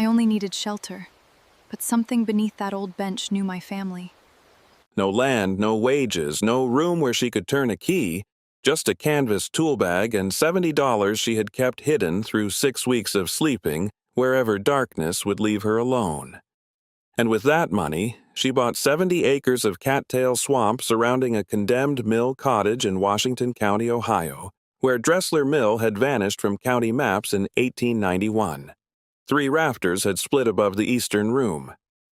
I only needed shelter, but something beneath that old bench knew my family. No land, no wages, no room where she could turn a key, just a canvas tool bag and $70 she had kept hidden through 6 weeks of sleeping wherever darkness would leave her alone. And with that money, she bought 70 acres of cattail swamp surrounding a condemned mill cottage in Washington County, Ohio, where Dressler Mill had vanished from county maps in 1891. 3 rafters had split above the eastern room.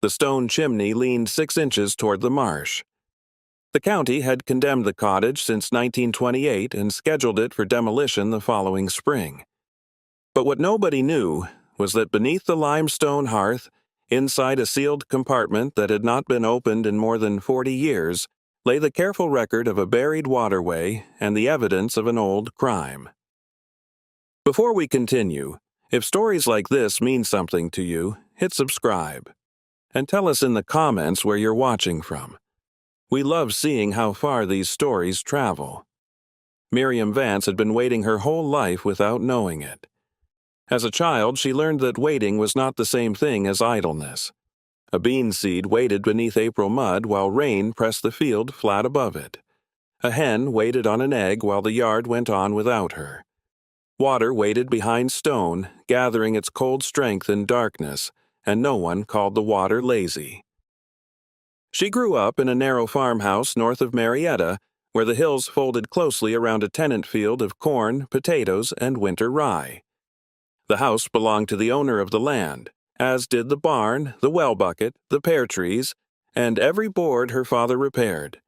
The stone chimney leaned 6 inches toward the marsh. The county had condemned the cottage since 1928 and scheduled it for demolition the following spring. But what nobody knew was that beneath the limestone hearth, inside a sealed compartment that had not been opened in more than 40 years, lay the careful record of a buried waterway and the evidence of an old crime. Before we continue, if stories like this mean something to you, hit subscribe. And tell us in the comments where you're watching from. We love seeing how far these stories travel. Miriam Vance had been waiting her whole life without knowing it. As a child, she learned that waiting was not the same thing as idleness. A bean seed waited beneath April mud while rain pressed the field flat above it. A hen waited on an egg while the yard went on without her. Water waited behind stone, gathering its cold strength in darkness, and no one called the water lazy. She grew up in a narrow farmhouse north of Marietta, where the hills folded closely around a tenant field of corn, potatoes, and winter rye. The house belonged to the owner of the land, as did the barn, the well bucket, the pear trees, and every board her father repaired.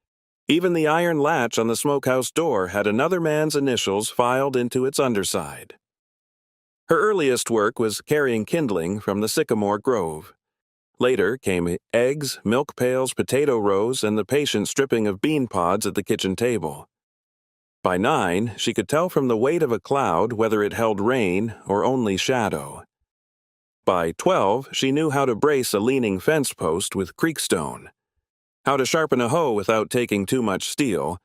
Even the iron latch on the smokehouse door had another man's initials filed into its underside. Her earliest work was carrying kindling from the sycamore grove. Later came eggs, milk pails, potato rows, and the patient stripping of bean pods at the kitchen table. By 9, she could tell from the weight of a cloud whether it held rain or only shadow. By 12, she knew how to brace a leaning fence post with creekstone, how to sharpen a hoe without taking too much steel,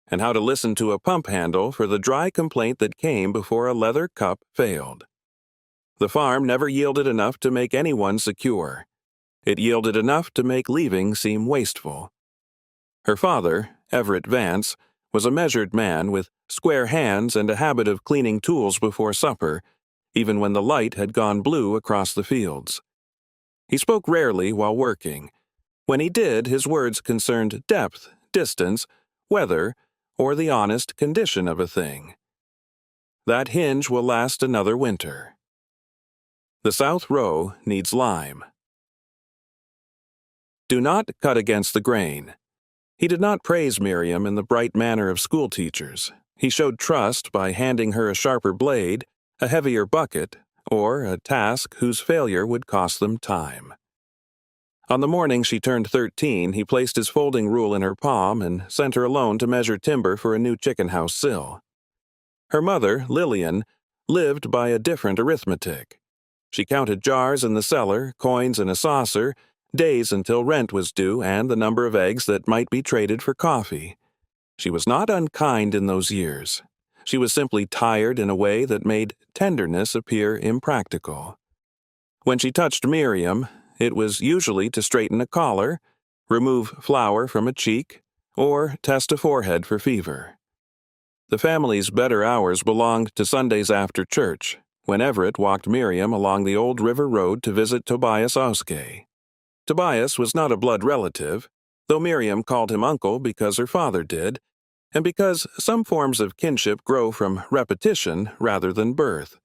and how to listen to a pump handle for the dry complaint that came before a leather cup failed. The farm never yielded enough to make anyone secure. It yielded enough to make leaving seem wasteful. Her father, Everett Vance, was a measured man with square hands and a habit of cleaning tools before supper, even when the light had gone blue across the fields. He spoke rarely while working. When he did, his words concerned depth, distance, weather, or the honest condition of a thing. That hinge will last another winter. The south row needs lime. Do not cut against the grain. He did not praise Miriam in the bright manner of schoolteachers. He showed trust by handing her a sharper blade, a heavier bucket, or a task whose failure would cost them time. On the morning she turned 13, he placed his folding rule in her palm and sent her alone to measure timber for a new chicken house sill. Her mother, Lillian, lived by a different arithmetic. She counted jars in the cellar, coins in a saucer, days until rent was due, and the number of eggs that might be traded for coffee. She was not unkind in those years. She was simply tired in a way that made tenderness appear impractical. When she touched Miriam, it was usually to straighten a collar, remove flour from a cheek, or test a forehead for fever. The family's better hours belonged to Sundays after church, when Everett walked Miriam along the old river road to visit Tobias Oskay. Tobias was not a blood relative, though Miriam called him uncle because her father did, and because some forms of kinship grow from repetition rather than birth.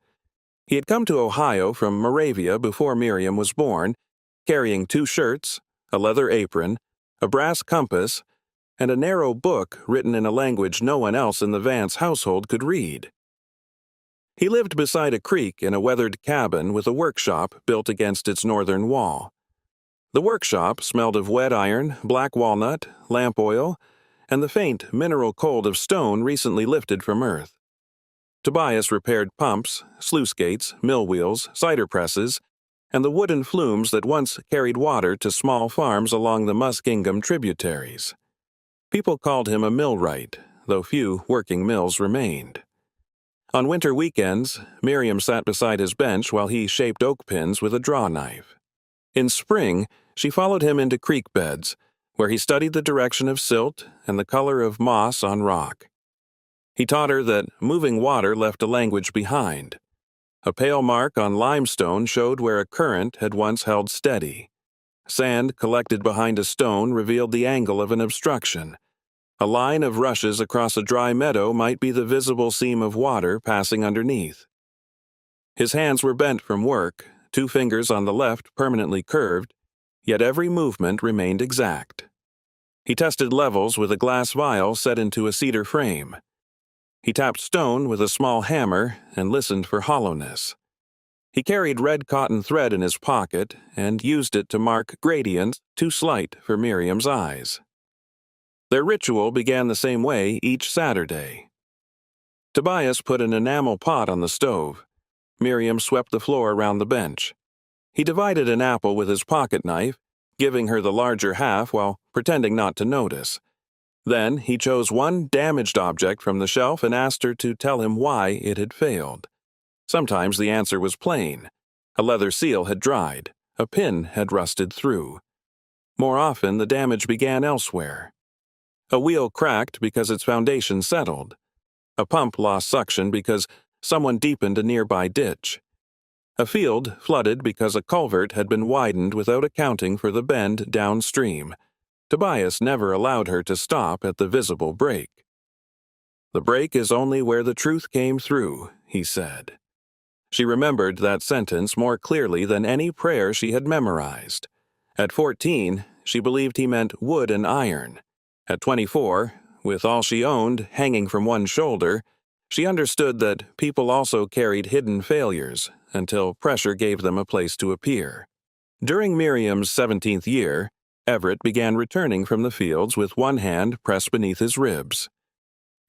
He had come to Ohio from Moravia before Miriam was born, carrying 2 shirts, a leather apron, a brass compass, and a narrow book written in a language no one else in the Vance household could read. He lived beside a creek in a weathered cabin with a workshop built against its northern wall. The workshop smelled of wet iron, black walnut, lamp oil, and the faint mineral cold of stone recently lifted from earth. Tobias repaired pumps, sluice gates, mill wheels, cider presses, and the wooden flumes that once carried water to small farms along the Muskingum tributaries. People called him a millwright, though few working mills remained. On winter weekends, Miriam sat beside his bench while he shaped oak pins with a draw knife. In spring, she followed him into creek beds, where he studied the direction of silt and the color of moss on rock. He taught her that moving water left a language behind. A pale mark on limestone showed where a current had once held steady. Sand collected behind a stone revealed the angle of an obstruction. A line of rushes across a dry meadow might be the visible seam of water passing underneath. His hands were bent from work, 2 fingers on the left permanently curved, yet every movement remained exact. He tested levels with a glass vial set into a cedar frame. He tapped stone with a small hammer and listened for hollowness. He carried red cotton thread in his pocket and used it to mark gradients too slight for Miriam's eyes. Their ritual began the same way each Saturday. Tobias put an enamel pot on the stove. Miriam swept the floor around the bench. He divided an apple with his pocket knife, giving her the larger half while pretending not to notice. Then he chose one damaged object from the shelf and asked her to tell him why it had failed. Sometimes the answer was plain. A leather seal had dried. A pin had rusted through. More often, the damage began elsewhere. A wheel cracked because its foundation settled. A pump lost suction because someone deepened a nearby ditch. A field flooded because a culvert had been widened without accounting for the bend downstream. Tobias never allowed her to stop at the visible break. "The break is only where the truth came through," he said. She remembered that sentence more clearly than any prayer she had memorized. At 14, she believed he meant wood and iron. At 24, with all she owned hanging from one shoulder, she understood that people also carried hidden failures until pressure gave them a place to appear. During Miriam's 17th year, Everett began returning from the fields with one hand pressed beneath his ribs.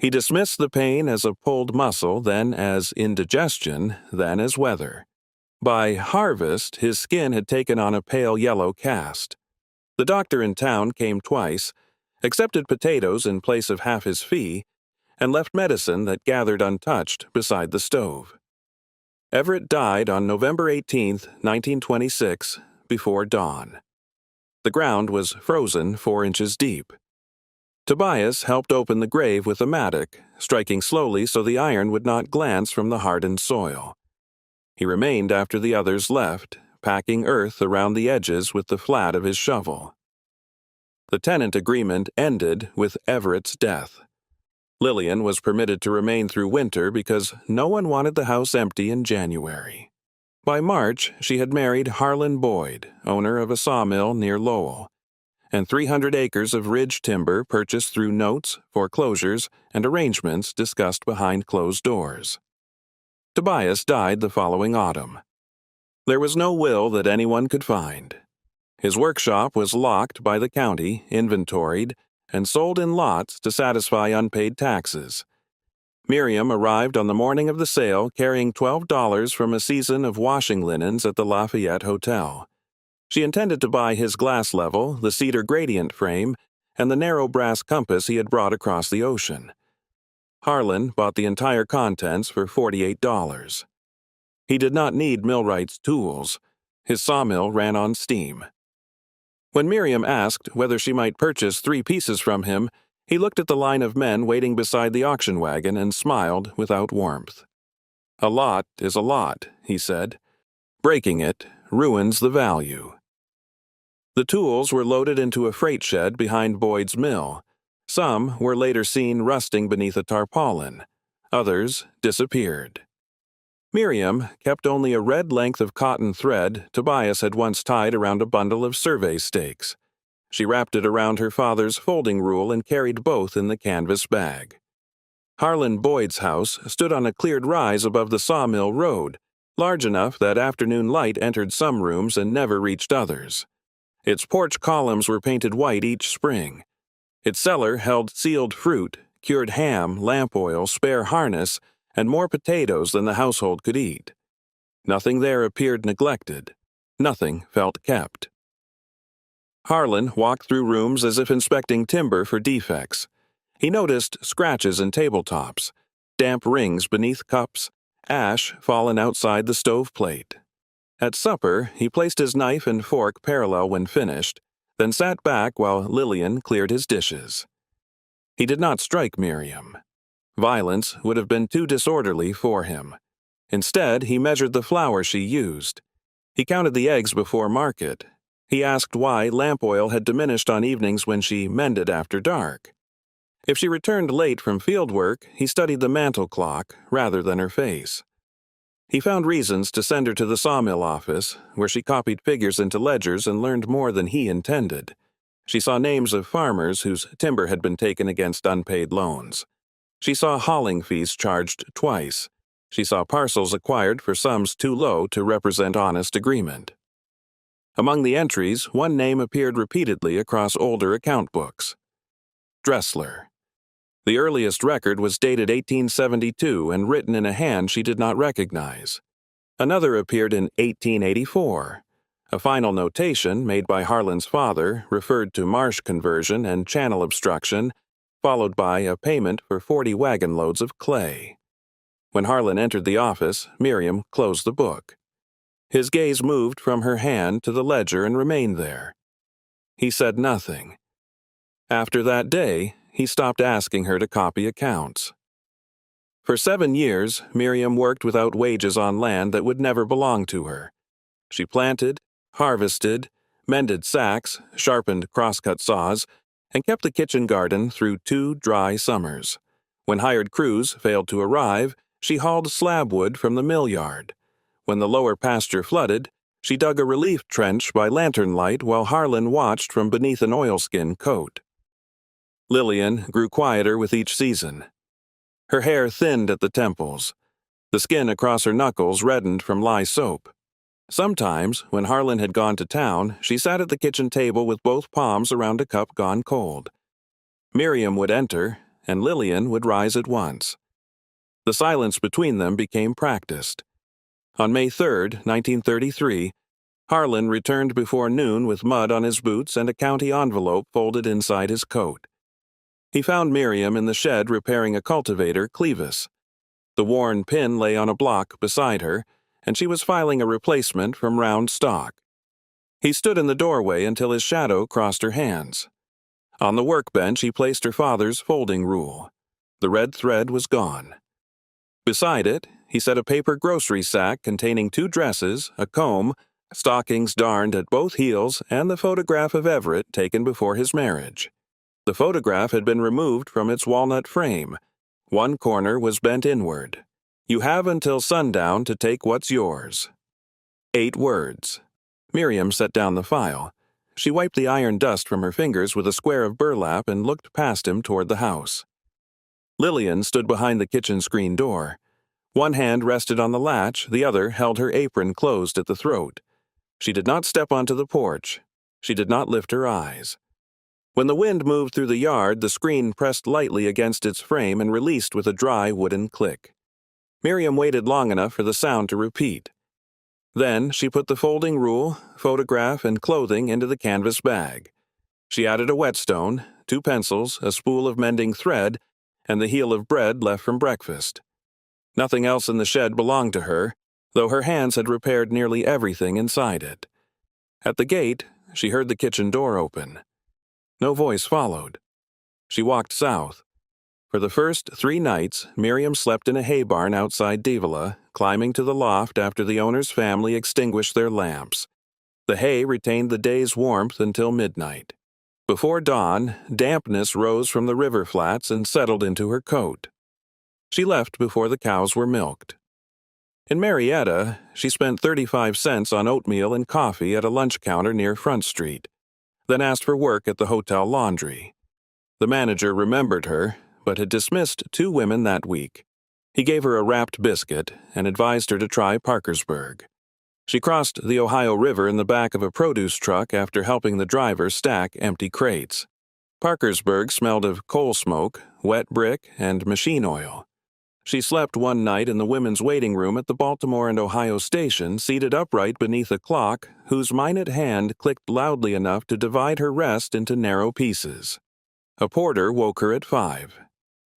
He dismissed the pain as a pulled muscle, then as indigestion, then as weather. By harvest, his skin had taken on a pale yellow cast. The doctor in town came twice, accepted potatoes in place of half his fee, and left medicine that gathered untouched beside the stove. Everett died on November 18, 1926, before dawn. The ground was frozen 4 inches deep. Tobias helped open the grave with a mattock, striking slowly so the iron would not glance from the hardened soil. He remained after the others left, packing earth around the edges with the flat of his shovel. The tenant agreement ended with Everett's death. Lillian was permitted to remain through winter because no one wanted the house empty in January. By March, she had married Harlan Boyd, owner of a sawmill near Lowell, and 300 acres of ridge timber purchased through notes, foreclosures, and arrangements discussed behind closed doors. Tobias died the following autumn. There was no will that anyone could find. His workshop was locked by the county, inventoried, and sold in lots to satisfy unpaid taxes. Miriam arrived on the morning of the sale carrying $12 from a season of washing linens at the Lafayette Hotel. She intended to buy his glass level, the cedar gradient frame, and the narrow brass compass he had brought across the ocean. Harlan bought the entire contents for $48. He did not need Millwright's tools. His sawmill ran on steam. When Miriam asked whether she might purchase 3 pieces from him, he looked at the line of men waiting beside the auction wagon and smiled without warmth. "A lot is a lot," he said. "Breaking it ruins the value." The tools were loaded into a freight shed behind Boyd's mill. Some were later seen rusting beneath a tarpaulin. Others disappeared. Miriam kept only a red length of cotton thread Tobias had once tied around a bundle of survey stakes. She wrapped it around her father's folding rule and carried both in the canvas bag. Harlan Boyd's house stood on a cleared rise above the sawmill road, large enough that afternoon light entered some rooms and never reached others. Its porch columns were painted white each spring. Its cellar held sealed fruit, cured ham, lamp oil, spare harness, and more potatoes than the household could eat. Nothing there appeared neglected. Nothing felt kept. Harlan walked through rooms as if inspecting timber for defects. He noticed scratches in tabletops. damp rings beneath cups, ash fallen outside the stove plate. At supper, he placed his knife and fork parallel when finished, then sat back while Lillian cleared his dishes. He did not strike Miriam. Violence would have been too disorderly for him. Instead, he measured the flour she used. He counted the eggs before market. He asked why lamp oil had diminished on evenings when she mended after dark. If she returned late from field work, he studied the mantel clock rather than her face. He found reasons to send her to the sawmill office, where she copied figures into ledgers and learned more than he intended. She saw names of farmers whose timber had been taken against unpaid loans. She saw hauling fees charged twice. She saw parcels acquired for sums too low to represent honest agreement. Among the entries, one name appeared repeatedly across older account books: Dressler. The earliest record was dated 1872 and written in a hand she did not recognize. Another appeared in 1884. A final notation made by Harlan's father referred to marsh conversion and channel obstruction, followed by a payment for 40 wagon loads of clay. When Harlan entered the office, Miriam closed the book. His gaze moved from her hand to the ledger and remained there. He said nothing. After that day, he stopped asking her to copy accounts. For 7 years, Miriam worked without wages on land that would never belong to her. She planted, harvested, mended sacks, sharpened crosscut saws, and kept the kitchen garden through 2 dry summers. When hired crews failed to arrive, she hauled slab wood from the mill yard. When the lower pasture flooded, she dug a relief trench by lantern light while Harlan watched from beneath an oilskin coat. Lillian grew quieter with each season. Her hair thinned at the temples. The skin across her knuckles reddened from lye soap. Sometimes, when Harlan had gone to town, she sat at the kitchen table with both palms around a cup gone cold. Miriam would enter, and Lillian would rise at once. The silence between them became practiced. On May 3, 1933, Harlan returned before noon with mud on his boots and a county envelope folded inside his coat. He found Miriam in the shed repairing a cultivator clevis. The worn pin lay on a block beside her, and she was filing a replacement from round stock. He stood in the doorway until his shadow crossed her hands. On the workbench he placed her father's folding rule. The red thread was gone. Beside it, he set a paper grocery sack containing 2 dresses, a comb, stockings darned at both heels, and the photograph of Everett taken before his marriage. The photograph had been removed from its walnut frame. One corner was bent inward. "You have until sundown to take what's yours." 8 words. Miriam set down the file. She wiped the iron dust from her fingers with a square of burlap and looked past him toward the house. Lillian stood behind the kitchen screen door. One hand rested on the latch, the other held her apron closed at the throat. She did not step onto the porch. She did not lift her eyes. When the wind moved through the yard, the screen pressed lightly against its frame and released with a dry wooden click. Miriam waited long enough for the sound to repeat. Then she put the folding rule, photograph, and clothing into the canvas bag. She added a whetstone, 2 pencils, a spool of mending thread, and the heel of bread left from breakfast. Nothing else in the shed belonged to her, though her hands had repaired nearly everything inside it. At the gate, she heard the kitchen door open. No voice followed. She walked south. For the first 3 nights, Miriam slept in a hay barn outside Davila, climbing to the loft after the owner's family extinguished their lamps. The hay retained the day's warmth until midnight. Before dawn, dampness rose from the river flats and settled into her coat. She left before the cows were milked. In Marietta, she spent 35 cents on oatmeal and coffee at a lunch counter near Front Street, then asked for work at the hotel laundry. The manager remembered her, but had dismissed 2 women that week. He gave her a wrapped biscuit and advised her to try Parkersburg. She crossed the Ohio River in the back of a produce truck after helping the driver stack empty crates. Parkersburg smelled of coal smoke, wet brick, and machine oil. She slept one night in the women's waiting room at the Baltimore and Ohio station, seated upright beneath a clock whose minute hand clicked loudly enough to divide her rest into narrow pieces. A porter woke her at 5.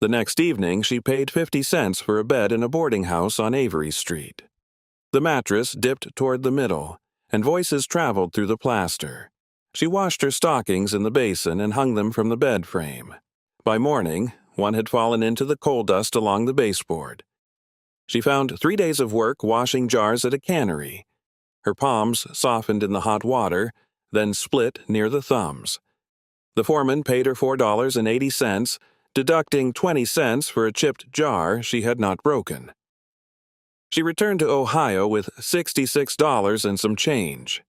The next evening, she paid 50 cents for a bed in a boarding house on Avery Street. The mattress dipped toward the middle, and voices traveled through the plaster. She washed her stockings in the basin and hung them from the bed frame. By morning, one had fallen into the coal dust along the baseboard. She found 3 days of work washing jars at a cannery. Her palms softened in the hot water, then split near the thumbs. The foreman paid her $4.80, deducting 20 cents for a chipped jar she had not broken. She returned to Ohio with $66 and some change.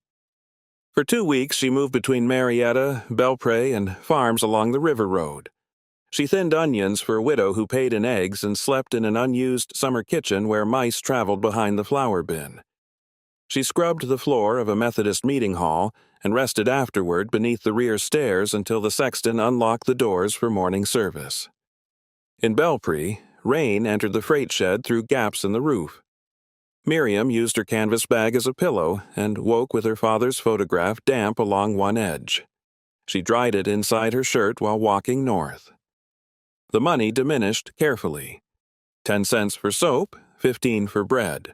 For 2 weeks, she moved between Marietta, Belpre, and farms along the river road. She thinned onions for a widow who paid in eggs and slept in an unused summer kitchen where mice traveled behind the flour bin. She scrubbed the floor of a Methodist meeting hall and rested afterward beneath the rear stairs until the sexton unlocked the doors for morning service. In Belpre, rain entered the freight shed through gaps in the roof. Miriam used her canvas bag as a pillow and woke with her father's photograph damp along one edge. She dried it inside her shirt while walking north. The money diminished carefully. 10 cents for soap, 15 for bread.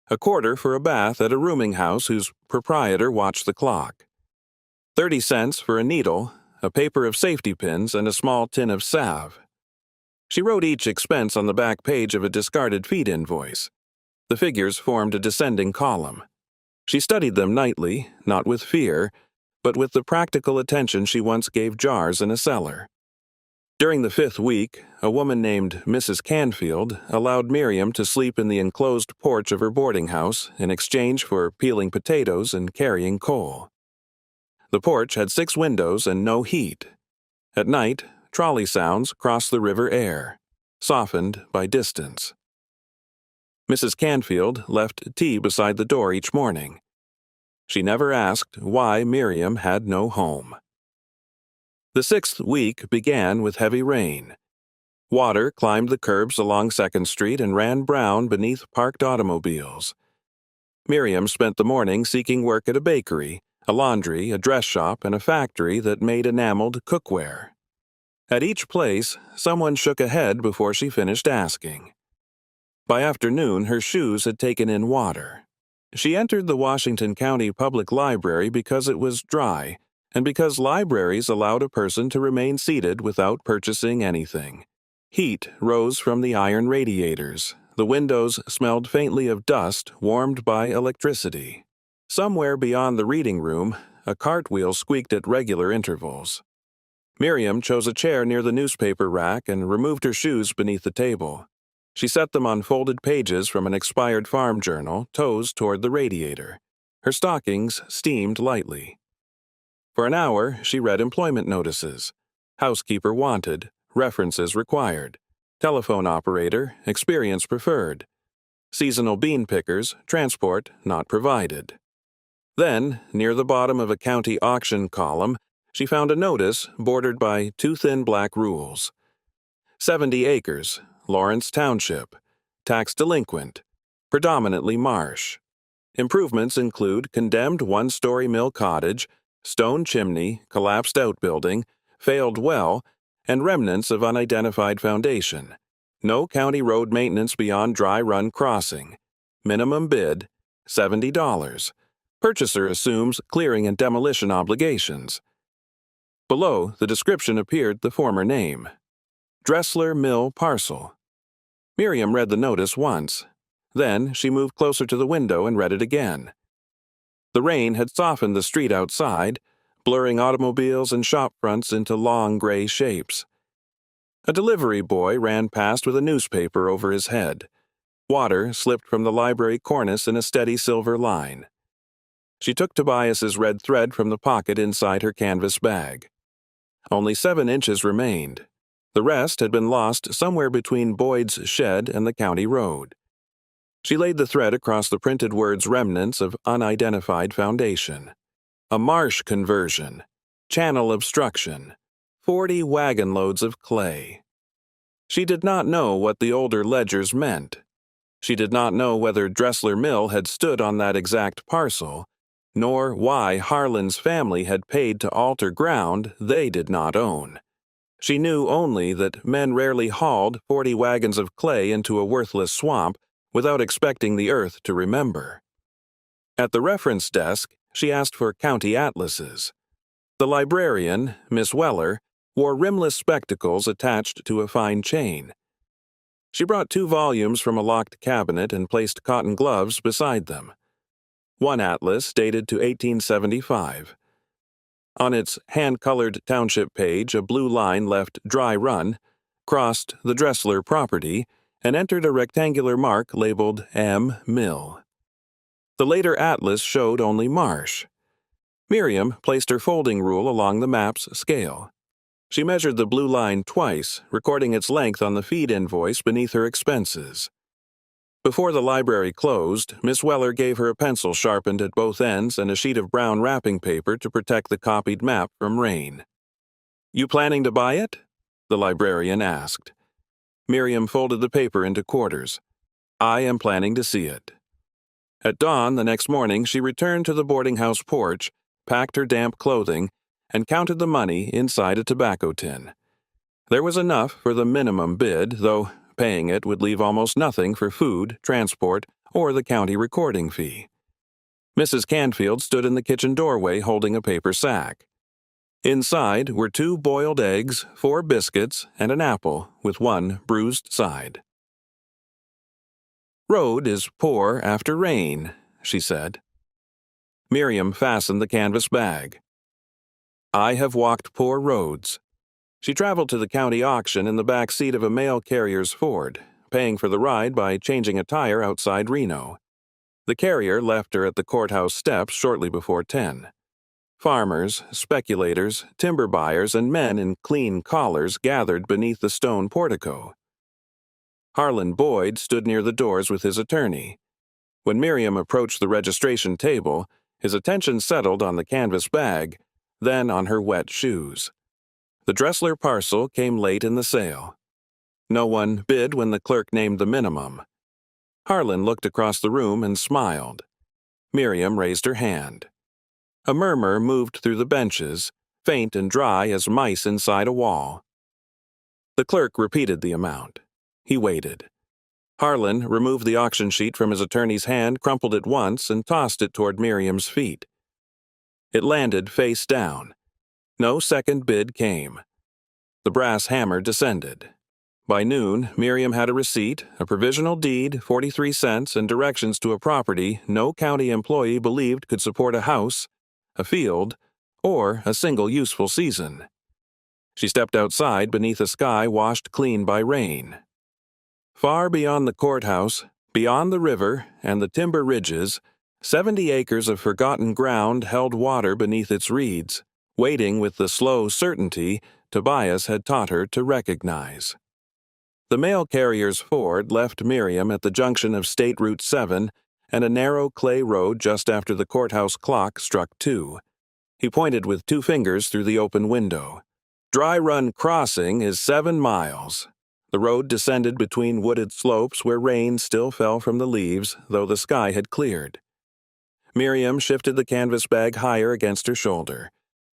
A quarter for a bath at a rooming house whose proprietor watched the clock. 30 cents for a needle, a paper of safety pins, and a small tin of salve. She wrote each expense on the back page of a discarded feed invoice. The figures formed a descending column. She studied them nightly, not with fear, but with the practical attention she once gave jars in a cellar. During the 5th week, a woman named Mrs. Canfield allowed Miriam to sleep in the enclosed porch of her boarding house in exchange for peeling potatoes and carrying coal. The porch had 6 windows and no heat. At night, trolley sounds crossed the river air, softened by distance. Mrs. Canfield left tea beside the door each morning. She never asked why Miriam had no home. The 6th week began with heavy rain. Water climbed the curbs along 2nd Street and ran brown beneath parked automobiles. Miriam spent the morning seeking work at a bakery, a laundry, a dress shop, and a factory that made enameled cookware. At each place, someone shook a head before she finished asking. By afternoon, her shoes had taken in water. She entered the Washington County Public Library because it was dry, and because libraries allowed a person to remain seated without purchasing anything. Heat rose from the iron radiators. The windows smelled faintly of dust warmed by electricity. Somewhere beyond the reading room, a cartwheel squeaked at regular intervals. Miriam chose a chair near the newspaper rack and removed her shoes beneath the table. She set them on folded pages from an expired farm journal, toes toward the radiator. Her stockings steamed lightly. For an hour, she read employment notices. Housekeeper wanted, references required. Telephone operator, experience preferred. Seasonal bean pickers, transport not provided. Then, near the bottom of a county auction column, she found a notice bordered by 2 thin black rules. 70 acres, Lawrence Township, tax delinquent, predominantly marsh. Improvements include condemned 1-story mill cottage, stone chimney, collapsed outbuilding, failed well, and remnants of unidentified foundation. No county road maintenance beyond dry run crossing. Minimum bid, $70. Purchaser assumes clearing and demolition obligations. Below the description appeared the former name. Dressler Mill Parcel. Miriam read the notice once. Then she moved closer to the window and read it again. The rain had softened the street outside, blurring automobiles and shop fronts into long gray shapes. A delivery boy ran past with a newspaper over his head. Water slipped from the library cornice in a steady silver line. She took Tobias's red thread from the pocket inside her canvas bag. Only 7 inches remained. The rest had been lost somewhere between Boyd's shed and the county road. She laid the thread across the printed words remnants of unidentified foundation. A marsh conversion. Channel obstruction. 40 wagon loads of clay. She did not know what the older ledgers meant. She did not know whether Dressler Mill had stood on that exact parcel, nor why Harlan's family had paid to alter ground they did not own. She knew only that men rarely hauled 40 wagons of clay into a worthless swamp without expecting the earth to remember. At the reference desk, she asked for county atlases. The librarian, Miss Weller, wore rimless spectacles attached to a fine chain. She brought 2 volumes from a locked cabinet and placed cotton gloves beside them. One atlas dated to 1875. On its hand-colored township page, a blue line left Dry Run, crossed the Dressler property, and entered a rectangular mark labeled M. Mill. The later atlas showed only Marsh. Miriam placed her folding rule along the map's scale. She measured the blue line twice, recording its length on the feed invoice beneath her expenses. Before the library closed, Miss Weller gave her a pencil sharpened at both ends and a sheet of brown wrapping paper to protect the copied map from rain. "You planning to buy it?" the librarian asked. Miriam folded the paper into quarters. "I am planning to see it." At dawn the next morning, she returned to the boarding house porch, packed her damp clothing, and counted the money inside a tobacco tin. There was enough for the minimum bid, though paying it would leave almost nothing for food, transport, or the county recording fee. Mrs. Canfield stood in the kitchen doorway holding a paper sack. Inside were 2 boiled eggs, 4 biscuits, and an apple with 1 bruised side. "Road is poor after rain," she said. Miriam fastened the canvas bag. "I have walked poor roads." She traveled to the county auction in the back seat of a mail carrier's Ford, paying for the ride by changing a tire outside Reno. The carrier left her at the courthouse steps shortly before 10. Farmers, speculators, timber buyers, and men in clean collars gathered beneath the stone portico. Harlan Boyd stood near the doors with his attorney. When Miriam approached the registration table, his attention settled on the canvas bag, then on her wet shoes. The Dressler parcel came late in the sale. No one bid when the clerk named the minimum. Harlan looked across the room and smiled. Miriam raised her hand. A murmur moved through the benches, faint and dry as mice inside a wall. The clerk repeated the amount. He waited. Harlan removed the auction sheet from his attorney's hand, crumpled it once, and tossed it toward Miriam's feet. It landed face down. No second bid came. The brass hammer descended. By noon, Miriam had a receipt, a provisional deed, 43 cents, and directions to a property no county employee believed could support a house, a field, or a single useful season. She stepped outside beneath a sky washed clean by rain. Far beyond the courthouse, beyond the river and the timber ridges, 70 acres of forgotten ground held water beneath its reeds, waiting with the slow certainty Tobias had taught her to recognize. The mail carrier's Ford left Miriam at the junction of State Route 7 and a narrow clay road just after the courthouse clock struck 2. He pointed with 2 fingers through the open window. Dry Run Crossing is 7 miles. The road descended between wooded slopes where rain still fell from the leaves, though the sky had cleared. Miriam shifted the canvas bag higher against her shoulder,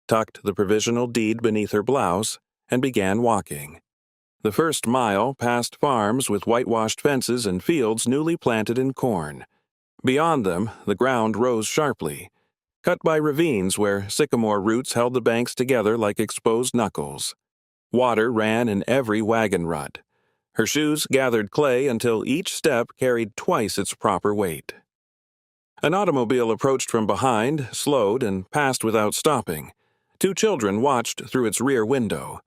tucked the provisional deed beneath her blouse, and began walking. The first mile passed farms with whitewashed fences and fields newly planted in corn. Beyond them, the ground rose sharply, cut by ravines where sycamore roots held the banks together like exposed knuckles. Water ran in every wagon rut. Her shoes gathered clay until each step carried twice its proper weight. An automobile approached from behind, slowed, and passed without stopping. 2 children watched through its rear window.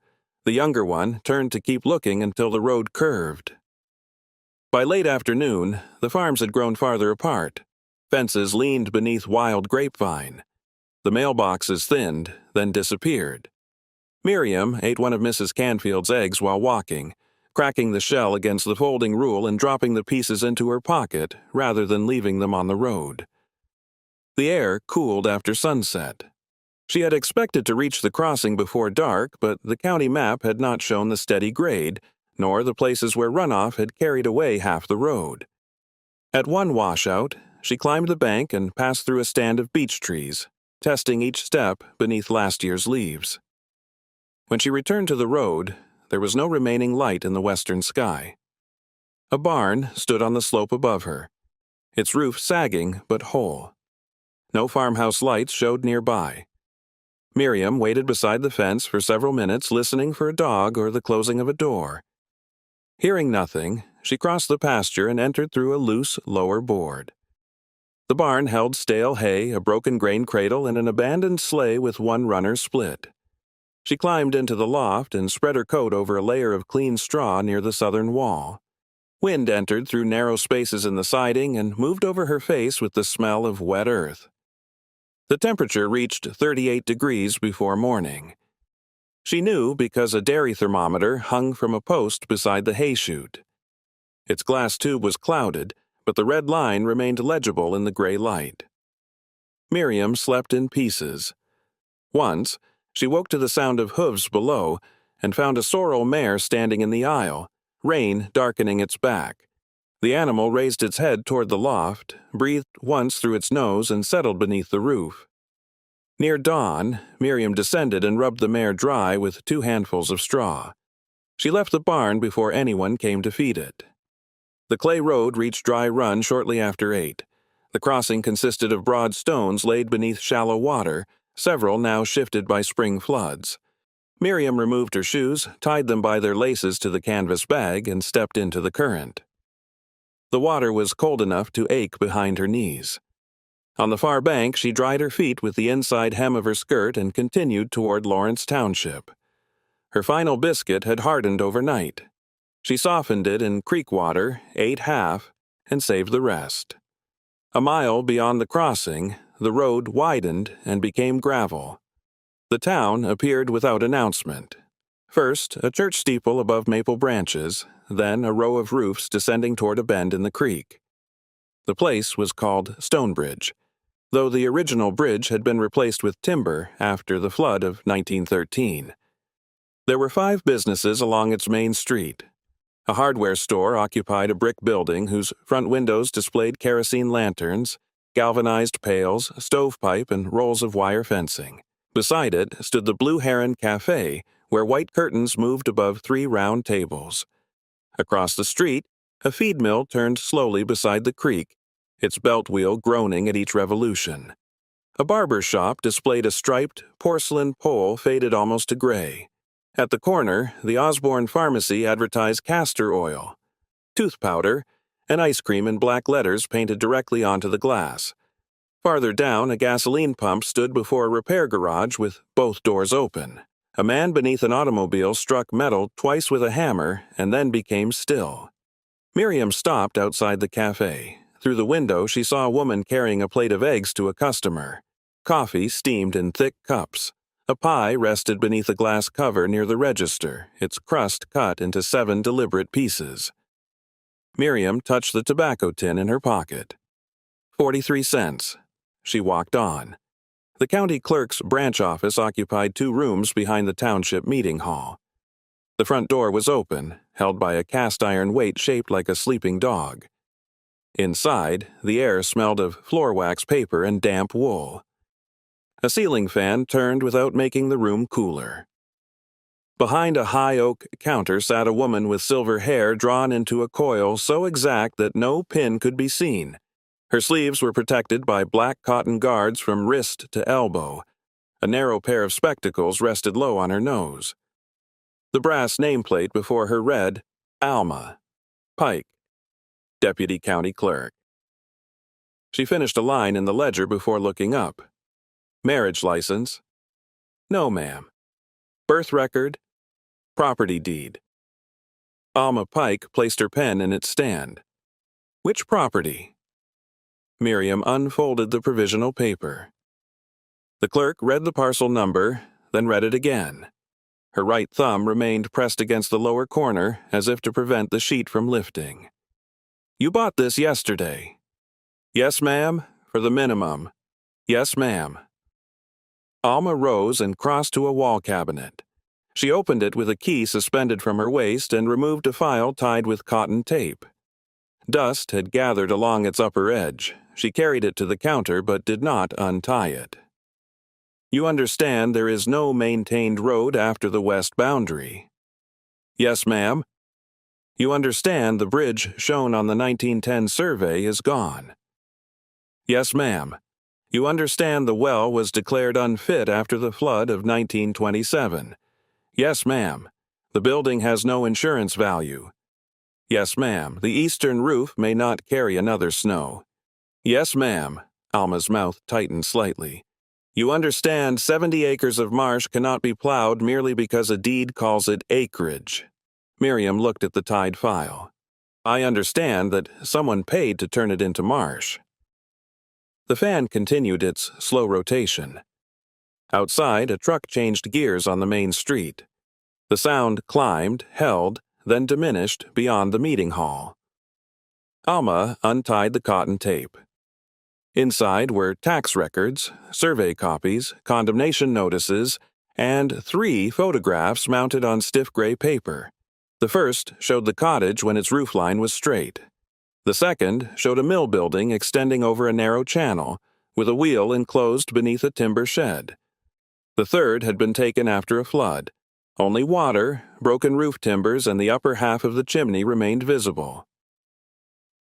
The younger one turned to keep looking until the road curved. By late afternoon, the farms had grown farther apart. Fences leaned beneath wild grapevine. The mailboxes thinned, then disappeared. Miriam ate one of Mrs. Canfield's eggs while walking, cracking the shell against the folding rule and dropping the pieces into her pocket rather than leaving them on the road. The air cooled after sunset. She had expected to reach the crossing before dark, but the county map had not shown the steady grade, nor the places where runoff had carried away half the road. At one washout, she climbed the bank and passed through a stand of beech trees, testing each step beneath last year's leaves. When she returned to the road, there was no remaining light in the western sky. A barn stood on the slope above her, its roof sagging but whole. No farmhouse lights showed nearby. Miriam waited beside the fence for several minutes, listening for a dog or the closing of a door. Hearing nothing, she crossed the pasture and entered through a loose lower board. The barn held stale hay, a broken grain cradle, and an abandoned sleigh with one runner split. She climbed into the loft and spread her coat over a layer of clean straw near the southern wall. Wind entered through narrow spaces in the siding and moved over her face with the smell of wet earth. The temperature reached 38 degrees before morning. She knew because a dairy thermometer hung from a post beside the hay chute. Its glass tube was clouded, but the red line remained legible in the gray light. Miriam slept in pieces. Once, she woke to the sound of hooves below and found a sorrel mare standing in the aisle, rain darkening its back. The animal raised its head toward the loft, breathed once through its nose, and settled beneath the roof. Near dawn, Miriam descended and rubbed the mare dry with 2 handfuls of straw. She left the barn before anyone came to feed it. The clay road reached Dry Run shortly after 8. The crossing consisted of broad stones laid beneath shallow water, several now shifted by spring floods. Miriam removed her shoes, tied them by their laces to the canvas bag, and stepped into the current. The water was cold enough to ache behind her knees. On the far bank, she dried her feet with the inside hem of her skirt and continued toward Lawrence Township. Her final biscuit had hardened overnight. She softened it in creek water, ate half, and saved the rest. A mile beyond the crossing, the road widened and became gravel. The town appeared without announcement. First, a church steeple above maple branches, then a row of roofs descending toward a bend in the creek. The place was called Stonebridge, though the original bridge had been replaced with timber after the flood of 1913. There were 5 businesses along its main street. A hardware store occupied a brick building whose front windows displayed kerosene lanterns, galvanized pails, stovepipe, and rolls of wire fencing. Beside it stood the Blue Heron Cafe, where white curtains moved above 3 round tables. Across the street, a feed mill turned slowly beside the creek, its belt wheel groaning at each revolution. A barber shop displayed a striped porcelain pole faded almost to gray. At the corner, the Osborne Pharmacy advertised castor oil, tooth powder, and ice cream in black letters painted directly onto the glass. Farther down, a gasoline pump stood before a repair garage with both doors open. A man beneath an automobile struck metal twice with a hammer and then became still. Miriam stopped outside the cafe. Through the window, she saw a woman carrying a plate of eggs to a customer. Coffee steamed in thick cups. A pie rested beneath a glass cover near the register, its crust cut into 7 deliberate pieces. Miriam touched the tobacco tin in her pocket. 43 cents. She walked on. The county clerk's branch office occupied 2 rooms behind the township meeting hall. The front door was open, held by a cast-iron weight shaped like a sleeping dog. Inside, the air smelled of floor wax paper and damp wool. A ceiling fan turned without making the room cooler. Behind a high oak counter sat a woman with silver hair drawn into a coil so exact that no pin could be seen. Her sleeves were protected by black cotton guards from wrist to elbow. A narrow pair of spectacles rested low on her nose. The brass nameplate before her read, Alma, Pike, Deputy County Clerk. She finished a line in the ledger before looking up. Marriage license? No, ma'am. Birth record? Property deed. Alma Pike placed her pen in its stand. Which property? Miriam unfolded the provisional paper. The clerk read the parcel number, then read it again. Her right thumb remained pressed against the lower corner as if to prevent the sheet from lifting. You bought this yesterday. Yes, ma'am, for the minimum. Yes, ma'am. Alma rose and crossed to a wall cabinet. She opened it with a key suspended from her waist and removed a file tied with cotton tape. Dust had gathered along its upper edge. She carried it to the counter but did not untie it. You understand there is no maintained road after the west boundary. Yes, ma'am. You understand the bridge shown on the 1910 survey is gone. Yes, ma'am. You understand the well was declared unfit after the flood of 1927. Yes, ma'am. The building has no insurance value. Yes, ma'am. The eastern roof may not carry another snow. Yes, ma'am. Alma's mouth tightened slightly. You understand 70 acres of marsh cannot be plowed merely because a deed calls it acreage. Miriam looked at the tied file. I understand that someone paid to turn it into marsh. The fan continued its slow rotation. Outside, a truck changed gears on the main street. The sound climbed, held, then diminished beyond the meeting hall. Alma untied the cotton tape. Inside were tax records, survey copies, condemnation notices, and 3 photographs mounted on stiff gray paper. The first showed the cottage when its roofline was straight. The second showed a mill building extending over a narrow channel, with a wheel enclosed beneath a timber shed. The third had been taken after a flood. Only water, broken roof timbers, and the upper half of the chimney remained visible.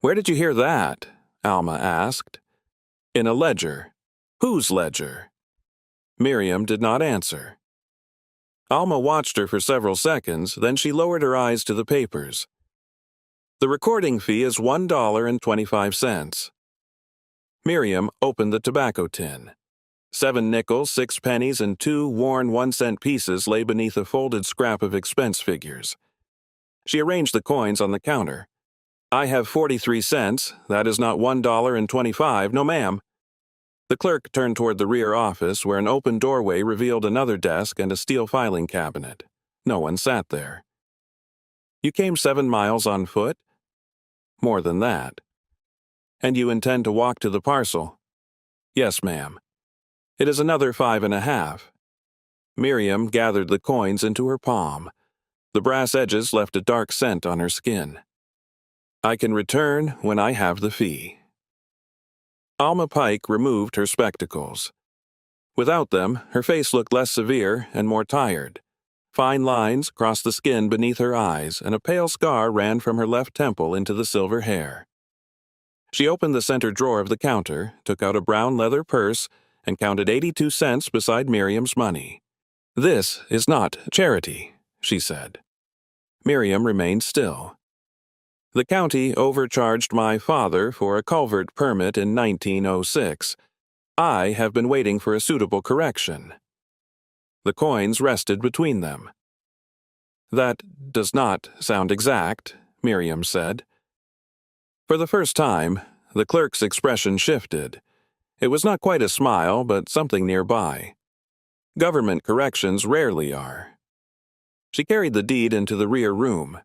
Where did you hear that? Alma asked. In a ledger. Whose ledger? Miriam did not answer. Alma watched her for several seconds, then she lowered her eyes to the papers. The recording fee is $1.25. Miriam opened the tobacco tin. 7 nickels, 6 pennies, and 2 worn 1-cent pieces lay beneath a folded scrap of expense figures. She arranged the coins on the counter. I have 43 cents. That is not $1.25. No, ma'am. The clerk turned toward the rear office, where an open doorway revealed another desk and a steel filing cabinet. No one sat there. You came 7 miles on foot? More than that. And you intend to walk to the parcel? Yes, ma'am. It is another 5.5. Miriam gathered the coins into her palm. The brass edges left a dark scent on her skin. I can return when I have the fee. Alma Pike removed her spectacles. Without them, her face looked less severe and more tired. Fine lines crossed the skin beneath her eyes, and a pale scar ran from her left temple into the silver hair. She opened the center drawer of the counter, took out a brown leather purse, and counted 82 cents beside Miriam's money. This is not charity, she said. Miriam remained still. The county overcharged my father for a culvert permit in 1906. I have been waiting for a suitable correction. The coins rested between them. That does not sound exact, Miriam said. For the first time, the clerk's expression shifted. It was not quite a smile, but something nearby. Government corrections rarely are. She carried the deed into the rear room.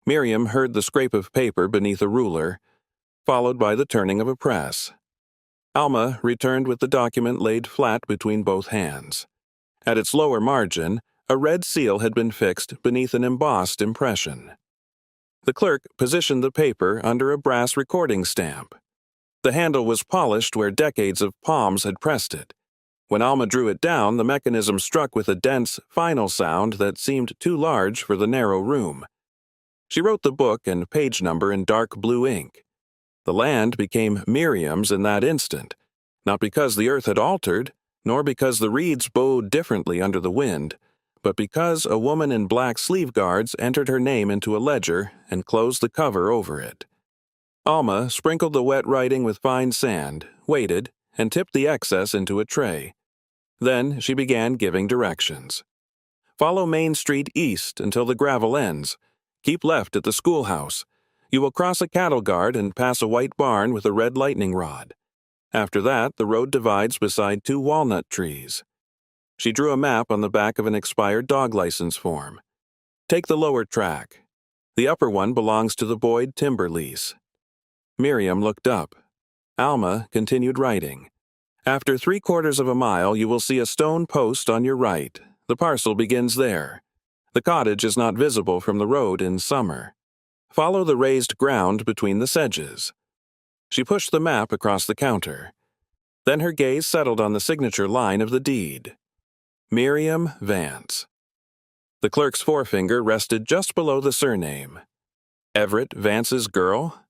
Miriam heard the scrape of paper beneath a ruler, followed by the turning of a press. Alma returned with the document laid flat between both hands. At its lower margin, a red seal had been fixed beneath an embossed impression. The clerk positioned the paper under a brass recording stamp. The handle was polished where decades of palms had pressed it. When Alma drew it down, the mechanism struck with a dense, final sound that seemed too large for the narrow room. She wrote the book and page number in dark blue ink. The land became Miriam's in that instant, not because the earth had altered, nor because the reeds bowed differently under the wind, but because a woman in black sleeve guards entered her name into a ledger and closed the cover over it. Alma sprinkled the wet writing with fine sand, waited, and tipped the excess into a tray. Then she began giving directions. Follow Main Street east until the gravel ends. Keep left at the schoolhouse. You will cross a cattle guard and pass a white barn with a red lightning rod. After that, the road divides beside 2 walnut trees. She drew a map on the back of an expired dog license form. Take the lower track. The upper one belongs to the Boyd timber lease. Miriam looked up. Alma continued writing. After 3/4 of a mile, you will see a stone post on your right. The parcel begins there. The cottage is not visible from the road in summer. Follow the raised ground between the sedges. She pushed the map across the counter. Then her gaze settled on the signature line of the deed. Miriam Vance. The clerk's forefinger rested just below the surname. Everett Vance's girl?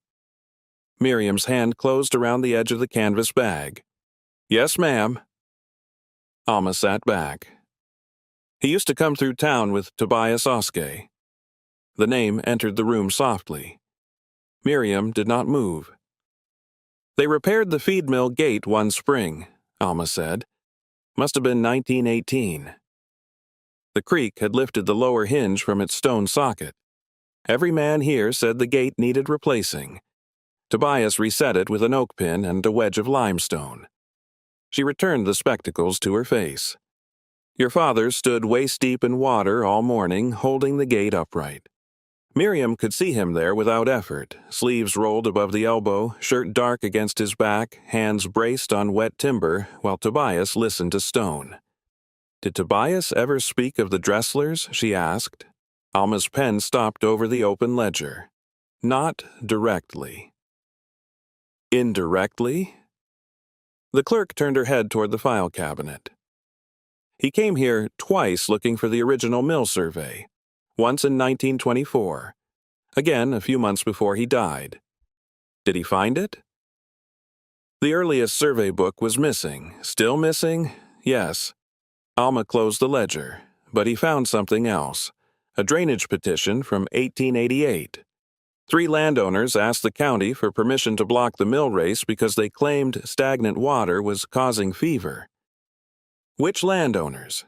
Miriam's hand closed around the edge of the canvas bag. Yes, ma'am. Alma sat back. He used to come through town with Tobias Oskay. The name entered the room softly. Miriam did not move. They repaired the feed mill gate one spring, Alma said. Must have been 1918. The creek had lifted the lower hinge from its stone socket. Every man here said the gate needed replacing. Tobias reset it with an oak pin and a wedge of limestone. She returned the spectacles to her face. Your father stood waist-deep in water all morning, holding the gate upright. Miriam could see him there without effort, sleeves rolled above the elbow, shirt dark against his back, hands braced on wet timber, while Tobias listened to stone. Did Tobias ever speak of the Dresslers? She asked. Alma's pen stopped over the open ledger. Not directly. Indirectly? The clerk turned her head toward the file cabinet. He came here twice looking for the original mill survey, once in 1924, again a few months before he died. Did he find it? The earliest survey book was missing. Still missing? Yes. Alma closed the ledger, but he found something else, a drainage petition from 1888. 3 landowners asked the county for permission to block the mill race because they claimed stagnant water was causing fever. Which landowners?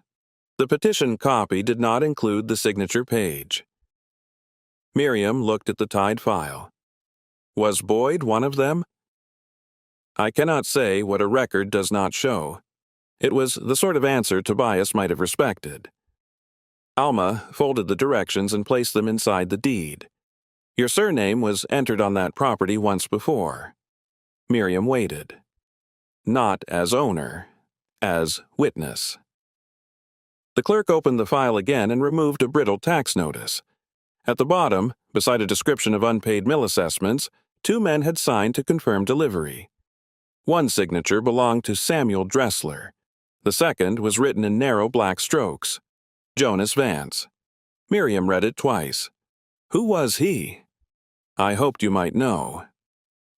The petition copy did not include the signature page. Miriam looked at the tied file. Was Boyd one of them? I cannot say what a record does not show. It was the sort of answer Tobias might have respected. Alma folded the directions and placed them inside the deed. Your surname was entered on that property once before. Miriam waited. Not as owner, as witness. The clerk opened the file again and removed a brittle tax notice. At the bottom, beside a description of unpaid mill assessments, 2 men had signed to confirm delivery. One signature belonged to Samuel Dressler. The second was written in narrow black strokes. Jonas Vance. Miriam read it twice. Who was he? I hoped you might know.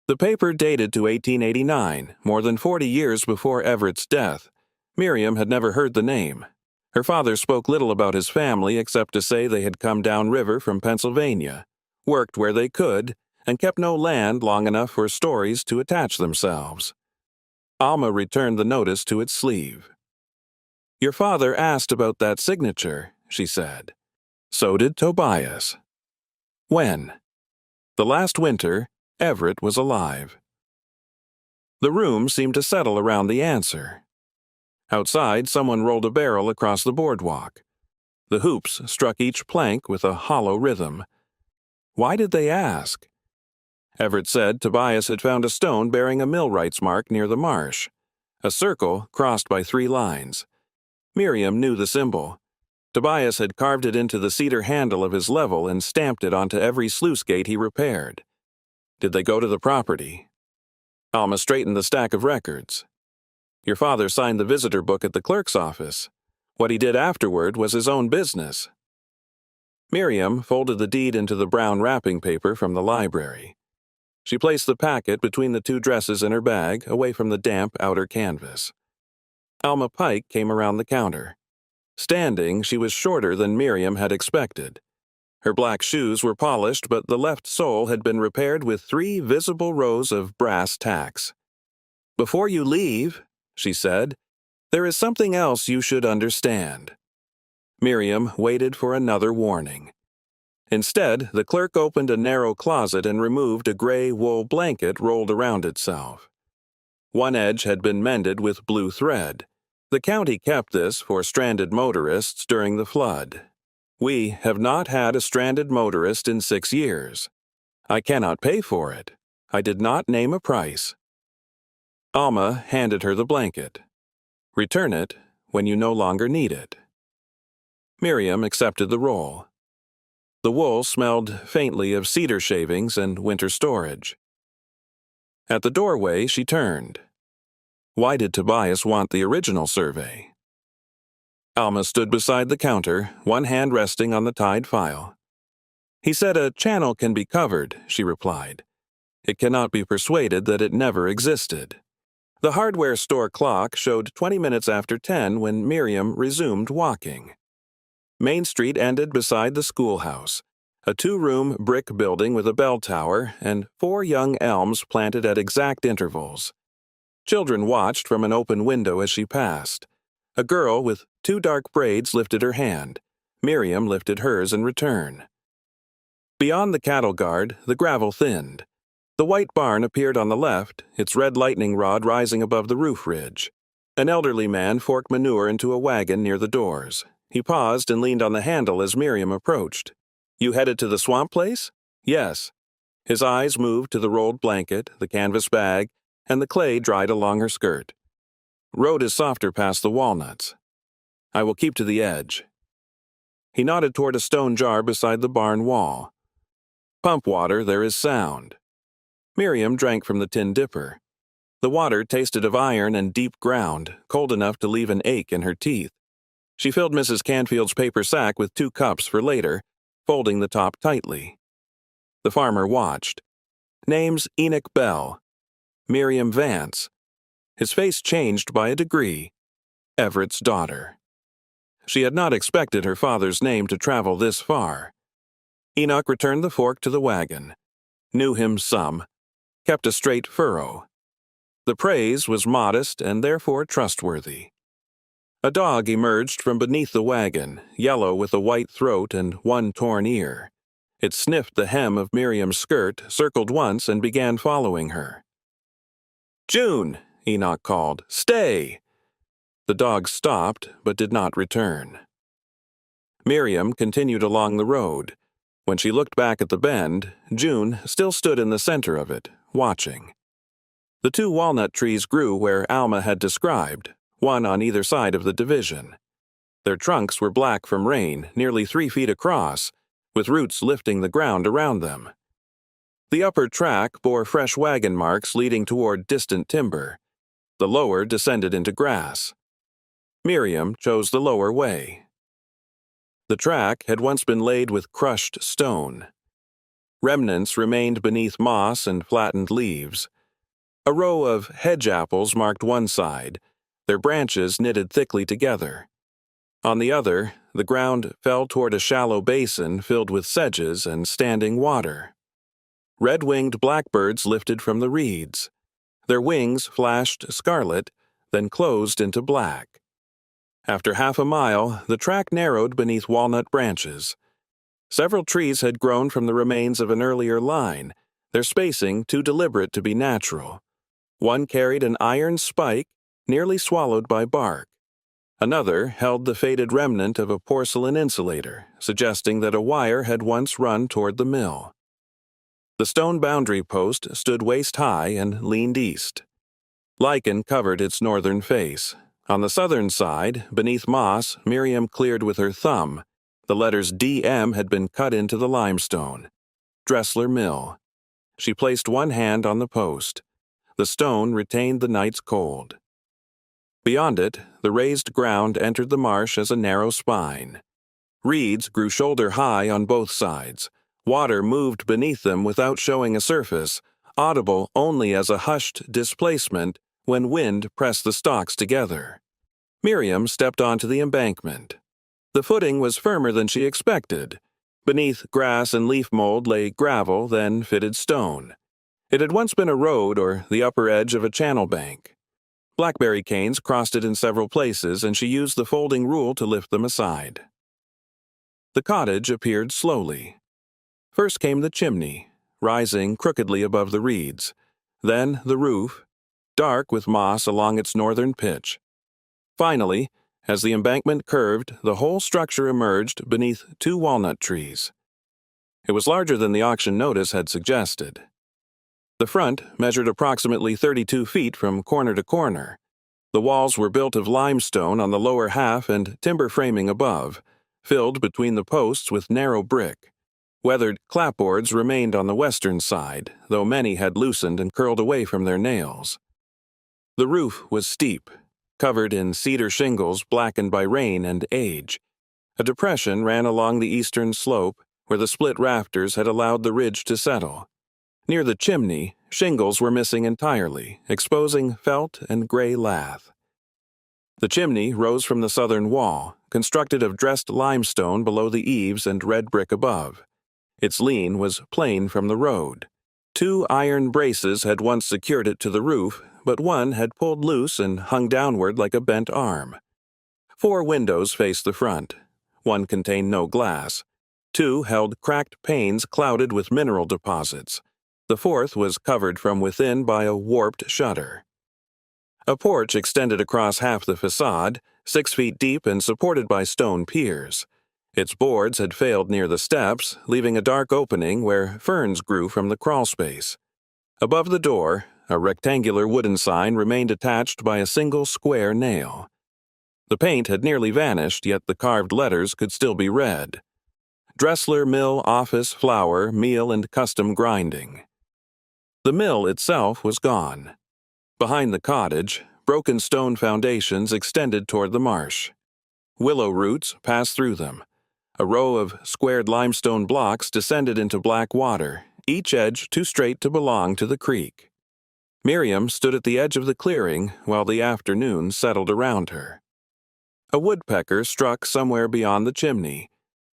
The paper dated to 1889, more than 40 years before Everett's death. Miriam had never heard the name. Her father spoke little about his family except to say they had come downriver from Pennsylvania, worked where they could, and kept no land long enough for stories to attach themselves. Alma returned the notice to its sleeve. Your father asked about that signature, she said. So did Tobias. When? The last winter, Everett was alive. The room seemed to settle around the answer. Outside, someone rolled a barrel across the boardwalk. The hoops struck each plank with a hollow rhythm. Why did they ask? Everett said Tobias had found a stone bearing a Millwright's mark near the marsh, a circle crossed by 3 lines. Miriam knew the symbol. Tobias had carved it into the cedar handle of his level and stamped it onto every sluice gate he repaired. Did they go to the property? Alma straightened the stack of records. Your father signed the visitor book at the clerk's office. What he did afterward was his own business. Miriam folded the deed into the brown wrapping paper from the library. She placed the packet between the 2 dresses in her bag, away from the damp outer canvas. Alma Pike came around the counter. Standing, she was shorter than Miriam had expected. Her black shoes were polished, but the left sole had been repaired with 3 visible rows of brass tacks. Before you leave, she said, there is something else you should understand. Miriam waited for another warning. Instead, the clerk opened a narrow closet and removed a gray wool blanket rolled around itself. One edge had been mended with blue thread. The county kept this for stranded motorists during the flood. We have not had a stranded motorist in 6 years. I cannot pay for it. I did not name a price. Alma handed her the blanket. Return it when you no longer need it. Miriam accepted the roll. The wool smelled faintly of cedar shavings and winter storage. At the doorway, she turned. Why did Tobias want the original survey? Alma stood beside the counter, one hand resting on the tied file. He said a channel can be covered, she replied. It cannot be persuaded that it never existed. The hardware store clock showed 20 minutes after 10 when Miriam resumed walking. Main Street ended beside the schoolhouse, a 2-room brick building with a bell tower and 4 young elms planted at exact intervals. Children watched from an open window as she passed. A girl with 2 dark braids lifted her hand. Miriam lifted hers in return. Beyond the cattle guard, the gravel thinned. The white barn appeared on the left, its red lightning rod rising above the roof ridge. An elderly man forked manure into a wagon near the doors. He paused and leaned on the handle as Miriam approached. "You headed to the swamp place?" "Yes." His eyes moved to the rolled blanket, the canvas bag, and the clay dried along her skirt. "Road is softer past the walnuts. I will keep to the edge." He nodded toward a stone jar beside the barn wall. "Pump water, there is sound." Miriam drank from the tin dipper. The water tasted of iron and deep ground, cold enough to leave an ache in her teeth. She filled Mrs. Canfield's paper sack with 2 cups for later, folding the top tightly. The farmer watched. Names Enoch Bell. Miriam Vance. His face changed by a degree. Everett's daughter. She had not expected her father's name to travel this far. Enoch returned the fork to the wagon. Knew him some. Kept a straight furrow. The praise was modest and therefore trustworthy. A dog emerged from beneath the wagon, yellow with a white throat and 1 torn ear. It sniffed the hem of Miriam's skirt, circled once, and began following her. "June!" Enoch called. "Stay!" The dog stopped, but did not return. Miriam continued along the road. When she looked back at the bend, June still stood in the center of it, watching. The 2 walnut trees grew where Alma had described, one on either side of the division. Their trunks were black from rain, nearly 3 feet across, with roots lifting the ground around them. The upper track bore fresh wagon marks leading toward distant timber. The lower descended into grass. Miriam chose the lower way. The track had once been laid with crushed stone. Remnants remained beneath moss and flattened leaves. A row of hedge apples marked one side, their branches knitted thickly together. On the other, the ground fell toward a shallow basin filled with sedges and standing water. Red-winged blackbirds lifted from the reeds. Their wings flashed scarlet, then closed into black. After half a mile, the track narrowed beneath walnut branches. Several trees had grown from the remains of an earlier line, their spacing too deliberate to be natural. One carried an iron spike, nearly swallowed by bark. Another held the faded remnant of a porcelain insulator, suggesting that a wire had once run toward the mill. The stone boundary post stood waist-high and leaned east. Lichen covered its northern face. On the southern side, beneath moss, Miriam cleared with her thumb. The letters DM had been cut into the limestone. Dressler Mill. She placed one hand on the post. The stone retained the night's cold. Beyond it, the raised ground entered the marsh as a narrow spine. Reeds grew shoulder-high on both sides. Water moved beneath them without showing a surface, audible only as a hushed displacement when wind pressed the stalks together. Miriam stepped onto the embankment. The footing was firmer than she expected. Beneath grass and leaf mold lay gravel, then fitted stone. It had once been a road or the upper edge of a channel bank. Blackberry canes crossed it in several places, and she used the folding rule to lift them aside. The cottage appeared slowly. First came the chimney, rising crookedly above the reeds. Then the roof, dark with moss along its northern pitch. Finally, as the embankment curved, the whole structure emerged beneath 2 walnut trees. It was larger than the auction notice had suggested. The front measured approximately 32 feet from corner to corner. The walls were built of limestone on the lower half and timber framing above, filled between the posts with narrow brick. Weathered clapboards remained on the western side, though many had loosened and curled away from their nails. The roof was steep, covered in cedar shingles blackened by rain and age. A depression ran along the eastern slope where the split rafters had allowed the ridge to settle. Near the chimney, shingles were missing entirely, exposing felt and gray lath. The chimney rose from the southern wall, constructed of dressed limestone below the eaves and red brick above. Its lean was plain from the road. 2 iron braces had once secured it to the roof, but one had pulled loose and hung downward like a bent arm. 4 windows faced the front. One contained no glass. 2 held cracked panes clouded with mineral deposits. The 4th was covered from within by a warped shutter. A porch extended across half the facade, 6 feet deep and supported by stone piers. Its boards had failed near the steps, leaving a dark opening where ferns grew from the crawlspace. Above the door, a rectangular wooden sign remained attached by a single square nail. The paint had nearly vanished, yet the carved letters could still be read. Dressler Mill Office Flour, Meal and Custom Grinding. The mill itself was gone. Behind the cottage, broken stone foundations extended toward the marsh. Willow roots passed through them. A row of squared limestone blocks descended into black water, each edge too straight to belong to the creek. Miriam stood at the edge of the clearing while the afternoon settled around her. A woodpecker struck somewhere beyond the chimney.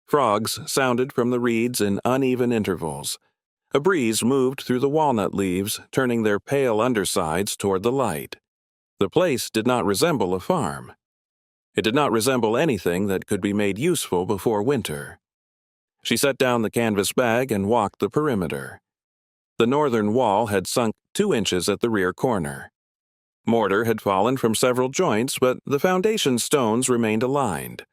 Frogs sounded from the reeds in uneven intervals. A breeze moved through the walnut leaves, turning their pale undersides toward the light. The place did not resemble a farm. It did not resemble anything that could be made useful before winter. She set down the canvas bag and walked the perimeter. The northern wall had sunk 2 inches at the rear corner. Mortar had fallen from several joints, but the foundation stones remained aligned.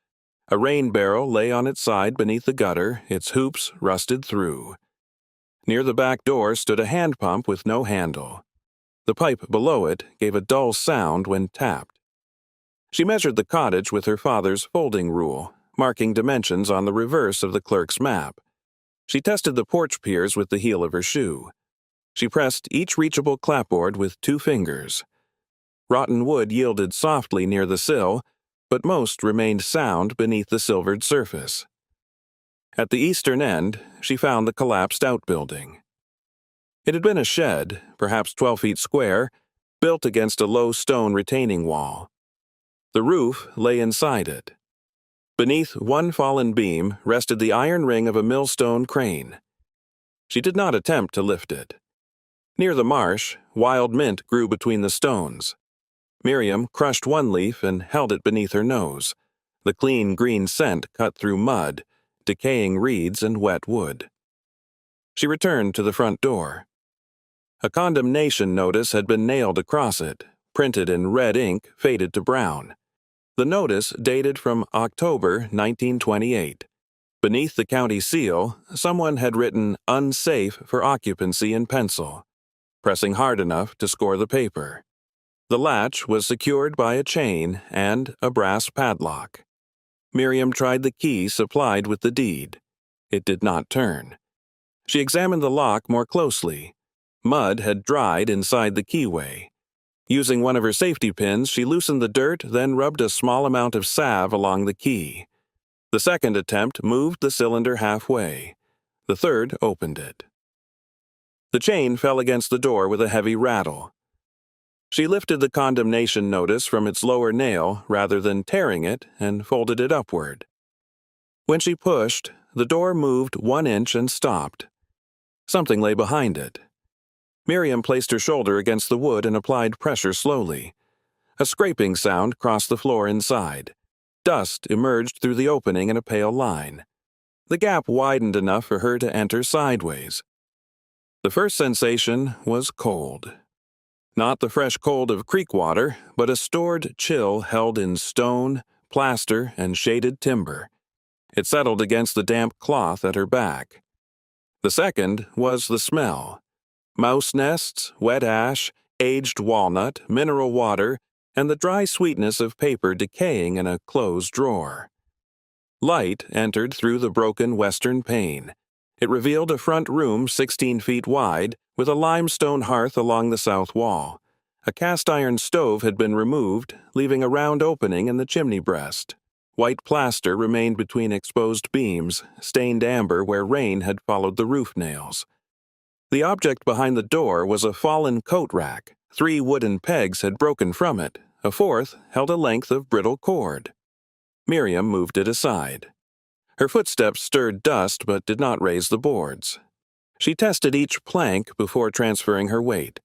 A rain barrel lay on its side beneath the gutter, its hoops rusted through. Near the back door stood a hand pump with no handle. The pipe below it gave a dull sound when tapped. She measured the cottage with her father's folding rule, marking dimensions on the reverse of the clerk's map. She tested the porch piers with the heel of her shoe. She pressed each reachable clapboard with 2 fingers. Rotten wood yielded softly near the sill, but most remained sound beneath the silvered surface. At the eastern end, she found the collapsed outbuilding. It had been a shed, perhaps 12 feet square, built against a low stone retaining wall. The roof lay inside it. Beneath one fallen beam rested the iron ring of a millstone crane. She did not attempt to lift it. Near the marsh, wild mint grew between the stones. Miriam crushed one leaf and held it beneath her nose. The clean green scent cut through mud, decaying reeds and wet wood. She returned to the front door. A condemnation notice had been nailed across it, printed in red ink faded to brown. The notice dated from October 1928. Beneath the county seal, someone had written "unsafe for occupancy" in pencil, pressing hard enough to score the paper. The latch was secured by a chain and a brass padlock. Miriam tried the key supplied with the deed. It did not turn. She examined the lock more closely. Mud had dried inside the keyway. Using one of her safety pins, she loosened the dirt, then rubbed a small amount of salve along the key. The second attempt moved the cylinder halfway. The third opened it. The chain fell against the door with a heavy rattle. She lifted the condemnation notice from its lower nail rather than tearing it and folded it upward. When she pushed, the door moved 1 inch and stopped. Something lay behind it. Miriam placed her shoulder against the wood and applied pressure slowly. A scraping sound crossed the floor inside. Dust emerged through the opening in a pale line. The gap widened enough for her to enter sideways. The first sensation was cold. Not the fresh cold of creek water, but a stored chill held in stone, plaster, and shaded timber. It settled against the damp cloth at her back. The second was the smell. Mouse nests, wet ash, aged walnut, mineral water, and the dry sweetness of paper decaying in a closed drawer. Light entered through the broken western pane. It revealed a front room 16 feet wide, with a limestone hearth along the south wall. A cast-iron stove had been removed, leaving a round opening in the chimney breast. White plaster remained between exposed beams, stained amber where rain had followed the roof nails. The object behind the door was a fallen coat rack. 3 wooden pegs had broken from it. A fourth held a length of brittle cord. Miriam moved it aside. Her footsteps stirred dust but did not raise the boards. She tested each plank before transferring her weight.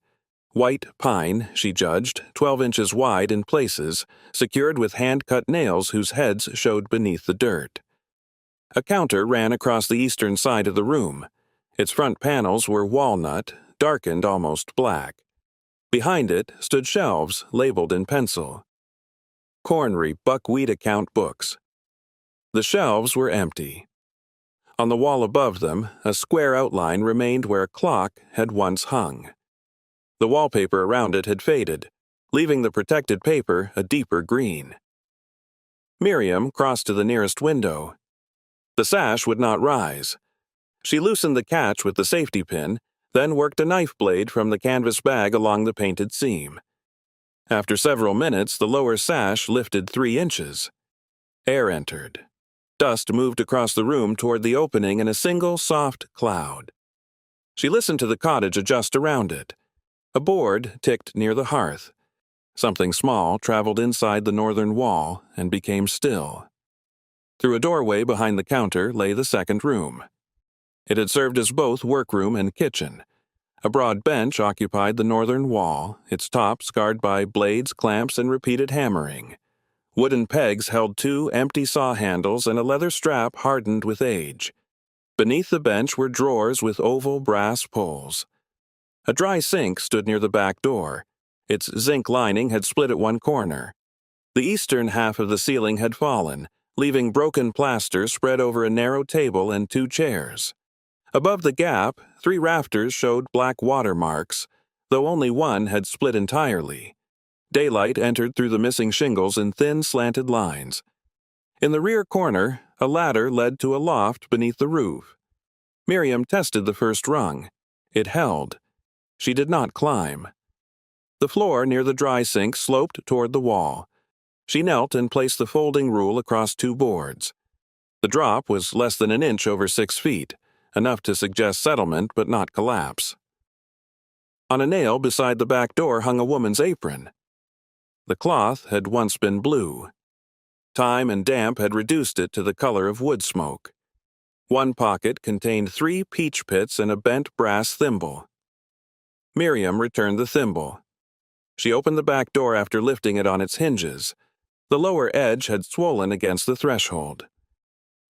White pine, she judged, 12 inches wide in places, secured with hand-cut nails whose heads showed beneath the dirt. A counter ran across the eastern side of the room. Its front panels were walnut, darkened almost black. Behind it stood shelves labeled in pencil. Cornery buckwheat account books. The shelves were empty. On the wall above them, a square outline remained where a clock had once hung. The wallpaper around it had faded, leaving the protected paper a deeper green. Miriam crossed to the nearest window. The sash would not rise. She loosened the catch with the safety pin, then worked a knife blade from the canvas bag along the painted seam. After several minutes, the lower sash lifted 3 inches. Air entered. Dust moved across the room toward the opening in a single soft cloud. She listened to the cottage adjust around it. A board ticked near the hearth. Something small traveled inside the northern wall and became still. Through a doorway behind the counter lay the second room. It had served as both workroom and kitchen. A broad bench occupied the northern wall, its top scarred by blades, clamps, and repeated hammering. Wooden pegs held 2 empty saw handles and a leather strap hardened with age. Beneath the bench were drawers with oval brass pulls. A dry sink stood near the back door. Its zinc lining had split at one corner. The eastern half of the ceiling had fallen, leaving broken plaster spread over a narrow table and 2 chairs. Above the gap, 3 rafters showed black watermarks, though only one had split entirely. Daylight entered through the missing shingles in thin, slanted lines. In the rear corner, a ladder led to a loft beneath the roof. Miriam tested the first rung. It held. She did not climb. The floor near the dry sink sloped toward the wall. She knelt and placed the folding rule across 2 boards. The drop was less than an inch over 6 feet, enough to suggest settlement but not collapse. On a nail beside the back door hung a woman's apron. The cloth had once been blue. Time and damp had reduced it to the color of wood smoke. One pocket contained 3 peach pits and a bent brass thimble. Miriam returned the thimble. She opened the back door after lifting it on its hinges. The lower edge had swollen against the threshold.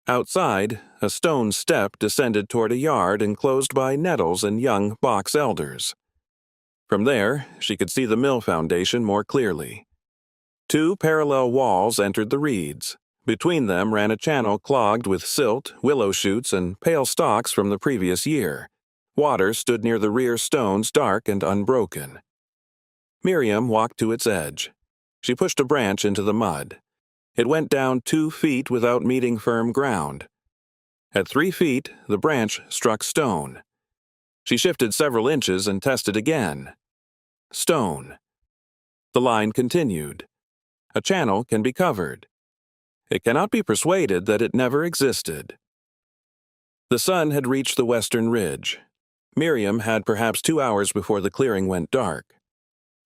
Outside, a stone step descended toward a yard enclosed by nettles and young box elders. From there, she could see the mill foundation more clearly. 2 parallel walls entered the reeds. Between them ran a channel clogged with silt, willow shoots, and pale stalks from the previous year. Water stood near the rear stones, dark and unbroken. Miriam walked to its edge. She pushed a branch into the mud. It went down 2 feet without meeting firm ground. At 3 feet, the branch struck stone. She shifted several inches and tested again. Stone. The line continued. A channel can be covered. It cannot be persuaded that it never existed. The sun had reached the western ridge. Miriam had perhaps 2 hours before the clearing went dark.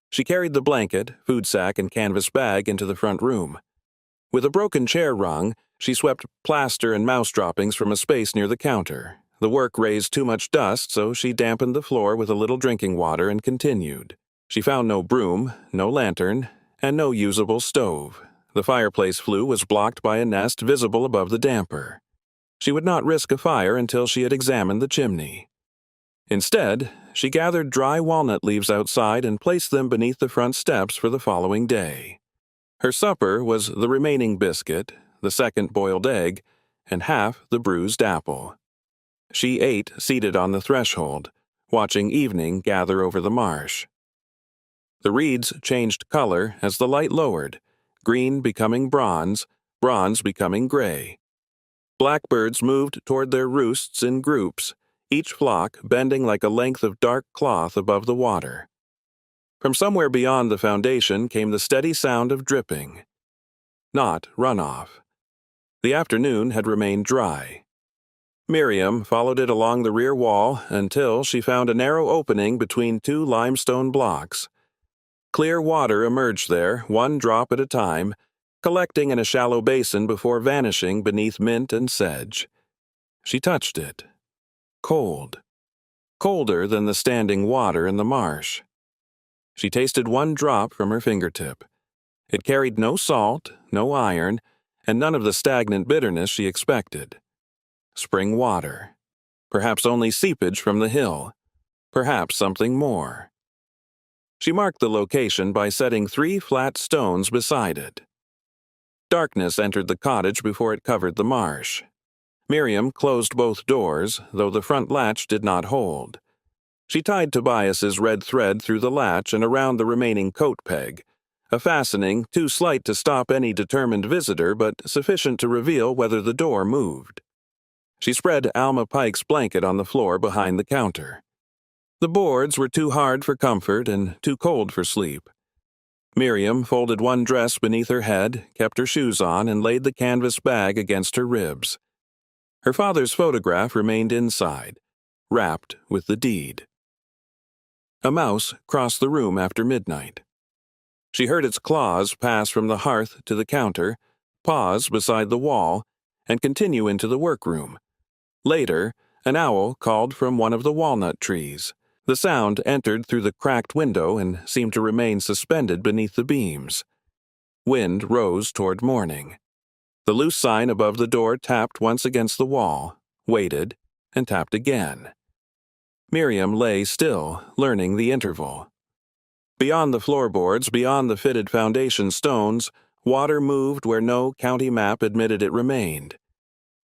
She carried the blanket, food sack, and canvas bag into the front room. With a broken chair rung, she swept plaster and mouse droppings from a space near the counter. The work raised too much dust, so she dampened the floor with a little drinking water and continued. She found no broom, no lantern, and no usable stove. The fireplace flue was blocked by a nest visible above the damper. She would not risk a fire until she had examined the chimney. Instead, she gathered dry walnut leaves outside and placed them beneath the front steps for the following day. Her supper was the remaining biscuit, the second boiled egg, and half the bruised apple. She ate seated on the threshold, watching evening gather over the marsh. The reeds changed color as the light lowered, green becoming bronze, bronze becoming gray. Blackbirds moved toward their roosts in groups, each flock bending like a length of dark cloth above the water. From somewhere beyond the foundation came the steady sound of dripping. Not runoff. The afternoon had remained dry. Miriam followed it along the rear wall until she found a narrow opening between two limestone blocks. Clear water emerged there, one drop at a time, collecting in a shallow basin before vanishing beneath mint and sedge. She touched it. Cold. Colder than the standing water in the marsh. She tasted one drop from her fingertip. It carried no salt, no iron, and none of the stagnant bitterness she expected. Spring water. Perhaps only seepage from the hill. Perhaps something more. She marked the location by setting 3 flat stones beside it. Darkness entered the cottage before it covered the marsh. Miriam closed both doors, though the front latch did not hold. She tied Tobias's red thread through the latch and around the remaining coat peg, a fastening too slight to stop any determined visitor but sufficient to reveal whether the door moved. She spread Alma Pike's blanket on the floor behind the counter. The boards were too hard for comfort and too cold for sleep. Miriam folded one dress beneath her head, kept her shoes on, and laid the canvas bag against her ribs. Her father's photograph remained inside, wrapped with the deed. A mouse crossed the room after midnight. She heard its claws pass from the hearth to the counter, pause beside the wall, and continue into the workroom. Later, an owl called from one of the walnut trees. The sound entered through the cracked window and seemed to remain suspended beneath the beams. Wind rose toward morning. The loose sign above the door tapped once against the wall, waited, and tapped again. Miriam lay still, learning the interval. Beyond the floorboards, beyond the fitted foundation stones, water moved where no county map admitted it remained.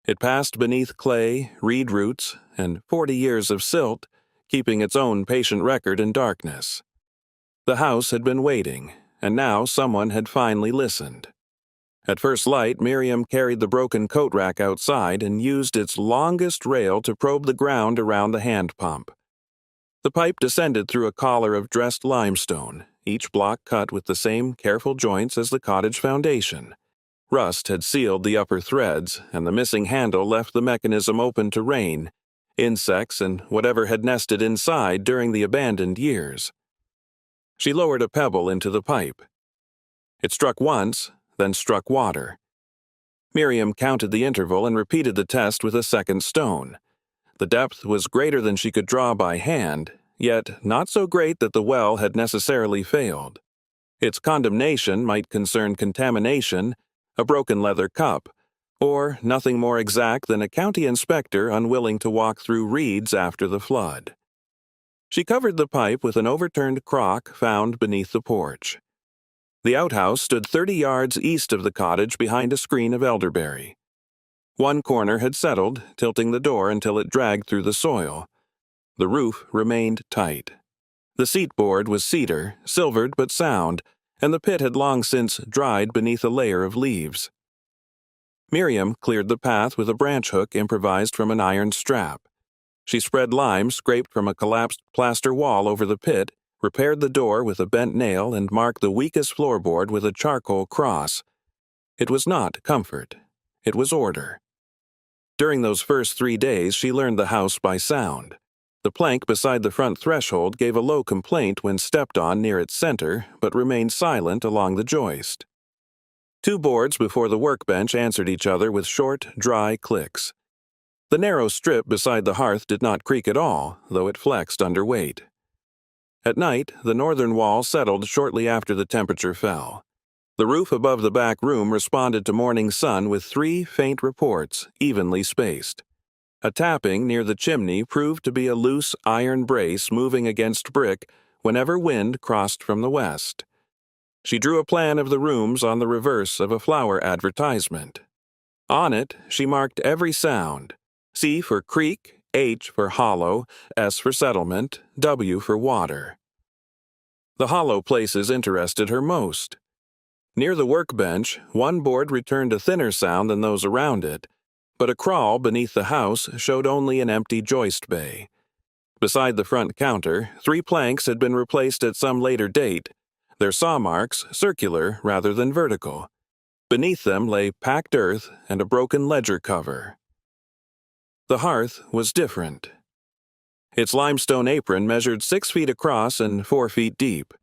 It passed beneath clay, reed roots, and 40 years of silt, keeping its own patient record in darkness. The house had been waiting, and now someone had finally listened. At first light, Miriam carried the broken coat rack outside and used its longest rail to probe the ground around the hand pump. The pipe descended through a collar of dressed limestone, each block cut with the same careful joints as the cottage foundation. Rust had sealed the upper threads, and the missing handle left the mechanism open to rain, insects, and whatever had nested inside during the abandoned years. She lowered a pebble into the pipe. It struck once, then struck water. Miriam counted the interval and repeated the test with a second stone. The depth was greater than she could draw by hand, yet not so great that the well had necessarily failed. Its condemnation might concern contamination, a broken leather cup, or nothing more exact than a county inspector unwilling to walk through reeds after the flood. She covered the pipe with an overturned crock found beneath the porch. The outhouse stood 30 yards east of the cottage behind a screen of elderberry. One corner had settled, tilting the door until it dragged through the soil. The roof remained tight. The seat board was cedar, silvered but sound, and the pit had long since dried beneath a layer of leaves. Miriam cleared the path with a branch hook improvised from an iron strap. She spread lime scraped from a collapsed plaster wall over the pit, repaired the door with a bent nail, and marked the weakest floorboard with a charcoal cross. It was not comfort. It was order. During those first 3 days, she learned the house by sound. The plank beside the front threshold gave a low complaint when stepped on near its center, but remained silent along the joist. 2 boards before the workbench answered each other with short, dry clicks. The narrow strip beside the hearth did not creak at all, though it flexed under weight. At night, the northern wall settled shortly after the temperature fell. The roof above the back room responded to morning sun with 3 faint reports, evenly spaced. A tapping near the chimney proved to be a loose iron brace moving against brick whenever wind crossed from the west. She drew a plan of the rooms on the reverse of a flower advertisement. On it, she marked every sound: C for creek, H for hollow, S for settlement, W for water. The hollow places interested her most. Near the workbench, one board returned a thinner sound than those around it, but a crawl beneath the house showed only an empty joist bay. Beside the front counter, 3 planks had been replaced at some later date, their saw marks circular rather than vertical. Beneath them lay packed earth and a broken ledger cover. The hearth was different. Its limestone apron measured 6 feet across and 4 feet deep.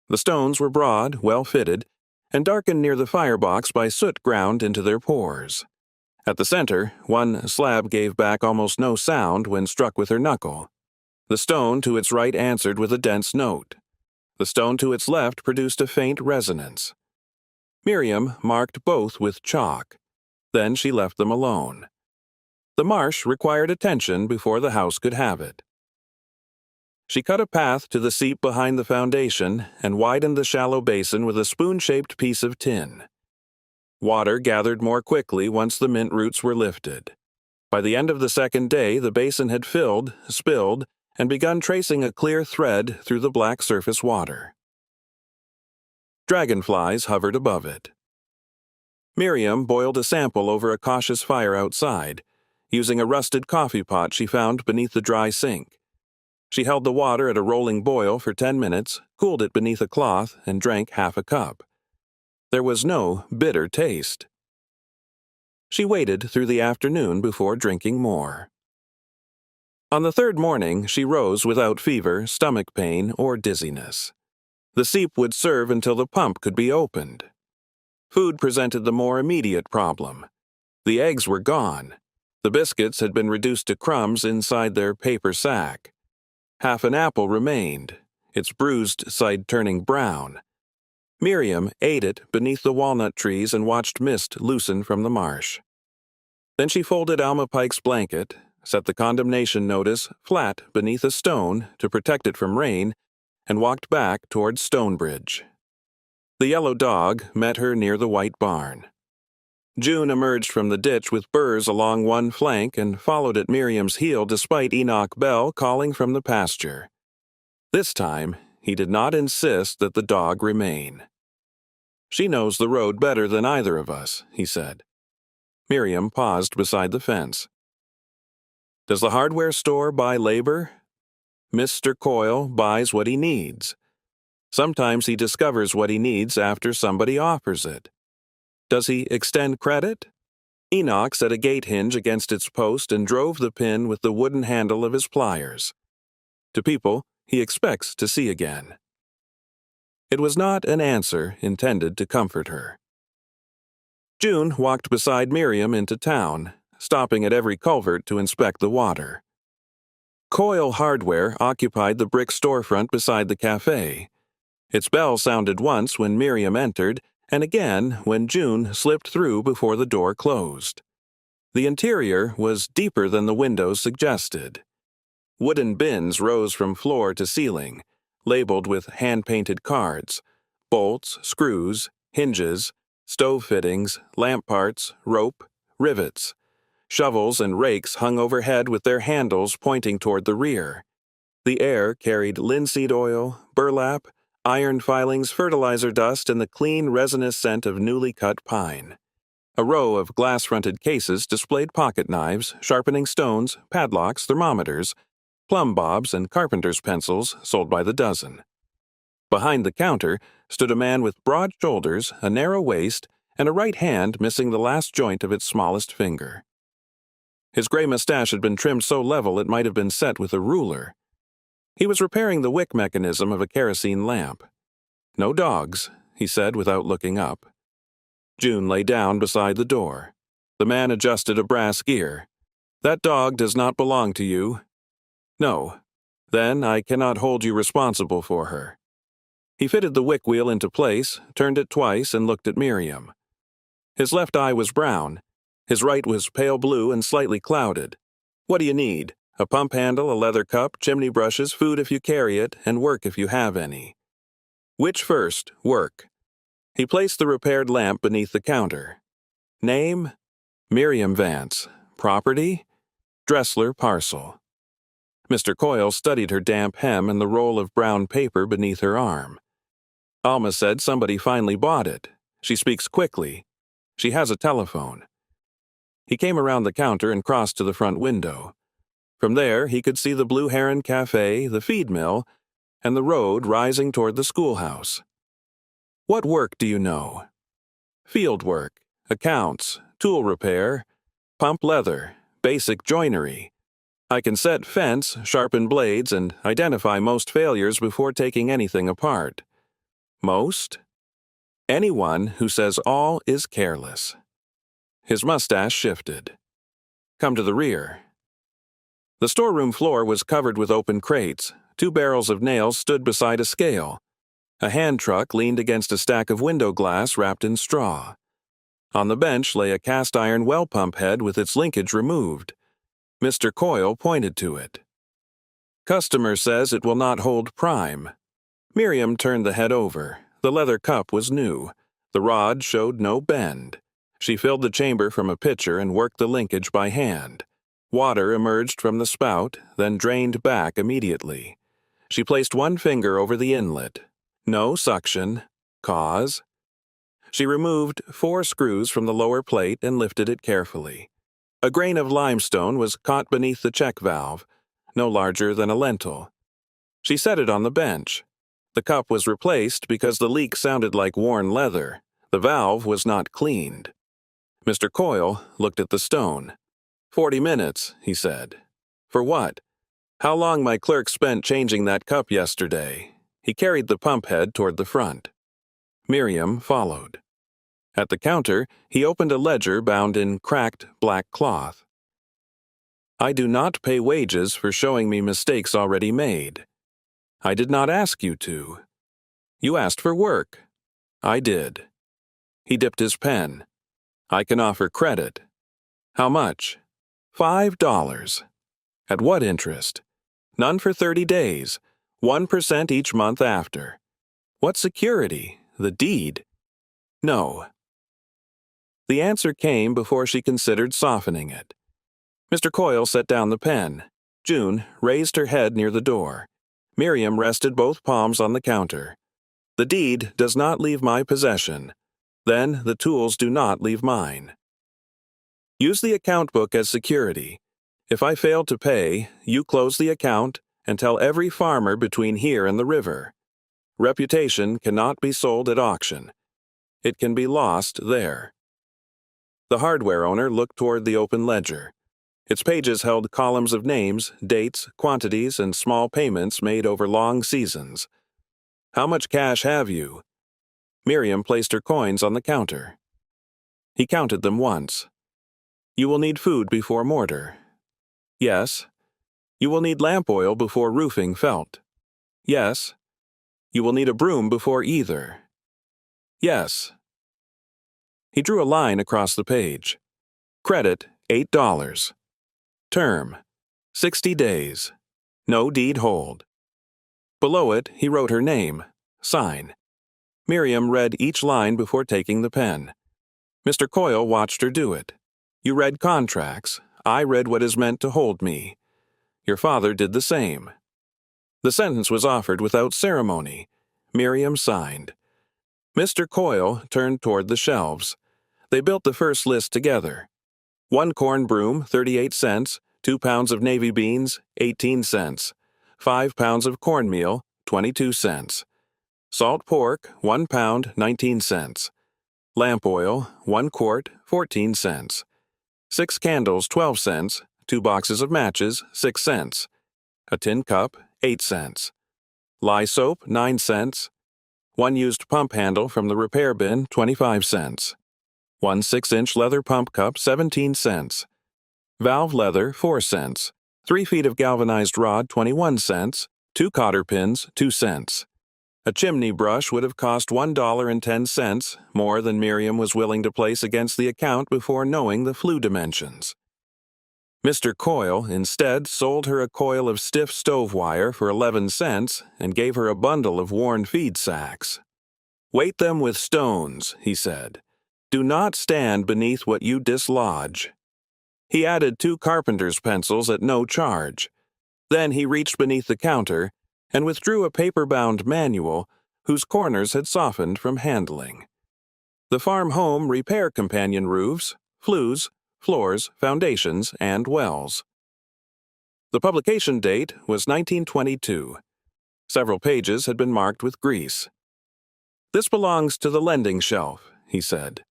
The stones were broad, well-fitted, and darkened near the firebox by soot ground into their pores. At the center, one slab gave back almost no sound when struck with her knuckle. The stone to its right answered with a dense note. The stone to its left produced a faint resonance. Miriam marked both with chalk. Then she left them alone. The marsh required attention before the house could have it. She cut a path to the seep behind the foundation and widened the shallow basin with a spoon-shaped piece of tin. Water gathered more quickly once the mint roots were lifted. By the end of the second day, the basin had filled, spilled, and begun tracing a clear thread through the black surface water. Dragonflies hovered above it. Miriam boiled a sample over a cautious fire outside, using a rusted coffee pot she found beneath the dry sink. She held the water at a rolling boil for 10 minutes, cooled it beneath a cloth, and drank half a cup. There was no bitter taste. She waited through the afternoon before drinking more. On the third morning, she rose without fever, stomach pain, or dizziness. The seep would serve until the pump could be opened. Food presented the more immediate problem. The eggs were gone. The biscuits had been reduced to crumbs inside their paper sack. Half an apple remained, its bruised side turning brown. Miriam ate it beneath the walnut trees and watched mist loosen from the marsh. Then she folded Alma Pike's blanket, set the condemnation notice flat beneath a stone to protect it from rain, and walked back toward Stonebridge. The yellow dog met her near the white barn. June emerged from the ditch with burrs along one flank and followed at Miriam's heel despite Enoch Bell calling from the pasture. This time, he did not insist that the dog remain. "She knows the road better than either of us," he said. Miriam paused beside the fence. "Does the hardware store buy labor? Mr. Coyle buys what he needs. Sometimes he discovers what he needs after somebody offers it. Does he extend credit?" Enoch set a gate hinge against its post and drove the pin with the wooden handle of his pliers. To people he expects to see again. It was not an answer intended to comfort her. June walked beside Miriam into town, stopping at every culvert to inspect the water. Coyle Hardware occupied the brick storefront beside the cafe. Its bell sounded once when Miriam entered, and again when June slipped through before the door closed. The interior was deeper than the windows suggested. Wooden bins rose from floor to ceiling, labeled with hand-painted cards, bolts, screws, hinges, stove fittings, lamp parts, rope, rivets. Shovels and rakes hung overhead with their handles pointing toward the rear. The air carried linseed oil, burlap, iron filings, fertilizer dust, and the clean, resinous scent of newly cut pine. A row of glass-fronted cases displayed pocket knives, sharpening stones, padlocks, thermometers, plumb bobs, and carpenter's pencils sold by the dozen. Behind the counter stood a man with broad shoulders, a narrow waist, and a right hand missing the last joint of its smallest finger. His gray mustache had been trimmed so level it might have been set with a ruler. He was repairing the wick mechanism of a kerosene lamp. "No dogs," he said without looking up. June lay down beside the door. The man adjusted a brass gear. "That dog does not belong to you." "No. Then I cannot hold you responsible for her." He fitted the wick wheel into place, turned it twice, and looked at Miriam. His left eye was brown. His right was pale blue and slightly clouded. "What do you need? A pump handle, a leather cup, chimney brushes, food if you carry it, and work if you have any." "Which first? Work." He placed the repaired lamp beneath the counter. "Name? Miriam Vance. Property? Dressler parcel." Mr. Coyle studied her damp hem and the roll of brown paper beneath her arm. "Alma said somebody finally bought it. She speaks quickly. She has a telephone." He came around the counter and crossed to the front window. From there, he could see the Blue Heron Cafe, the feed mill, and the road rising toward the schoolhouse. What work do you know? Field work, accounts, tool repair, pump leather, basic joinery. I can set fence, sharpen blades, and identify most failures before taking anything apart. Most? Anyone who says all is careless. His mustache shifted. Come to the rear. The storeroom floor was covered with open crates. 2 barrels of nails stood beside a scale. A hand truck leaned against a stack of window glass wrapped in straw. On the bench lay a cast-iron well pump head with its linkage removed. Mr. Coyle pointed to it. Customer says it will not hold prime. Miriam turned the head over. The leather cup was new. The rod showed no bend. She filled the chamber from a pitcher and worked the linkage by hand. Water emerged from the spout, then drained back immediately. She placed one finger over the inlet. No suction. Cause? She removed 4 screws from the lower plate and lifted it carefully. A grain of limestone was caught beneath the check valve, no larger than a lentil. She set it on the bench. The cup was replaced because the leak sounded like worn leather. The valve was not cleaned. Mr. Coyle looked at the stone. 40 minutes, he said. For what? How long my clerk spent changing that cup yesterday. He carried the pump head toward the front. Miriam followed. At the counter, he opened a ledger bound in cracked black cloth. I do not pay wages for showing me mistakes already made. I did not ask you to. You asked for work. I did. He dipped his pen. I can offer credit. How much? $5. At what interest? None for 30 days. 1% each month after. What security? The deed? No. The answer came before she considered softening it. Mr. Coyle set down the pen. June raised her head near the door. Miriam rested both palms on the counter. The deed does not leave my possession. Then the tools do not leave mine. Use the account book as security. If I fail to pay, you close the account and tell every farmer between here and the river. Reputation cannot be sold at auction. It can be lost there. The hardware owner looked toward the open ledger. Its pages held columns of names, dates, quantities, and small payments made over long seasons. How much cash have you? Miriam placed her coins on the counter. He counted them once. You will need food before mortar. Yes. You will need lamp oil before roofing felt. Yes. You will need a broom before either. Yes. He drew a line across the page. Credit, $8. Term, 60 days. No deed hold. Below it, he wrote her name. Sign. Miriam read each line before taking the pen. Mr. Coyle watched her do it. You read contracts. I read what is meant to hold me. Your father did the same. The sentence was offered without ceremony. Miriam signed. Mr. Coyle turned toward the shelves. They built the first list together. 1 corn broom, 38 cents, 2 pounds of navy beans, 18 cents, 5 pounds of cornmeal, 22 cents, salt pork, 1 pound, 19 cents, lamp oil, 1 quart, 14 cents, 6 candles, 12 cents, 2 boxes of matches, 6 cents, a tin cup, 8 cents, lye soap, 9 cents, 1 used pump handle from the repair bin, 25 cents, 1 6-inch leather pump cup, 17 cents, valve leather, 4 cents, 3 feet of galvanized rod, 21 cents, 2 cotter pins, 2 cents. A chimney brush would have cost $1.10, more than Miriam was willing to place against the account before knowing the flue dimensions. Mr. Coyle instead sold her a coil of stiff stove wire for 11 cents and gave her a bundle of worn feed sacks. Weight them with stones, he said. Do not stand beneath what you dislodge. He added 2 carpenter's pencils at no charge. Then he reached beneath the counter and withdrew a paper-bound manual whose corners had softened from handling. The farm home repair companion roofs, flues, floors, foundations, and wells. The publication date was 1922. Several pages had been marked with grease. "This belongs to the lending shelf," he said.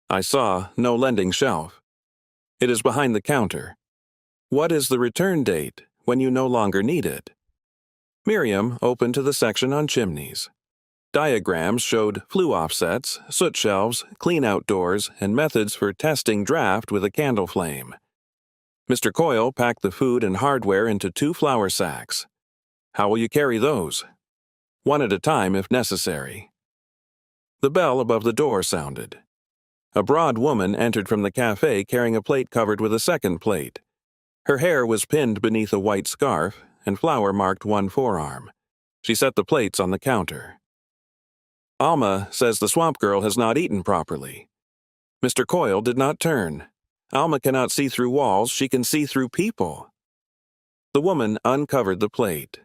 I saw no lending shelf. "It is behind the counter." "What is the return date, when you no longer need it?" Miriam opened to the section on chimneys. Diagrams showed flue offsets, soot shelves, clean-out doors, and methods for testing draft with a candle flame. Mr. Coyle packed the food and hardware into 2 flour sacks. "How will you carry those?" "One at a time if necessary." The bell above the door sounded. A broad woman entered from the cafe carrying a plate covered with a second plate. Her hair was pinned beneath a white scarf, and flour marked one forearm. She set the plates on the counter. "Alma says the swamp girl has not eaten properly." Mr. Coyle did not turn. "Alma cannot see through walls, she can see through people." The woman uncovered the plate.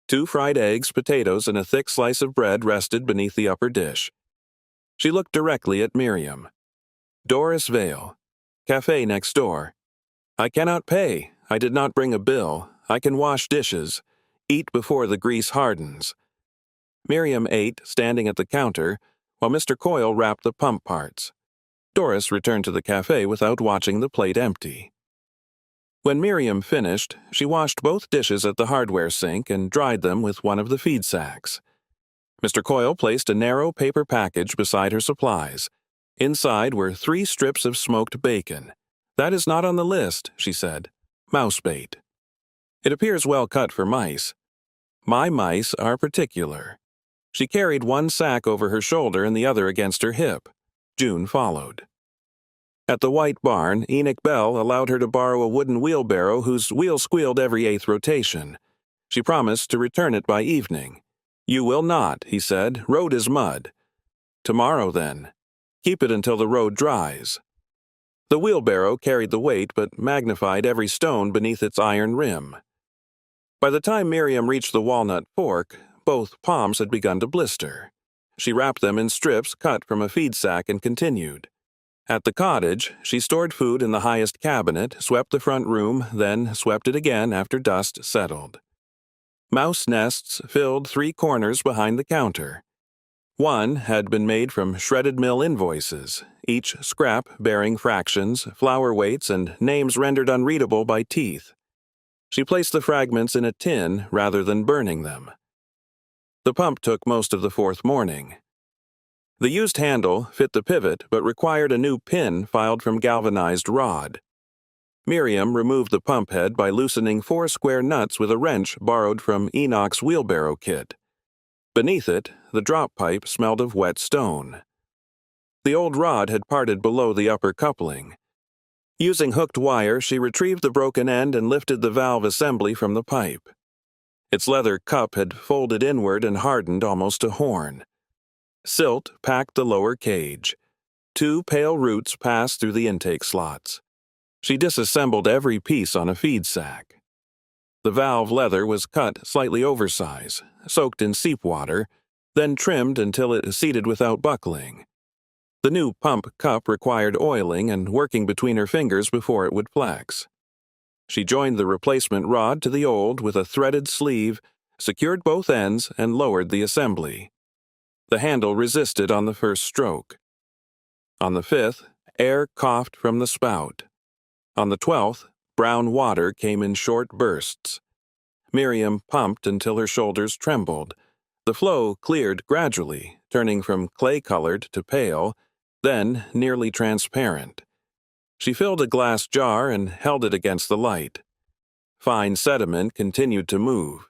2 fried eggs, potatoes, and a thick slice of bread rested beneath the upper dish. She looked directly at Miriam. "Doris Vale. Cafe next door. I cannot pay. I did not bring a bill. I can wash dishes. Eat before the grease hardens." Miriam ate, standing at the counter, while Mr. Coyle wrapped the pump parts. Doris returned to the cafe without watching the plate empty. When Miriam finished, she washed both dishes at the hardware sink and dried them with one of the feed sacks. Mr. Coyle placed a narrow paper package beside her supplies. Inside were 3 strips of smoked bacon. "That is not on the list," she said. "Mouse bait. It appears well cut for mice. My mice are particular." She carried one sack over her shoulder and the other against her hip. June followed. At the White Barn, Enoch Bell allowed her to borrow a wooden wheelbarrow whose wheel squealed every 8th rotation. She promised to return it by evening. "You will not," he said. "Road is mud." "Tomorrow, then. Keep it until the road dries." The wheelbarrow carried the weight but magnified every stone beneath its iron rim. By the time Miriam reached the walnut fork, both palms had begun to blister. She wrapped them in strips cut from a feed sack and continued. At the cottage, she stored food in the highest cabinet, swept the front room, then swept it again after dust settled. Mouse nests filled 3 corners behind the counter. One had been made from shredded mill invoices, each scrap bearing fractions, flour weights, and names rendered unreadable by teeth. She placed the fragments in a tin rather than burning them. The pump took most of the 4th morning. The used handle fit the pivot but required a new pin filed from galvanized rod. Miriam removed the pump head by loosening 4 square nuts with a wrench borrowed from Enoch's wheelbarrow kit. Beneath it, the drop pipe smelled of wet stone. The old rod had parted below the upper coupling. Using hooked wire, she retrieved the broken end and lifted the valve assembly from the pipe. Its leather cup had folded inward and hardened almost to horn. Silt packed the lower cage. 2 pale roots passed through the intake slots. She disassembled every piece on a feed sack. The valve leather was cut slightly oversize, soaked in seep water, then trimmed until it seated without buckling. The new pump cup required oiling and working between her fingers before it would flex. She joined the replacement rod to the old with a threaded sleeve, secured both ends, and lowered the assembly. The handle resisted on the first stroke. On the 5th, air coughed from the spout. On the 12th, brown water came in short bursts. Miriam pumped until her shoulders trembled. The flow cleared gradually, turning from clay-colored to pale, then nearly transparent. She filled a glass jar and held it against the light. Fine sediment continued to move.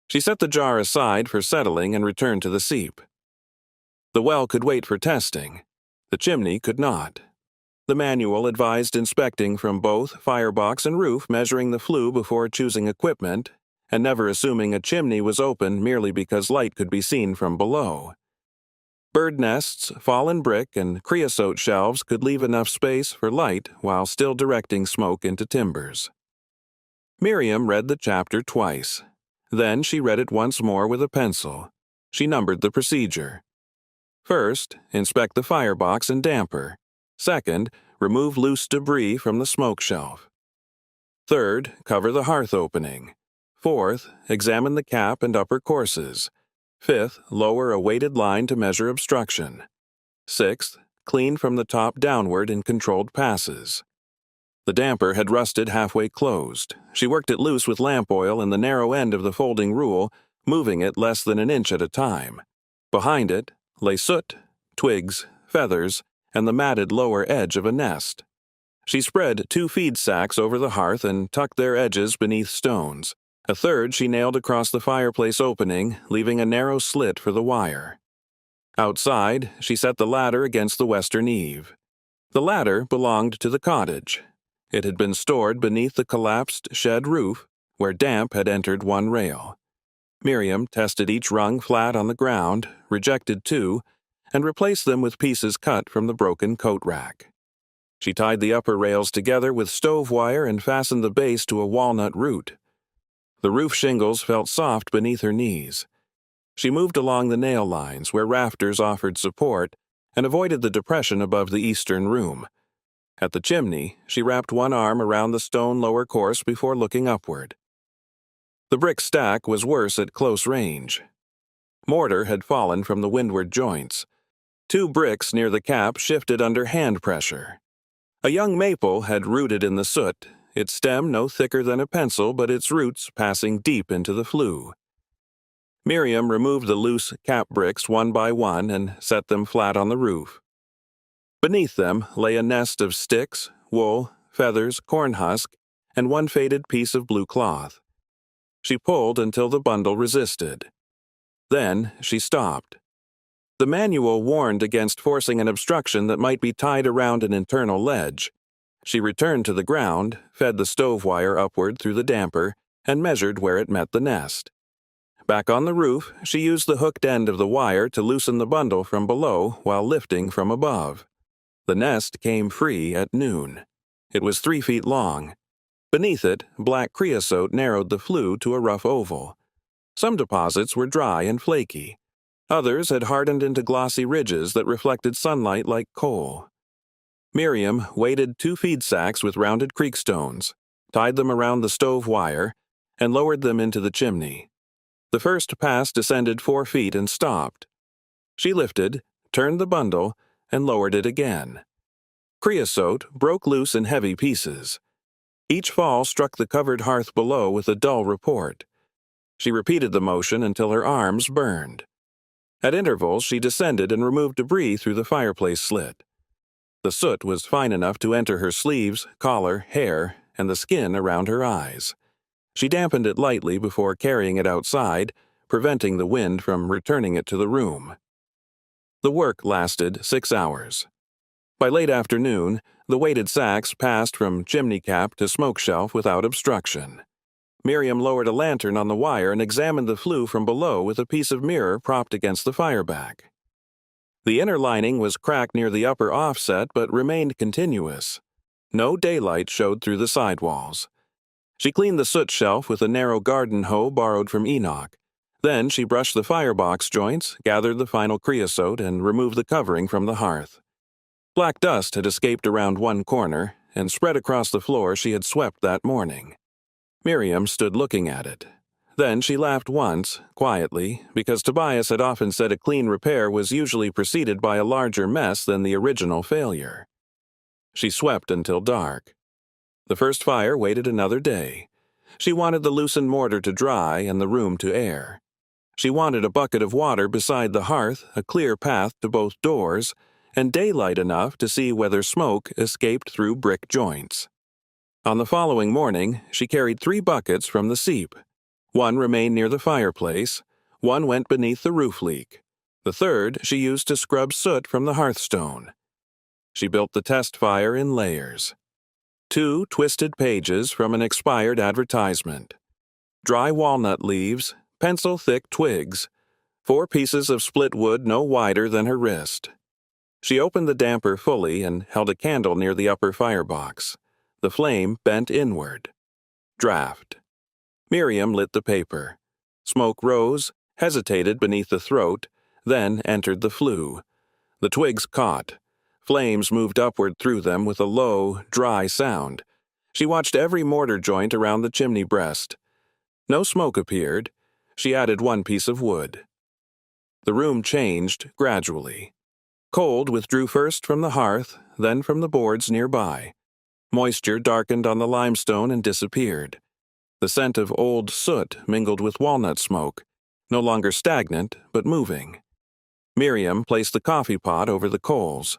She set the jar aside for settling and returned to the seep. The well could wait for testing. The chimney could not. The manual advised inspecting from both firebox and roof, measuring the flue before choosing equipment, and never assuming a chimney was open merely because light could be seen from below. Bird nests, fallen brick, and creosote shelves could leave enough space for light while still directing smoke into timbers. Miriam read the chapter twice. Then she read it once more with a pencil. She numbered the procedure. First, inspect the firebox and damper. Second, remove loose debris from the smoke shelf. Third, cover the hearth opening. Fourth, examine the cap and upper courses. Fifth, lower a weighted line to measure obstruction. Sixth, clean from the top downward in controlled passes. The damper had rusted halfway closed. She worked it loose with lamp oil in the narrow end of the folding rule, moving it less than an inch at a time. Behind it lay soot, twigs, feathers, and the matted lower edge of a nest. She spread 2 feed sacks over the hearth and tucked their edges beneath stones. A third she nailed across the fireplace opening, leaving a narrow slit for the wire. Outside, she set the ladder against the western eave. The ladder belonged to the cottage. It had been stored beneath the collapsed shed roof, where damp had entered one rail. Miriam tested each rung flat on the ground, rejected 2, and replaced them with pieces cut from the broken coat rack. She tied the upper rails together with stove wire and fastened the base to a walnut root. The roof shingles felt soft beneath her knees. She moved along the nail lines where rafters offered support and avoided the depression above the eastern room. At the chimney, she wrapped one arm around the stone lower course before looking upward. The brick stack was worse at close range. Mortar had fallen from the windward joints. 2 bricks near the cap shifted under hand pressure. A young maple had rooted in the soot, its stem no thicker than a pencil but its roots passing deep into the flue. Miriam removed the loose cap bricks one by one and set them flat on the roof. Beneath them lay a nest of sticks, wool, feathers, corn husk, and one faded piece of blue cloth. She pulled until the bundle resisted. Then she stopped. The manual warned against forcing an obstruction that might be tied around an internal ledge. She returned to the ground, fed the stove wire upward through the damper, and measured where it met the nest. Back on the roof, she used the hooked end of the wire to loosen the bundle from below while lifting from above. The nest came free at noon. It was 3 feet long. Beneath it, black creosote narrowed the flue to a rough oval. Some deposits were dry and flaky. Others had hardened into glossy ridges that reflected sunlight like coal. Miriam weighted 2 feed sacks with rounded creek stones, tied them around the stove wire, and lowered them into the chimney. The first pass descended 4 feet and stopped. She lifted, turned the bundle, and lowered it again. Creosote broke loose in heavy pieces. Each fall struck the covered hearth below with a dull report. She repeated the motion until her arms burned. At intervals, she descended and removed debris through the fireplace slit. The soot was fine enough to enter her sleeves, collar, hair, and the skin around her eyes. She dampened it lightly before carrying it outside, preventing the wind from returning it to the room. The work lasted 6 hours. By late afternoon, the weighted sacks passed from chimney cap to smoke shelf without obstruction. Miriam lowered a lantern on the wire and examined the flue from below with a piece of mirror propped against the fireback. The inner lining was cracked near the upper offset but remained continuous. No daylight showed through the sidewalls. She cleaned the soot shelf with a narrow garden hoe borrowed from Enoch. Then she brushed the firebox joints, gathered the final creosote, and removed the covering from the hearth. Black dust had escaped around one corner and spread across the floor she had swept that morning. Miriam stood looking at it. Then she laughed once, quietly, because Tobias had often said a clean repair was usually preceded by a larger mess than the original failure. She swept until dark. The first fire waited another day. She wanted the loosened mortar to dry and the room to air. She wanted a bucket of water beside the hearth, a clear path to both doors, and daylight enough to see whether smoke escaped through brick joints. On the following morning, she carried 3 buckets from the seep. One remained near the fireplace, one went beneath the roof leak. The third she used to scrub soot from the hearthstone. She built the test fire in layers. 2 twisted pages from an expired advertisement. Dry walnut leaves, pencil-thick twigs, 4 pieces of split wood no wider than her wrist. She opened the damper fully and held a candle near the upper firebox. The flame bent inward. Draft. Miriam lit the paper. Smoke rose, hesitated beneath the throat, then entered the flue. The twigs caught. Flames moved upward through them with a low, dry sound. She watched every mortar joint around the chimney breast. No smoke appeared. She added one piece of wood. The room changed gradually. Cold withdrew first from the hearth, then from the boards nearby. Moisture darkened on the limestone and disappeared. The scent of old soot mingled with walnut smoke, no longer stagnant, but moving. Miriam placed the coffee pot over the coals.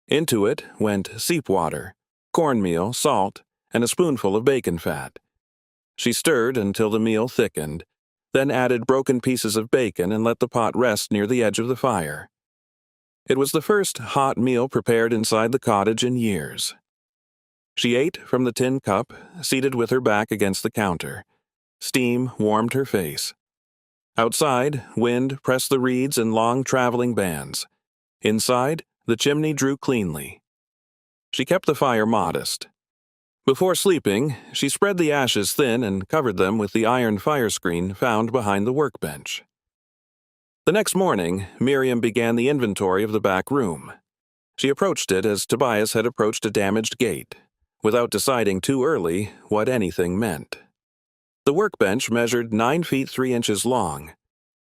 Into it went seep water, cornmeal, salt, and a spoonful of bacon fat. She stirred until the meal thickened, then added broken pieces of bacon and let the pot rest near the edge of the fire. It was the first hot meal prepared inside the cottage in years. She ate from the tin cup, seated with her back against the counter. Steam warmed her face. Outside, wind pressed the reeds in long traveling bands. Inside, the chimney drew cleanly. She kept the fire modest. Before sleeping, she spread the ashes thin and covered them with the iron fire screen found behind the workbench. The next morning, Miriam began the inventory of the back room. She approached it as Tobias had approached a damaged gate, without deciding too early what anything meant. The workbench measured 9 feet 3 inches long,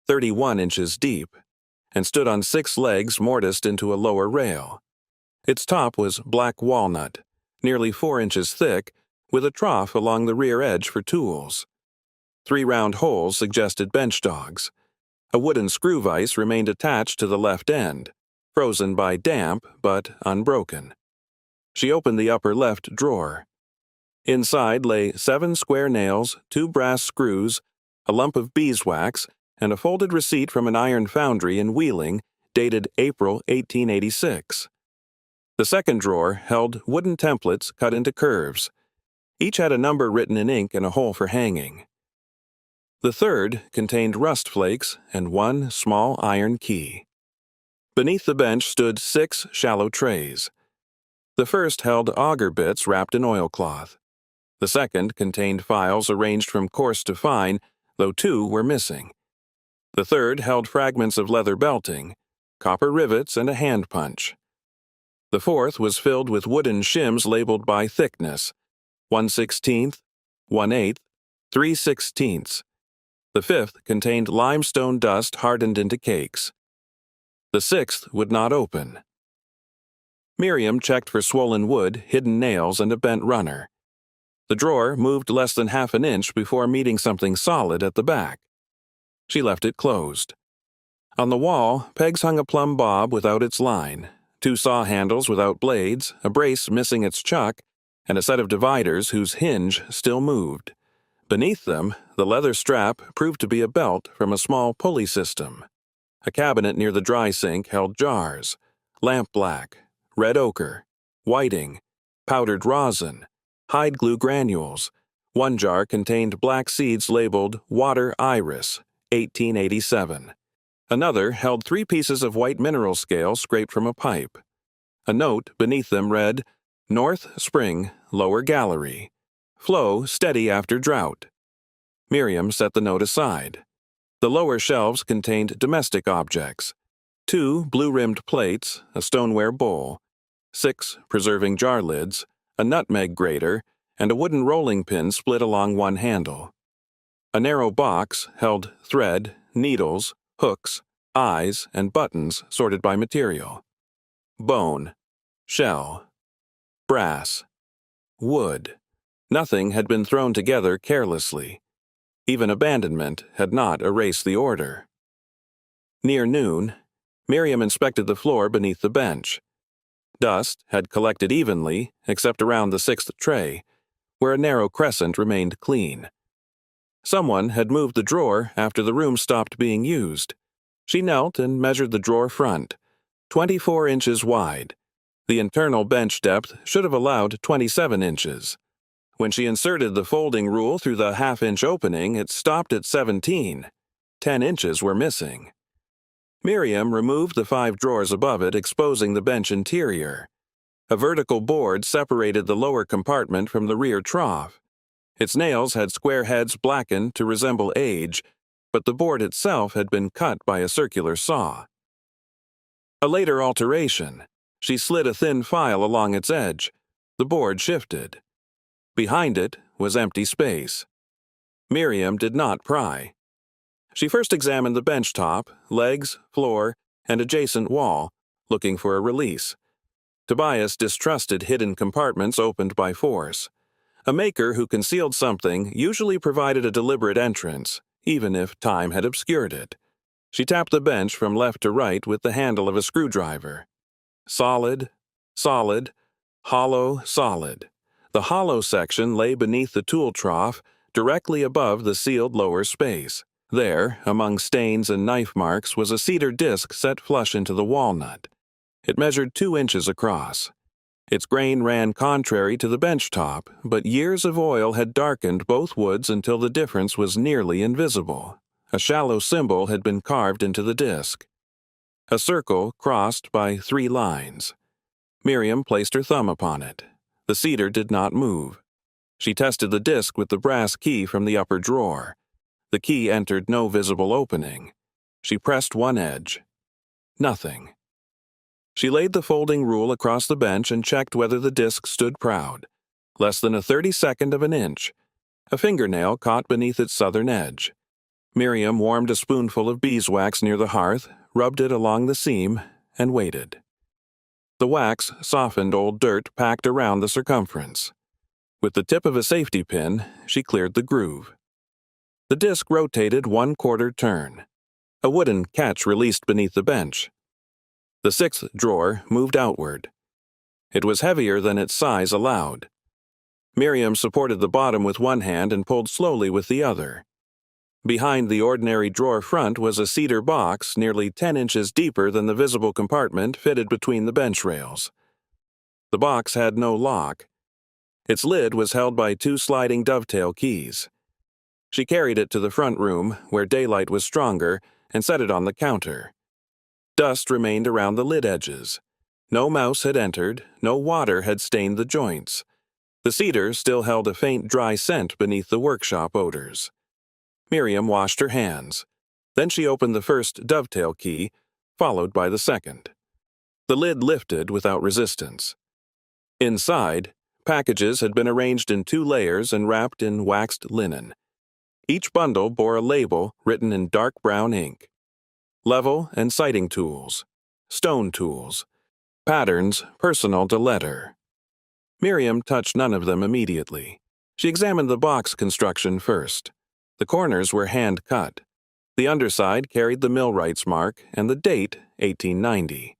31 inches deep, and stood on 6 legs mortised into a lower rail. Its top was black walnut, nearly 4 inches thick, with a trough along the rear edge for tools. 3 round holes suggested bench dogs. A wooden screw vise remained attached to the left end, frozen by damp but unbroken. She opened the upper left drawer. Inside lay 7 square nails, 2 brass screws, a lump of beeswax, and a folded receipt from an iron foundry in Wheeling, dated April 1886. The second drawer held wooden templates cut into curves. Each had a number written in ink and a hole for hanging. The third contained rust flakes and 1 small iron key. Beneath the bench stood 6 shallow trays. The first held auger bits wrapped in oilcloth. The second contained files arranged from coarse to fine, though 2 were missing. The third held fragments of leather belting, copper rivets, and a hand punch. The fourth was filled with wooden shims labeled by thickness, 1/16, 1/8, 3/16. The fifth contained limestone dust hardened into cakes. The sixth would not open. Miriam checked for swollen wood, hidden nails, and a bent runner. The drawer moved less than half an inch before meeting something solid at the back. She left it closed. On the wall, pegs hung a plumb bob without its line, 2 saw handles without blades, a brace missing its chuck, and a set of dividers whose hinge still moved. Beneath them, the leather strap proved to be a belt from a small pulley system. A cabinet near the dry sink held jars, lampblack, red ochre, whiting, powdered rosin, hide glue granules. 1 jar contained black seeds labeled Water Iris, 1887. Another held 3 pieces of white mineral scale scraped from a pipe. A note beneath them read, North Spring, Lower Gallery. Flow steady after drought. Miriam set the note aside. The lower shelves contained domestic objects. 2 blue-rimmed plates, a stoneware bowl, 6 preserving jar lids, a nutmeg grater, and a wooden rolling pin split along one handle. A narrow box held thread, needles, hooks, eyes, and buttons sorted by material. Bone, shell, brass, wood. Nothing had been thrown together carelessly. Even abandonment had not erased the order. Near noon, Miriam inspected the floor beneath the bench. Dust had collected evenly, except around the 6th tray, where a narrow crescent remained clean. Someone had moved the drawer after the room stopped being used. She knelt and measured the drawer front, 24 inches wide. The internal bench depth should have allowed 27 inches. When she inserted the folding rule through the half-inch opening, it stopped at 17. 10 inches were missing. Miriam removed the 5 drawers above it, exposing the bench interior. A vertical board separated the lower compartment from the rear trough. Its nails had square heads blackened to resemble age, but the board itself had been cut by a circular saw. A later alteration. She slid a thin file along its edge. The board shifted. Behind it was empty space. Miriam did not pry. She first examined the bench top, legs, floor, and adjacent wall, looking for a release. Tobias distrusted hidden compartments opened by force. A maker who concealed something usually provided a deliberate entrance, even if time had obscured it. She tapped the bench from left to right with the handle of a screwdriver. Solid, solid, hollow, solid. The hollow section lay beneath the tool trough, directly above the sealed lower space. There, among stains and knife marks, was a cedar disc set flush into the walnut. It measured 2 inches across. Its grain ran contrary to the bench top, but years of oil had darkened both woods until the difference was nearly invisible. A shallow symbol had been carved into the disc. A circle crossed by 3 lines. Miriam placed her thumb upon it. The cedar did not move. She tested the disc with the brass key from the upper drawer. The key entered no visible opening. She pressed one edge. Nothing. She laid the folding rule across the bench and checked whether the disc stood proud. Less than a 32nd of an inch. A fingernail caught beneath its southern edge. Miriam warmed a spoonful of beeswax near the hearth, rubbed it along the seam, and waited. The wax softened old dirt packed around the circumference. With the tip of a safety pin, she cleared the groove. The disc rotated 1/4 turn. A wooden catch released beneath the bench. The 6th drawer moved outward. It was heavier than its size allowed. Miriam supported the bottom with one hand and pulled slowly with the other. Behind the ordinary drawer front was a cedar box nearly 10 inches deeper than the visible compartment fitted between the bench rails. The box had no lock. Its lid was held by 2 sliding dovetail keys. She carried it to the front room, where daylight was stronger, and set it on the counter. Dust remained around the lid edges. No mouse had entered, no water had stained the joints. The cedar still held a faint dry scent beneath the workshop odors. Miriam washed her hands. Then she opened the first dovetail key, followed by the second. The lid lifted without resistance. Inside, packages had been arranged in 2 layers and wrapped in waxed linen. Each bundle bore a label written in dark brown ink. Level and sighting tools, stone tools, patterns personal to letter. Miriam touched none of them immediately. She examined the box construction first. The corners were hand-cut. The underside carried the Millwright's mark and the date, 1890.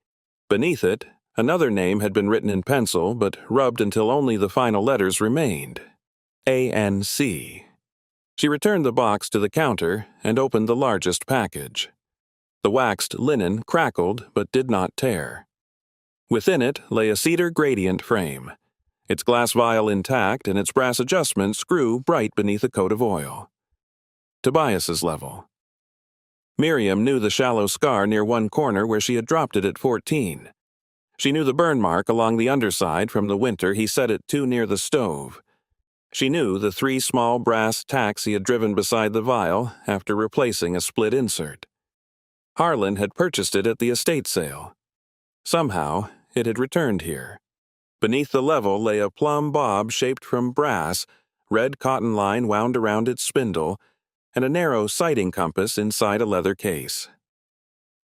Beneath it, another name had been written in pencil but rubbed until only the final letters remained. ANC. She returned the box to the counter and opened the largest package. The waxed linen crackled but did not tear. Within it lay a cedar gradient frame, its glass vial intact and its brass adjustment screw bright beneath a coat of oil. Tobias's level. Miriam knew the shallow scar near one corner where she had dropped it at 14. She knew the burn mark along the underside from the winter he set it too near the stove. She knew the 3 small brass tacks he had driven beside the vial after replacing a split insert. Harlan had purchased it at the estate sale. Somehow, it had returned here. Beneath the level lay a plumb bob shaped from brass, red cotton line wound around its spindle, and a narrow sighting compass inside a leather case.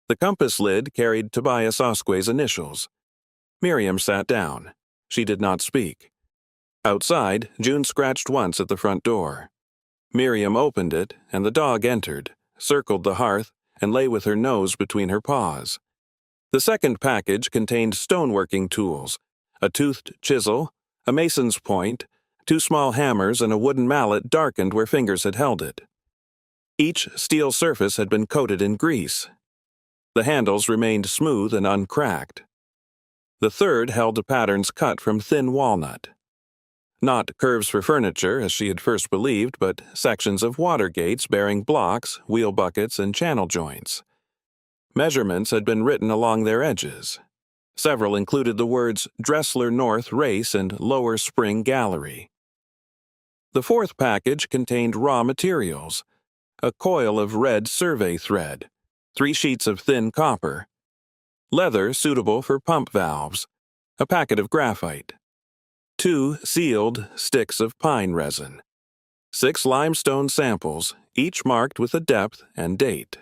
The compass lid carried Tobias Osque's initials. Miriam sat down. She did not speak. Outside, June scratched once at the front door. Miriam opened it, and the dog entered, circled the hearth, and lay with her nose between her paws. The second package contained stoneworking tools, a toothed chisel, a mason's point, 2 small hammers, and a wooden mallet darkened where fingers had held it. Each steel surface had been coated in grease. The handles remained smooth and uncracked. The third held patterns cut from thin walnut. Not curves for furniture, as she had first believed, but sections of water gates bearing blocks, wheel buckets, and channel joints. Measurements had been written along their edges. Several included the words Dressler North Race and Lower Spring Gallery. The fourth package contained raw materials, a coil of red survey thread, 3 sheets of thin copper, leather suitable for pump valves, a packet of graphite. 2 sealed sticks of pine resin, 6 limestone samples, each marked with a depth and date.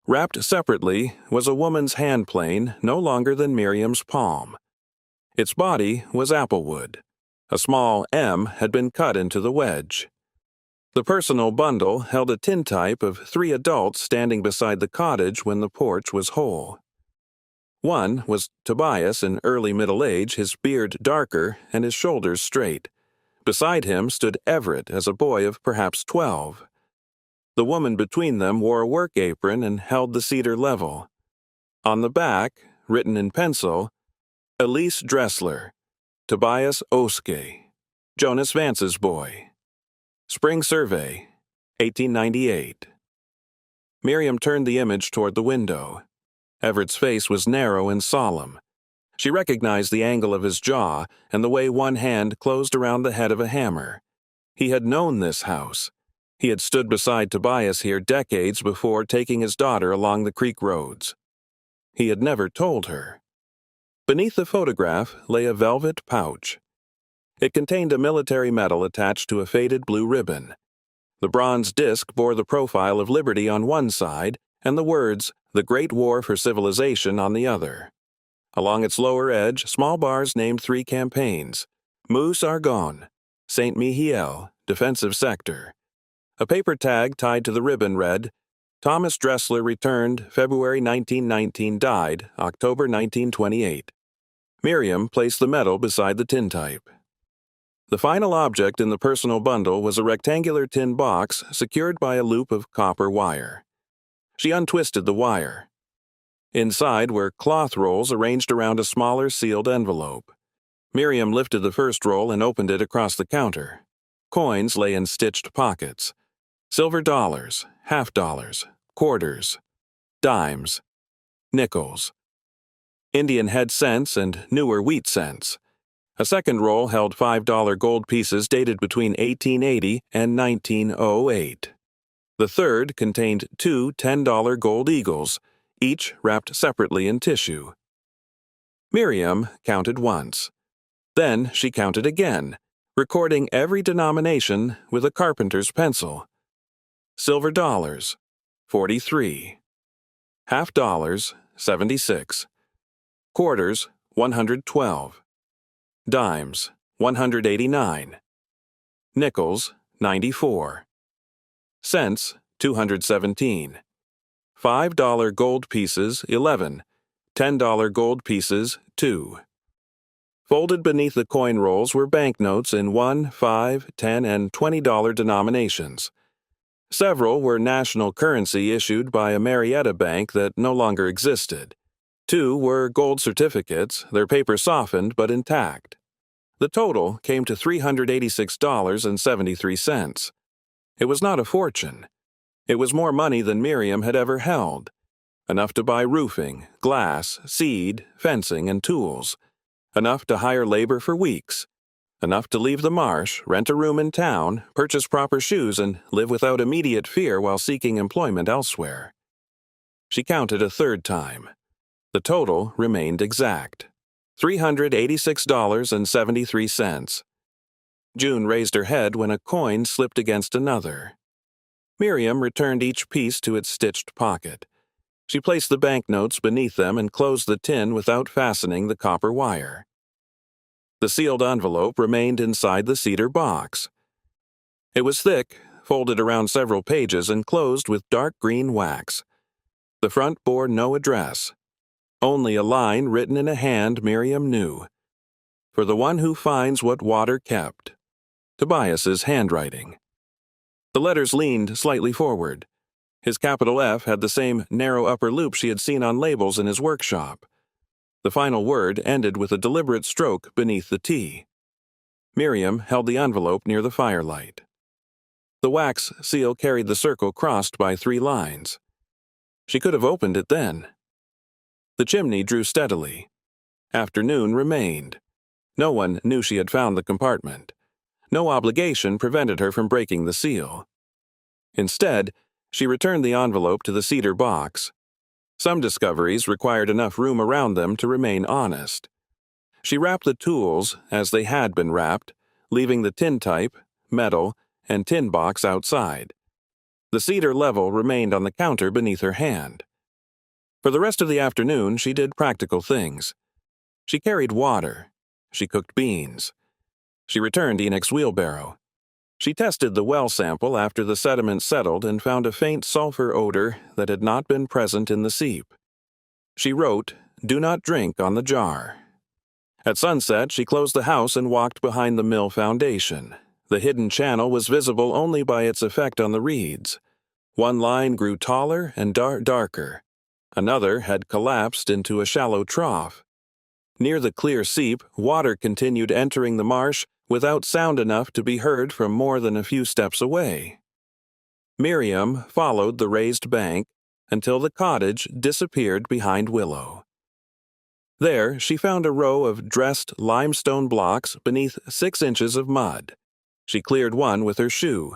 Wrapped separately was a woman's hand plane no longer than Miriam's palm. Its body was applewood. A small M had been cut into the wedge. The personal bundle held a tintype of 3 adults standing beside the cottage when the porch was whole. One was Tobias in early middle age, his beard darker and his shoulders straight. Beside him stood Everett as a boy of perhaps 12. The woman between them wore a work apron and held the cedar level. On the back, written in pencil, Elise Dressler, Tobias Oske, Jonas Vance's boy. Spring Survey, 1898. Miriam turned the image toward the window. Everett's face was narrow and solemn. She recognized the angle of his jaw and the way one hand closed around the head of a hammer. He had known this house. He had stood beside Tobias here decades before taking his daughter along the creek roads. He had never told her. Beneath the photograph lay a velvet pouch. It contained a military medal attached to a faded blue ribbon. The bronze disc bore the profile of liberty on one side and the words, "The Great War for Civilization," on the other. Along its lower edge, small bars named 3 campaigns: Meuse Argonne, Saint Mihiel, Defensive Sector. A paper tag tied to the ribbon read, Thomas Dressler returned, February 1919, died, October 1928. Miriam placed the medal beside the tintype. The final object in the personal bundle was a rectangular tin box secured by a loop of copper wire. She untwisted the wire. Inside were cloth rolls arranged around a smaller sealed envelope. Miriam lifted the first roll and opened it across the counter. Coins lay in stitched pockets. Silver dollars, half-dollars, quarters, dimes, nickels, Indian head cents and newer wheat cents. A second roll held $5 gold pieces dated between 1880 and 1908. The third contained 2 $10 gold eagles, each wrapped separately in tissue. Miriam counted once. Then she counted again, recording every denomination with a carpenter's pencil. Silver dollars, 43. Half dollars, 76. Quarters, 112. Dimes, 189. Nickels, 94. Cents, 217. $5 gold pieces, 11. $10 gold pieces, 2. Folded beneath the coin rolls were banknotes in $1, $5, $10, and $20 denominations. Several were national currency issued by a Marietta bank that no longer existed. 2 were gold certificates, their paper softened but intact. The total came to $386.73. It was not a fortune. It was more money than Miriam had ever held. Enough to buy roofing, glass, seed, fencing, and tools. Enough to hire labor for weeks. Enough to leave the marsh, rent a room in town, purchase proper shoes, and live without immediate fear while seeking employment elsewhere. She counted a third time. The total remained exact. $386.73. June raised her head when a coin slipped against another. Miriam returned each piece to its stitched pocket. She placed the banknotes beneath them and closed the tin without fastening the copper wire. The sealed envelope remained inside the cedar box. It was thick, folded around several pages, and closed with dark green wax. The front bore no address. Only a line written in a hand Miriam knew. For the one who finds what water kept. Tobias's handwriting. The letters leaned slightly forward. His capital F had the same narrow upper loop she had seen on labels in his workshop. The final word ended with a deliberate stroke beneath the T. Miriam held the envelope near the firelight. The wax seal carried the circle crossed by 3 lines. She could have opened it then. The chimney drew steadily. Afternoon remained. No one knew she had found the compartment. No obligation prevented her from breaking the seal. Instead, she returned the envelope to the cedar box. Some discoveries required enough room around them to remain honest. She wrapped the tools as they had been wrapped, leaving the tin type, metal, and tin box outside. The cedar level remained on the counter beneath her hand. For the rest of the afternoon, she did practical things. She carried water. She cooked beans. She returned Enoch's wheelbarrow. She tested the well sample after the sediment settled and found a faint sulfur odor that had not been present in the seep. She wrote, "Do not drink," on the jar. At sunset, she closed the house and walked behind the mill foundation. The hidden channel was visible only by its effect on the reeds. One line grew taller and darker. Another had collapsed into a shallow trough. Near the clear seep, water continued entering the marsh without sound enough to be heard from more than a few steps away. Miriam followed the raised bank until the cottage disappeared behind willow. There, she found a row of dressed limestone blocks beneath 6 inches of mud. She cleared one with her shoe.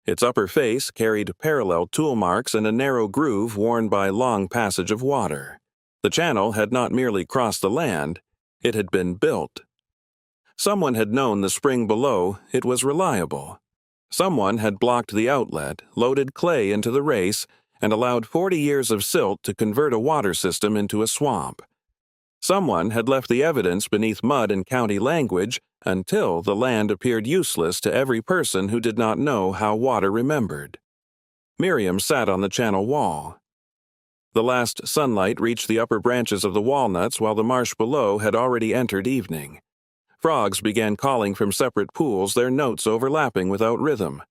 Its upper face carried parallel tool marks and a narrow groove worn by long passage of water. The channel had not merely crossed the land, it had been built. Someone had known the spring below, it was reliable. Someone had blocked the outlet, loaded clay into the race, and allowed 40 years of silt to convert a water system into a swamp. Someone had left the evidence beneath mud and county language until the land appeared useless to every person who did not know how water remembered. Miriam sat on the channel wall. The last sunlight reached the upper branches of the walnuts while the marsh below had already entered evening. Frogs began calling from separate pools, their notes overlapping without rhythm.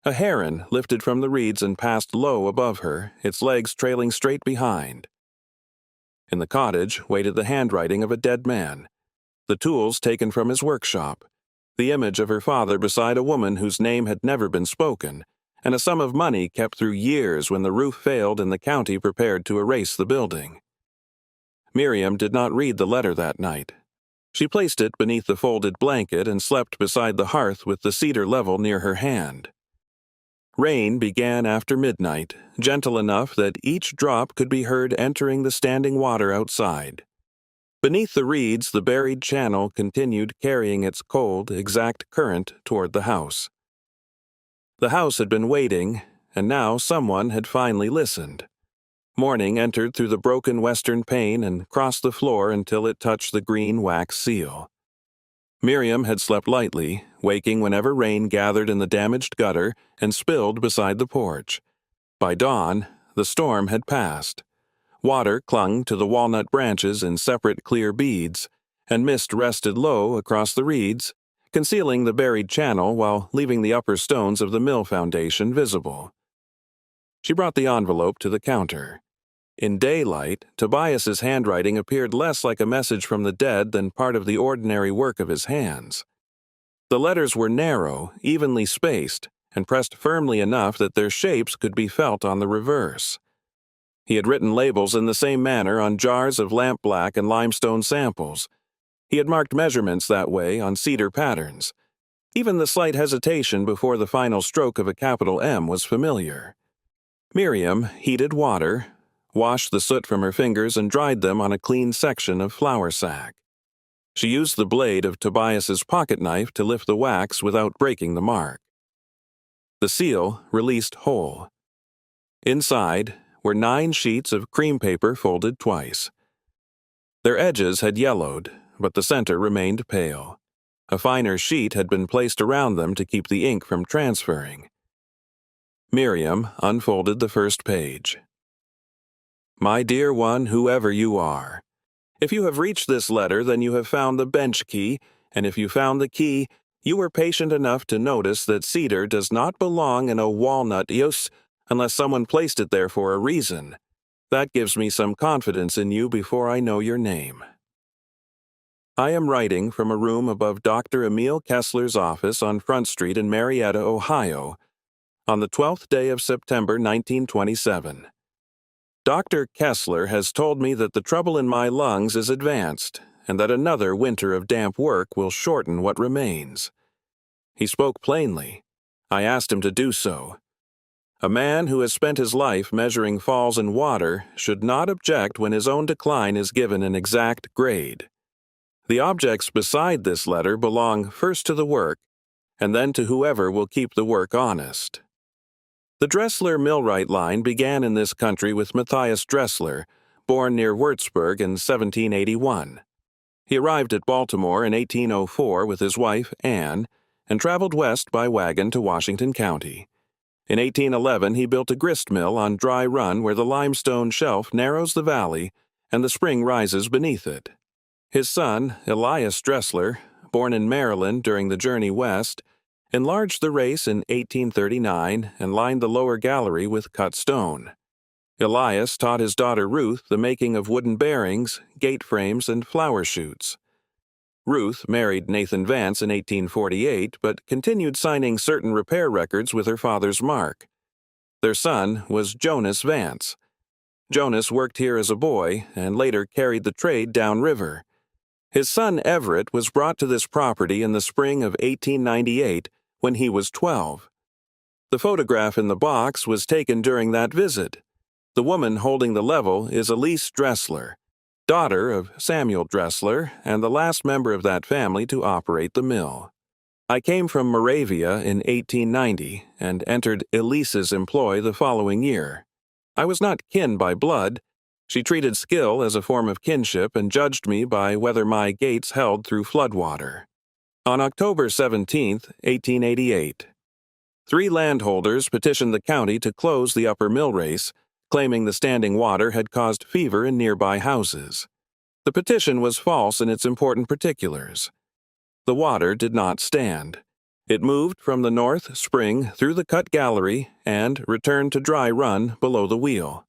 A heron lifted from the reeds and passed low above her, its legs trailing straight behind. In the cottage waited the handwriting of a dead man, the tools taken from his workshop, the image of her father beside a woman whose name had never been spoken, and a sum of money kept through years when the roof failed and the county prepared to erase the building. Miriam did not read the letter that night. She placed it beneath the folded blanket and slept beside the hearth with the cedar level near her hand. Rain began after midnight, gentle enough that each drop could be heard entering the standing water outside. Beneath the reeds, the buried channel continued carrying its cold, exact current toward the house. The house had been waiting, and now someone had finally listened. Morning entered through the broken western pane and crossed the floor until it touched the green wax seal. Miriam had slept lightly, waking whenever rain gathered in the damaged gutter and spilled beside the porch. By dawn, the storm had passed. Water clung to the walnut branches in separate clear beads, and mist rested low across the reeds, concealing the buried channel while leaving the upper stones of the mill foundation visible. She brought the envelope to the counter. In daylight, Tobias's handwriting appeared less like a message from the dead than part of the ordinary work of his hands. The letters were narrow, evenly spaced, and pressed firmly enough that their shapes could be felt on the reverse. He had written labels in the same manner on jars of lampblack and limestone samples. He had marked measurements that way on cedar patterns. Even the slight hesitation before the final stroke of a capital M was familiar. Miriam heated water, washed the soot from her fingers and dried them on a clean section of flour sack. She used the blade of Tobias's pocket knife to lift the wax without breaking the mark. The seal released whole. Inside were 9 sheets of cream paper folded twice. Their edges had yellowed, but the center remained pale. A finer sheet had been placed around them to keep the ink from transferring. Miriam unfolded the first page. My dear one, whoever you are, if you have reached this letter, then you have found the bench key, and if you found the key, you were patient enough to notice that cedar does not belong in a walnut house unless someone placed it there for a reason. That gives me some confidence in you before I know your name. I am writing from a room above Dr. Emil Kessler's office on Front Street in Marietta, Ohio, on the 12th day of September 1927. Dr. Kessler has told me that the trouble in my lungs is advanced, and that another winter of damp work will shorten what remains. He spoke plainly. I asked him to do so. A man who has spent his life measuring falls in water should not object when his own decline is given an exact grade. The objects beside this letter belong first to the work, and then to whoever will keep the work honest. The Dressler Millwright line began in this country with Matthias Dressler, born near Würzburg in 1781. He arrived at Baltimore in 1804 with his wife, Anne, and traveled west by wagon to Washington County. In 1811, he built a grist mill on Dry Run where the limestone shelf narrows the valley and the spring rises beneath it. His son, Elias Dressler, born in Maryland during the journey west, enlarged the race in 1839 and lined the lower gallery with cut stone. Elias taught his daughter Ruth the making of wooden bearings, gate frames, and flower chutes. Ruth married Nathan Vance in 1848, but continued signing certain repair records with her father's mark. Their son was Jonas Vance. Jonas worked here as a boy and later carried the trade downriver. His son Everett was brought to this property in the spring of 1898 when he was 12. The photograph in the box was taken during that visit. The woman holding the level is Elise Dressler, daughter of Samuel Dressler and the last member of that family to operate the mill. I came from Moravia in 1890 and entered Elise's employ the following year. I was not kin by blood. She treated skill as a form of kinship and judged me by whether my gates held through floodwater. On October 17, 1888, 3 landholders petitioned the county to close the upper mill race, claiming the standing water had caused fever in nearby houses. The petition was false in its important particulars. The water did not stand. It moved from the north spring through the cut gallery and returned to Dry Run below the wheel.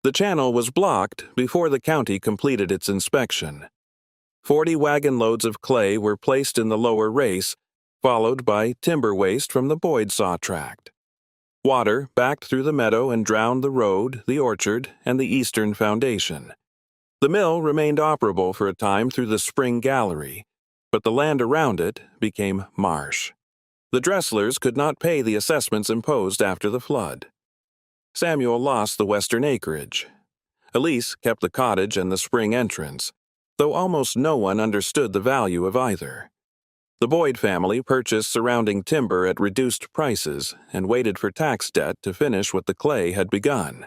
The channel was blocked before the county completed its inspection. 40 wagon loads of clay were placed in the lower race, followed by timber waste from the Boyd saw tract. Water backed through the meadow and drowned the road, the orchard, and the eastern foundation. The mill remained operable for a time through the spring gallery, but the land around it became marsh. The Dresslers could not pay the assessments imposed after the flood. Samuel lost the western acreage. Elise kept the cottage and the spring entrance, though almost no one understood the value of either. The Boyd family purchased surrounding timber at reduced prices and waited for tax debt to finish what the clay had begun.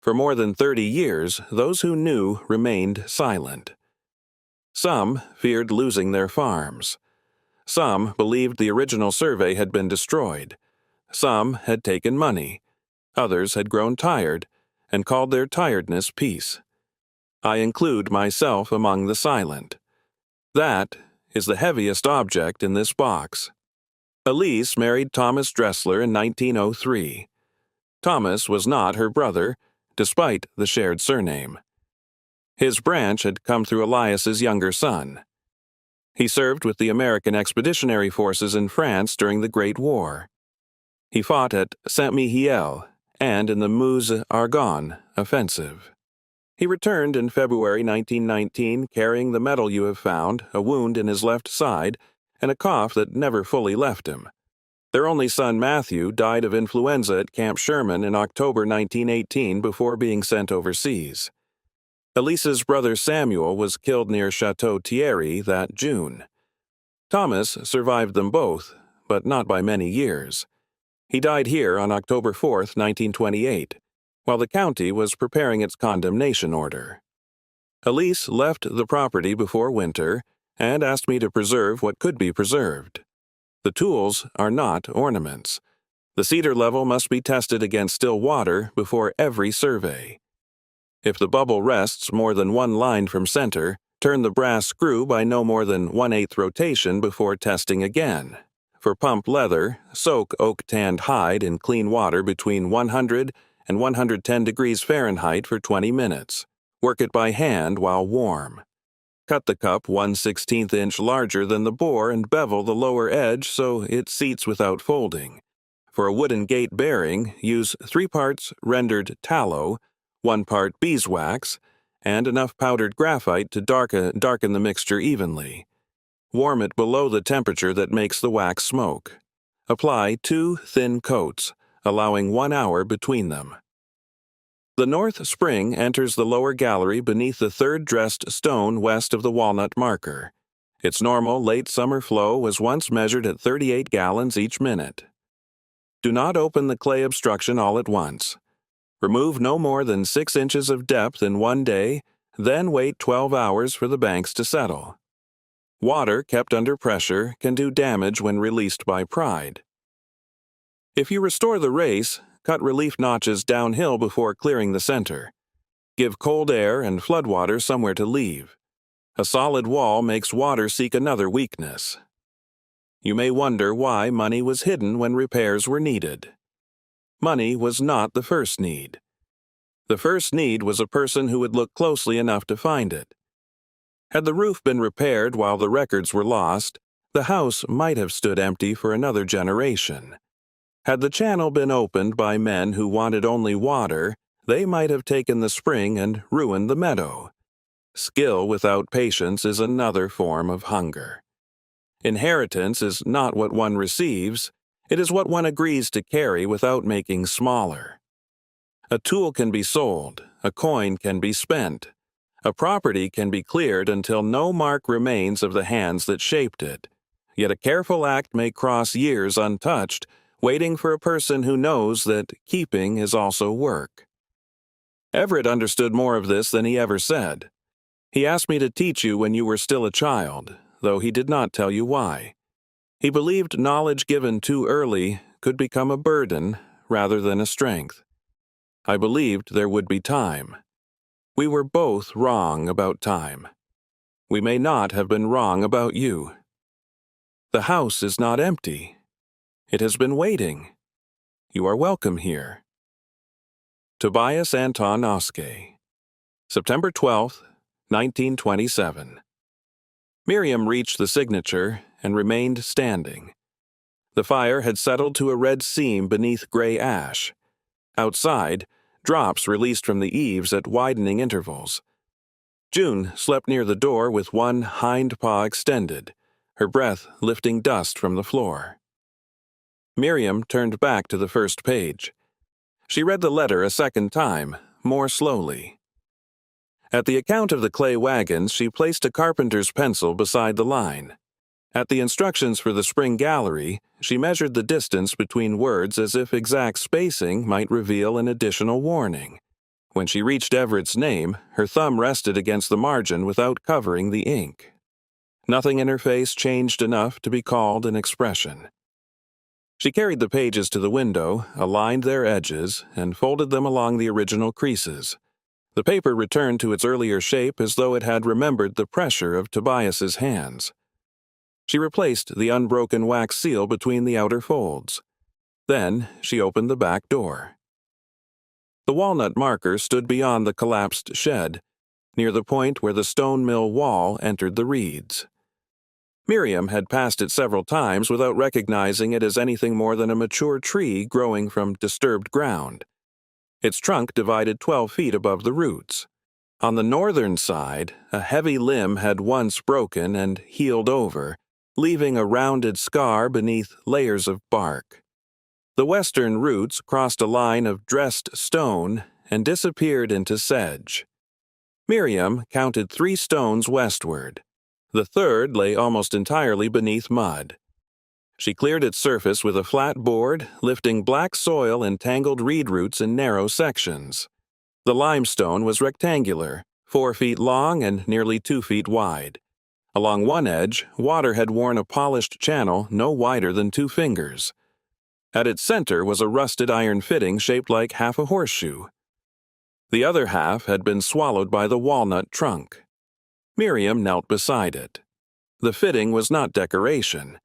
For more than 30 years, those who knew remained silent. Some feared losing their farms. Some believed the original survey had been destroyed. Some had taken money. Others had grown tired and called their tiredness peace. I include myself among the silent. That is the heaviest object in this box. Elise married Thomas Dressler in 1903. Thomas was not her brother, despite the shared surname. His branch had come through Elias's younger son. He served with the American Expeditionary Forces in France during the Great War. He fought at Saint-Mihiel and in the Meuse-Argonne offensive. He returned in February 1919 carrying the medal you have found, a wound in his left side, and a cough that never fully left him. Their only son Matthew died of influenza at Camp Sherman in October 1918 before being sent overseas. Elise's brother Samuel was killed near Chateau Thierry that June. Thomas survived them both, but not by many years. He died here on October 4, 1928. While the county was preparing its condemnation order. Elise left the property before winter and asked me to preserve what could be preserved. The tools are not ornaments. The cedar level must be tested against still water before every survey. If the bubble rests more than one line from center, turn the brass screw by no more than 1/8 rotation before testing again. For pump leather, soak oak-tanned hide in clean water between 100 and 110 degrees Fahrenheit for 20 minutes. Work it by hand while warm. Cut the cup 1/16 inch larger than the bore and bevel the lower edge so it seats without folding. For a wooden gate bearing, use 3 parts rendered tallow, 1 part beeswax, and enough powdered graphite to darken the mixture evenly. Warm it below the temperature that makes the wax smoke. Apply 2 thin coats, allowing 1 hour between them. The north spring enters the lower gallery beneath the third dressed stone west of the walnut marker. Its normal late summer flow was once measured at 38 gallons each minute. Do not open the clay obstruction all at once. Remove no more than 6 inches of depth in one day, then wait 12 hours for the banks to settle. Water kept under pressure can do damage when released by pride. If you restore the race, cut relief notches downhill before clearing the center. Give cold air and floodwater somewhere to leave. A solid wall makes water seek another weakness. You may wonder why money was hidden when repairs were needed. Money was not the first need. The first need was a person who would look closely enough to find it. Had the roof been repaired while the records were lost, the house might have stood empty for another generation. Had the channel been opened by men who wanted only water, they might have taken the spring and ruined the meadow. Skill without patience is another form of hunger. Inheritance is not what one receives, it is what one agrees to carry without making smaller. A tool can be sold, a coin can be spent, a property can be cleared until no mark remains of the hands that shaped it, yet a careful act may cross years untouched, waiting for a person who knows that keeping is also work. Everett understood more of this than he ever said. He asked me to teach you when you were still a child, though he did not tell you why. He believed knowledge given too early could become a burden rather than a strength. I believed there would be time. We were both wrong about time. We may not have been wrong about you. The house is not empty. It has been waiting. You are welcome here. Tobias Anton Oskay, September 12, 1927. Miriam reached the signature and remained standing. The fire had settled to a red seam beneath gray ash. Outside, drops released from the eaves at widening intervals. June slept near the door with one hind paw extended, her breath lifting dust from the floor. Miriam turned back to the first page. She read the letter a second time, more slowly. At the account of the clay wagons, she placed a carpenter's pencil beside the line. At the instructions for the spring gallery, she measured the distance between words as if exact spacing might reveal an additional warning. When she reached Everett's name, her thumb rested against the margin without covering the ink. Nothing in her face changed enough to be called an expression. She carried the pages to the window, aligned their edges, and folded them along the original creases. The paper returned to its earlier shape as though it had remembered the pressure of Tobias's hands. She replaced the unbroken wax seal between the outer folds. Then she opened the back door. The walnut marker stood beyond the collapsed shed, near the point where the stone mill wall entered the reeds. Miriam had passed it several times without recognizing it as anything more than a mature tree growing from disturbed ground. Its trunk divided 12 feet above the roots. On the northern side, a heavy limb had once broken and healed over, leaving a rounded scar beneath layers of bark. The western roots crossed a line of dressed stone and disappeared into sedge. Miriam counted 3 stones westward. The third lay almost entirely beneath mud. She cleared its surface with a flat board, lifting black soil and tangled reed roots in narrow sections. The limestone was rectangular, 4 feet long and nearly 2 feet wide. Along one edge, water had worn a polished channel no wider than 2 fingers. At its center was a rusted iron fitting shaped like half a horseshoe. The other half had been swallowed by the walnut trunk. Miriam knelt beside it. The fitting was not decoration.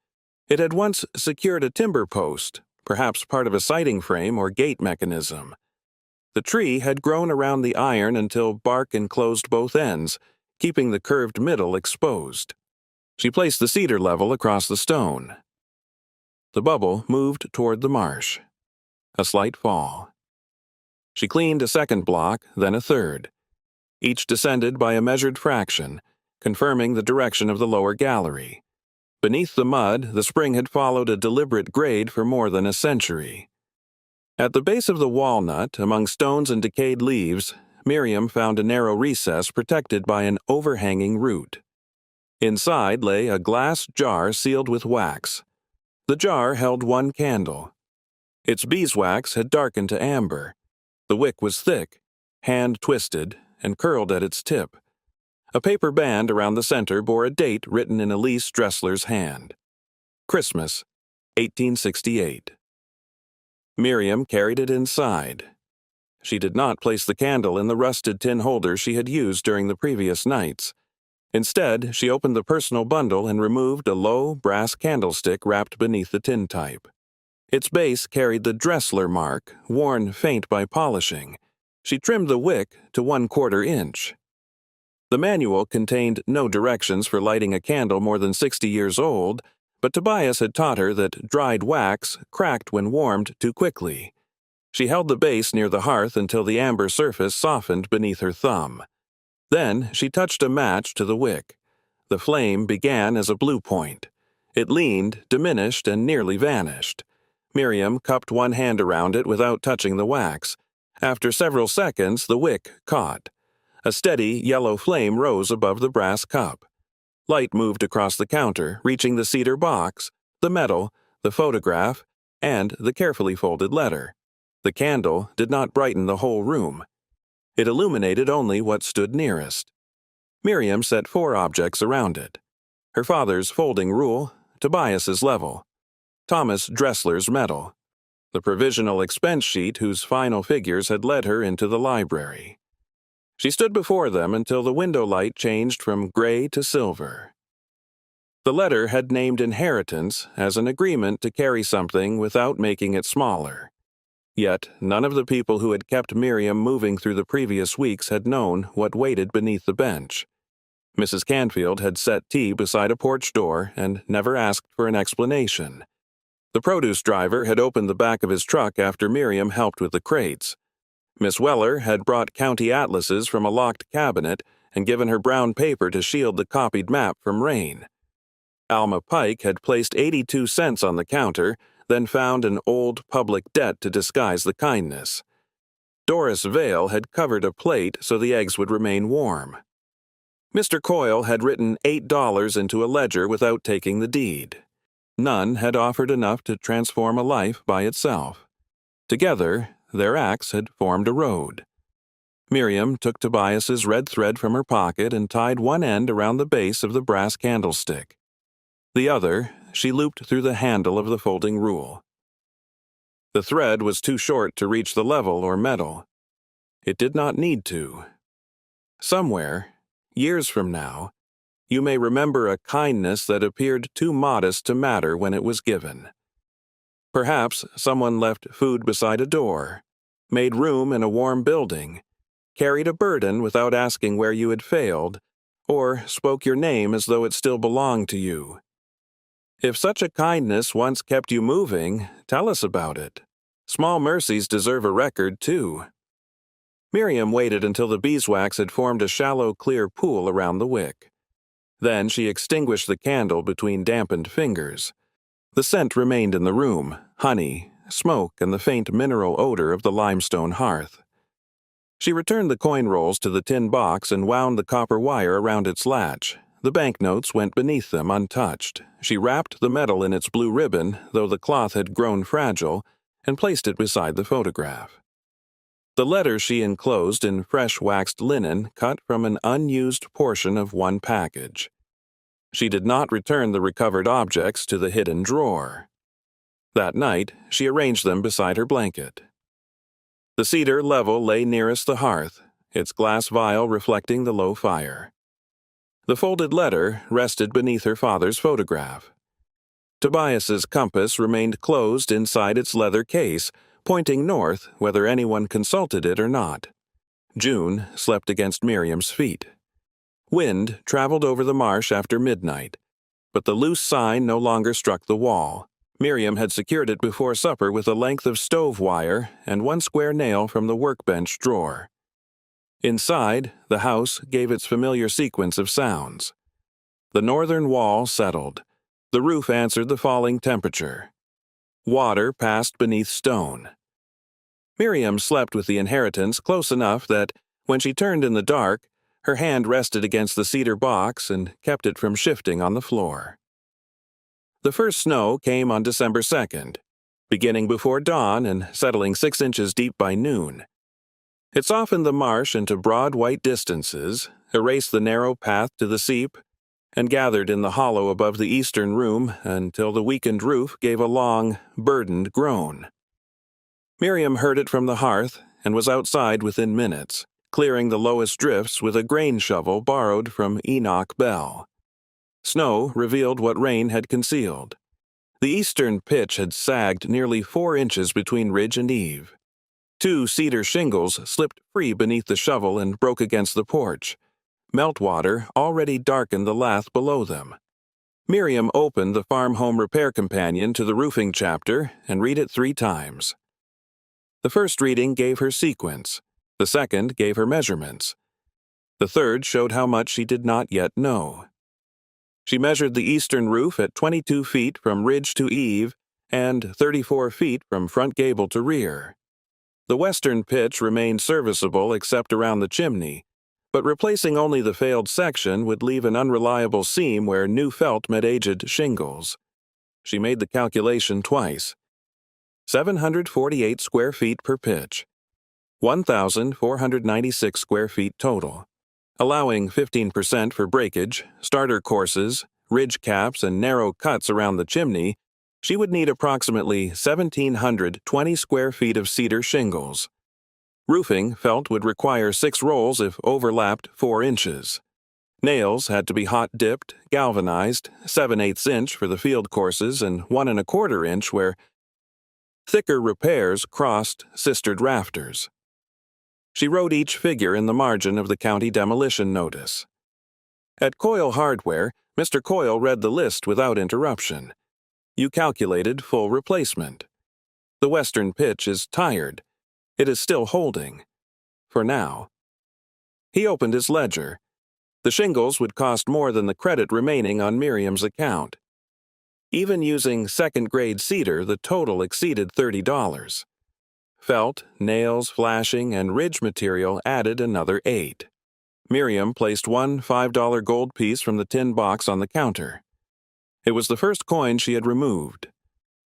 It had once secured a timber post, perhaps part of a siding frame or gate mechanism. The tree had grown around the iron until bark enclosed both ends, keeping the curved middle exposed. She placed the cedar level across the stone. The bubble moved toward the marsh. A slight fall. She cleaned a second block, then a third. Each descended by a measured fraction, confirming the direction of the lower gallery. Beneath the mud, the spring had followed a deliberate grade for more than a century. At the base of the walnut, among stones and decayed leaves, Miriam found a narrow recess protected by an overhanging root. Inside lay a glass jar sealed with wax. The jar held one candle. Its beeswax had darkened to amber. The wick was thick, hand-twisted, and curled at its tip. A paper band around the center bore a date written in Elise Dressler's hand. Christmas, 1868. Miriam carried it inside. She did not place the candle in the rusted tin holder she had used during the previous nights. Instead, she opened the personal bundle and removed a low, brass candlestick wrapped beneath the tintype. Its base carried the Dressler mark, worn faint by polishing. She trimmed the wick to 1/4 inch. The manual contained no directions for lighting a candle more than 60 years old, but Tobias had taught her that dried wax cracked when warmed too quickly. She held the base near the hearth until the amber surface softened beneath her thumb. Then she touched a match to the wick. The flame began as a blue point. It leaned, diminished, and nearly vanished. Miriam cupped one hand around it without touching the wax. After several seconds, the wick caught. A steady yellow flame rose above the brass cup. Light moved across the counter, reaching the cedar box, the metal, the photograph, and the carefully folded letter. The candle did not brighten the whole room. It illuminated only what stood nearest. Miriam set 4 objects around it: her father's folding rule, Tobias's level, Thomas Dressler's medal, the provisional expense sheet whose final figures had led her into the library. She stood before them until the window light changed from gray to silver. The letter had named inheritance as an agreement to carry something without making it smaller. Yet none of the people who had kept Miriam moving through the previous weeks had known what waited beneath the bench. Mrs. Canfield had set tea beside a porch door and never asked for an explanation. The produce driver had opened the back of his truck after Miriam helped with the crates. Miss Weller had brought county atlases from a locked cabinet and given her brown paper to shield the copied map from rain. Alma Pike had placed 82 cents on the counter, then found an old public debt to disguise the kindness. Doris Vale had covered a plate so the eggs would remain warm. Mr. Coyle had written $8 into a ledger without taking the deed. None had offered enough to transform a life by itself. Together, their acts had formed a road. Miriam took Tobias's red thread from her pocket and tied one end around the base of the brass candlestick. The other she looped through the handle of the folding rule. The thread was too short to reach the level or metal. It did not need to. Somewhere, years from now, you may remember a kindness that appeared too modest to matter when it was given. Perhaps someone left food beside a door, made room in a warm building, carried a burden without asking where you had failed, or spoke your name as though it still belonged to you. If such a kindness once kept you moving, tell us about it. Small mercies deserve a record, too. Miriam waited until the beeswax had formed a shallow, clear pool around the wick. Then she extinguished the candle between dampened fingers. The scent remained in the room: honey, smoke, and the faint mineral odor of the limestone hearth. She returned the coin rolls to the tin box and wound the copper wire around its latch. The banknotes went beneath them untouched. She wrapped the metal in its blue ribbon, though the cloth had grown fragile, and placed it beside the photograph. The letter she enclosed in fresh waxed linen cut from an unused portion of one package. She did not return the recovered objects to the hidden drawer. That night, she arranged them beside her blanket. The cedar level lay nearest the hearth, its glass vial reflecting the low fire. The folded letter rested beneath her father's photograph. Tobias's compass remained closed inside its leather case, pointing north whether anyone consulted it or not. June slept against Miriam's feet. Wind traveled over the marsh after midnight, but the loose sign no longer struck the wall. Miriam had secured it before supper with a length of stove wire and one square nail from the workbench drawer. Inside, the house gave its familiar sequence of sounds. The northern wall settled. The roof answered the falling temperature. Water passed beneath stone. Miriam slept with the inheritance close enough that, when she turned in the dark, her hand rested against the cedar box and kept it from shifting on the floor. The first snow came on December 2nd, beginning before dawn and settling 6 inches deep by noon. It softened the marsh into broad white distances, erased the narrow path to the seep, and gathered in the hollow above the eastern room until the weakened roof gave a long, burdened groan. Miriam heard it from the hearth and was outside within minutes, clearing the lowest drifts with a grain shovel borrowed from Enoch Bell. Snow revealed what rain had concealed. The eastern pitch had sagged nearly 4 inches between ridge and eave. 2 cedar shingles slipped free beneath the shovel and broke against the porch. Meltwater already darkened the lath below them. Miriam opened the Farm Home Repair Companion to the roofing chapter and read it 3 times. The first reading gave her sequence. The second gave her measurements. The third showed how much she did not yet know. She measured the eastern roof at 22 feet from ridge to eave and 34 feet from front gable to rear. The western pitch remained serviceable except around the chimney, but replacing only the failed section would leave an unreliable seam where new felt met aged shingles. She made the calculation twice. 748 square feet per pitch. 1,496 square feet total. Allowing 15% for breakage, starter courses, ridge caps, and narrow cuts around the chimney, she would need approximately 1,720 square feet of cedar shingles. Roofing felt would require 6 rolls if overlapped 4 inches. Nails had to be hot-dipped, galvanized, 7/8 inch for the field courses and 1 1/4 inch where thicker repairs crossed sistered rafters. She wrote each figure in the margin of the county demolition notice. At Coyle Hardware, Mr. Coyle read the list without interruption. You calculated full replacement. The western pitch is tired. It is still holding. For now. He opened his ledger. The shingles would cost more than the credit remaining on Miriam's account. Even using second-grade cedar, the total exceeded $30. Felt, nails, flashing, and ridge material added another $8. Miriam placed 1 $5 gold piece from the tin box on the counter. It was the first coin she had removed.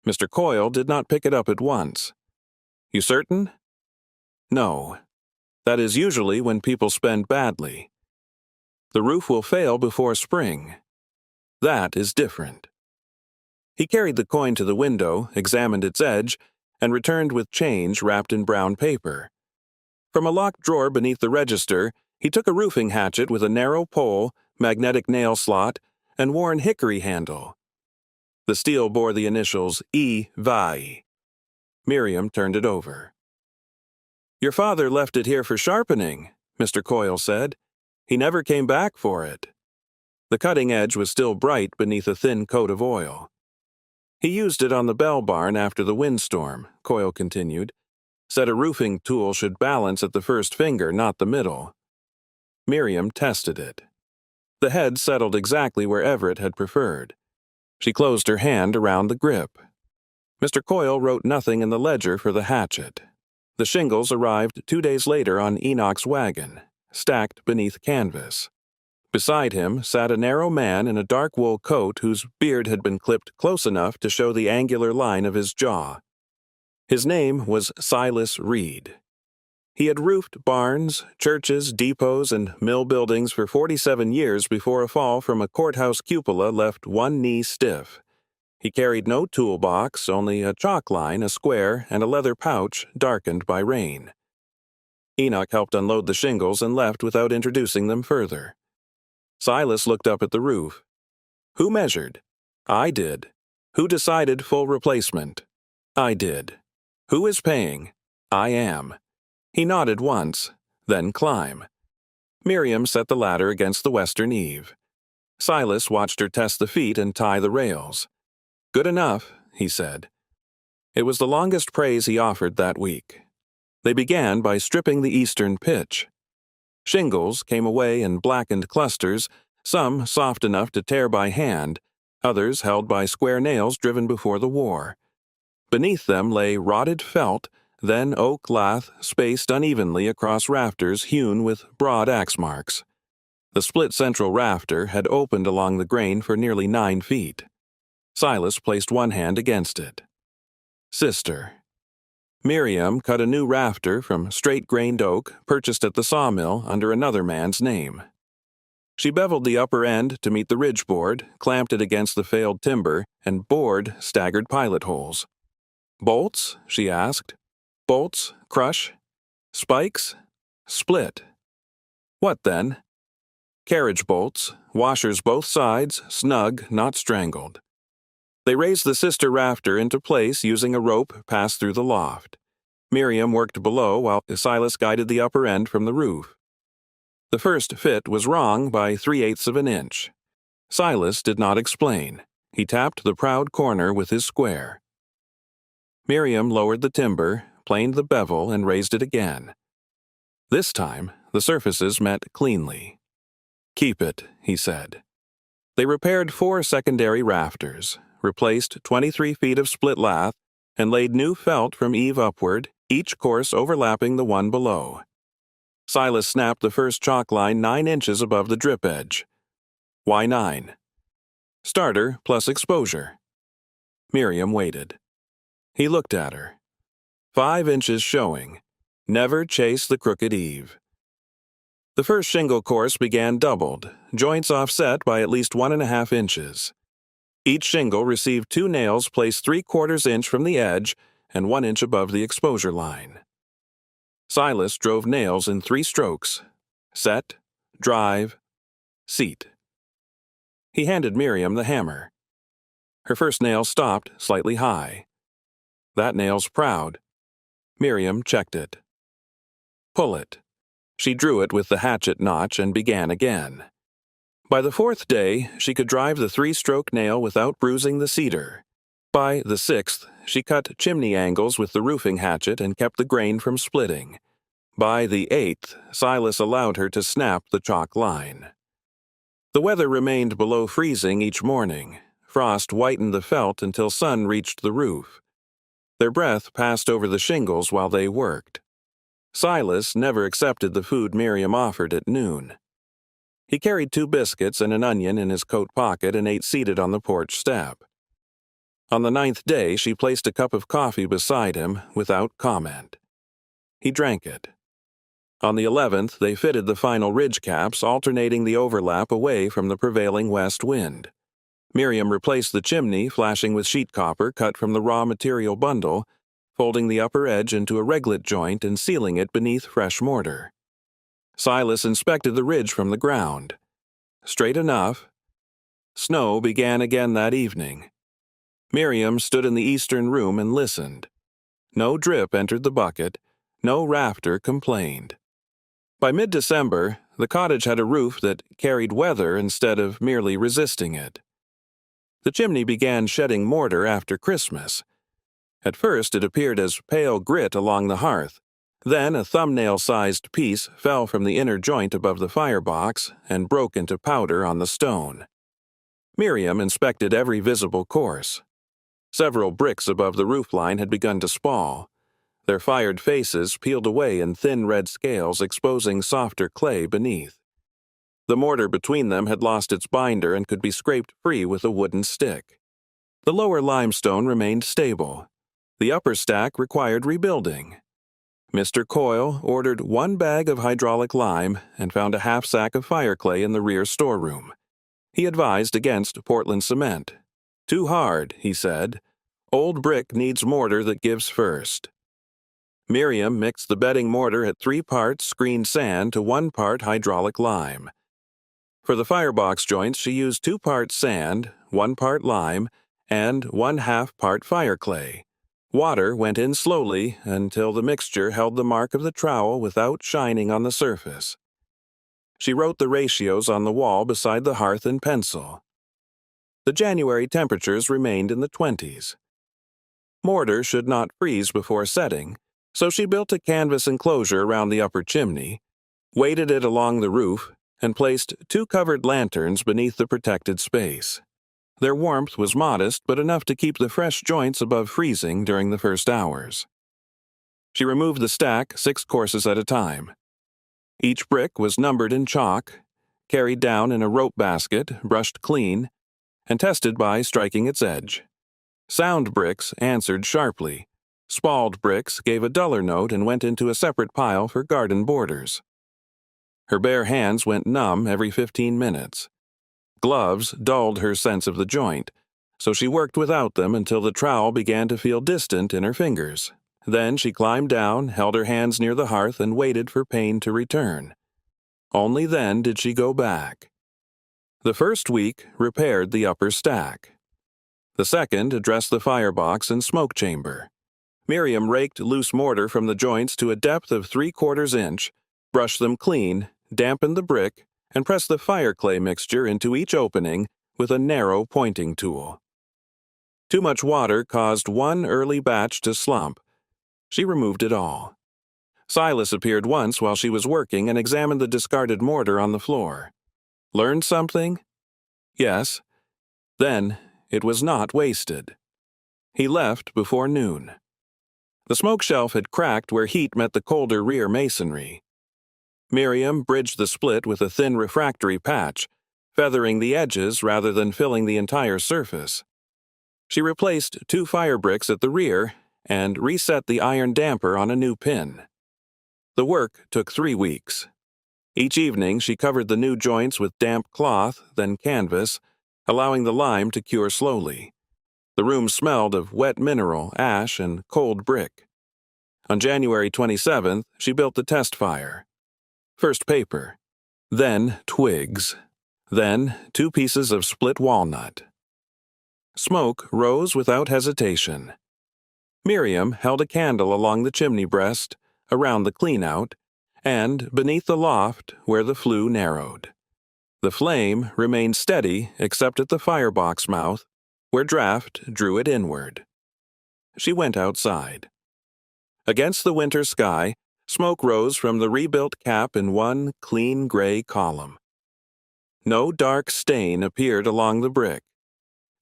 Mr. Coyle did not pick it up at once. You certain? No. That is usually when people spend badly. The roof will fail before spring. That is different. He carried the coin to the window, examined its edge, and returned with change wrapped in brown paper. From a locked drawer beneath the register, he took a roofing hatchet with a narrow pole, magnetic nail slot, and worn hickory handle. The steel bore the initials E. Vi. Miriam turned it over. Your father left it here for sharpening, Mr. Coyle said. He never came back for it. The cutting edge was still bright beneath a thin coat of oil. He used it on the bell barn after the windstorm, Coyle continued. Said a roofing tool should balance at the first finger, not the middle. Miriam tested it. The head settled exactly where Everett had preferred. She closed her hand around the grip. Mr. Coyle wrote nothing in the ledger for the hatchet. The shingles arrived 2 days later on Enoch's wagon, stacked beneath canvas. Beside him sat a narrow man in a dark wool coat whose beard had been clipped close enough to show the angular line of his jaw. His name was Silas Reed. He had roofed barns, churches, depots, and mill buildings for 47 years before a fall from a courthouse cupola left one knee stiff. He carried no toolbox, only a chalk line, a square, and a leather pouch darkened by rain. Enoch helped unload the shingles and left without introducing them further. Silas looked up at the roof. Who measured? I did. Who decided full replacement? I did. Who is paying? I am. He nodded once, then climb. Miriam set the ladder against the western eave. Silas watched her test the feet and tie the rails. Good enough, he said. It was the longest praise he offered that week. They began by stripping the eastern pitch. Shingles came away in blackened clusters, some soft enough to tear by hand, others held by square nails driven before the war. Beneath them lay rotted felt, then oak lath spaced unevenly across rafters hewn with broad axe marks. The split central rafter had opened along the grain for nearly 9 feet. Silas placed one hand against it. Sister. Miriam cut a new rafter from straight-grained oak purchased at the sawmill under another man's name. She beveled the upper end to meet the ridge board, clamped it against the failed timber, and bored staggered pilot holes. Bolts? She asked. Bolts? Crush? Spikes? Split. What then? Carriage bolts, washers both sides, snug, not strangled. They raised the sister rafter into place using a rope passed through the loft. Miriam worked below while Silas guided the upper end from the roof. The first fit was wrong by 3/8 of an inch. Silas did not explain. He tapped the proud corner with his square. Miriam lowered the timber, planed the bevel, and raised it again. This time, the surfaces met cleanly. "Keep it," he said. They repaired 4 secondary rafters, replaced 23 feet of split lath, and laid new felt from eave upward, each course overlapping the one below. Silas snapped the first chalk line 9 inches above the drip edge. Why 9? Starter plus exposure. Miriam waited. He looked at her. 5 inches showing. Never chase the crooked eave. The first shingle course began doubled, joints offset by at least 1.5 inches. Each shingle received 2 nails placed 3/4 inch from the edge and 1 inch above the exposure line. Silas drove nails in 3 strokes: set, drive, seat. He handed Miriam the hammer. Her first nail stopped slightly high. That nail's proud. Miriam checked it. Pull it. She drew it with the hatchet notch and began again. By the 4th day, she could drive the 3-stroke nail without bruising the cedar. By the 6th, she cut chimney angles with the roofing hatchet and kept the grain from splitting. By the 8th, Silas allowed her to snap the chalk line. The weather remained below freezing each morning. Frost whitened the felt until sun reached the roof. Their breath passed over the shingles while they worked. Silas never accepted the food Miriam offered at noon. He carried 2 biscuits and an onion in his coat pocket and ate seated on the porch step. On the 9th day, she placed a cup of coffee beside him without comment. He drank it. On the 11th, they fitted the final ridge caps, alternating the overlap away from the prevailing west wind. Miriam replaced the chimney, flashing with sheet copper cut from the raw material bundle, folding the upper edge into a reglet joint and sealing it beneath fresh mortar. Silas inspected the ridge from the ground. Straight enough. Snow began again that evening. Miriam stood in the eastern room and listened. No drip entered the bucket. No rafter complained. By mid-December, the cottage had a roof that carried weather instead of merely resisting it. The chimney began shedding mortar after Christmas. At first, it appeared as pale grit along the hearth. Then a thumbnail-sized piece fell from the inner joint above the firebox and broke into powder on the stone. Miriam inspected every visible course. Several bricks above the roofline had begun to spall. Their fired faces peeled away in thin red scales, exposing softer clay beneath. The mortar between them had lost its binder and could be scraped free with a wooden stick. The lower limestone remained stable. The upper stack required rebuilding. Mr. Coyle ordered 1 bag of hydraulic lime and found a half sack of fire clay in the rear storeroom. He advised against Portland cement. "Too hard," he said. "Old brick needs mortar that gives first." Miriam mixed the bedding mortar at 3 parts screened sand to 1 part hydraulic lime. For the firebox joints, she used 2 parts sand, 1 part lime, and 1/2 part fire clay. Water went in slowly until the mixture held the mark of the trowel without shining on the surface. She wrote the ratios on the wall beside the hearth in pencil. The January temperatures remained in the 20s. Mortar should not freeze before setting, so she built a canvas enclosure around the upper chimney, weighted it along the roof, and placed 2 covered lanterns beneath the protected space. Their warmth was modest, but enough to keep the fresh joints above freezing during the first hours. She removed the stack 6 courses at a time. Each brick was numbered in chalk, carried down in a rope basket, brushed clean, and tested by striking its edge. Sound bricks answered sharply. Spalled bricks gave a duller note and went into a separate pile for garden borders. Her bare hands went numb every 15 minutes. Gloves dulled her sense of the joint, so she worked without them until the trowel began to feel distant in her fingers. Then she climbed down, held her hands near the hearth, and waited for pain to return. Only then did she go back. The first week repaired the upper stack. The second addressed the firebox and smoke chamber. Miriam raked loose mortar from the joints to a depth of 3/4 inch, brushed them clean, dampened the brick, and pressed the fire clay mixture into each opening with a narrow pointing tool. Too much water caused one early batch to slump. She removed it all. Silas appeared once while she was working and examined the discarded mortar on the floor. Learned something? Yes. Then it was not wasted. He left before noon. The smoke shelf had cracked where heat met the colder rear masonry. Miriam bridged the split with a thin refractory patch, feathering the edges rather than filling the entire surface. She replaced 2 fire bricks at the rear and reset the iron damper on a new pin. The work took 3 weeks. Each evening she covered the new joints with damp cloth, then canvas, allowing the lime to cure slowly. The room smelled of wet mineral, ash, and cold brick. On January 27th, she built the test fire. First paper, then twigs, then 2 pieces of split walnut. Smoke rose without hesitation. Miriam held a candle along the chimney breast, around the clean-out, and beneath the loft where the flue narrowed. The flame remained steady except at the firebox mouth, where draft drew it inward. She went outside. Against the winter sky, smoke rose from the rebuilt cap in one clean gray column. No dark stain appeared along the brick.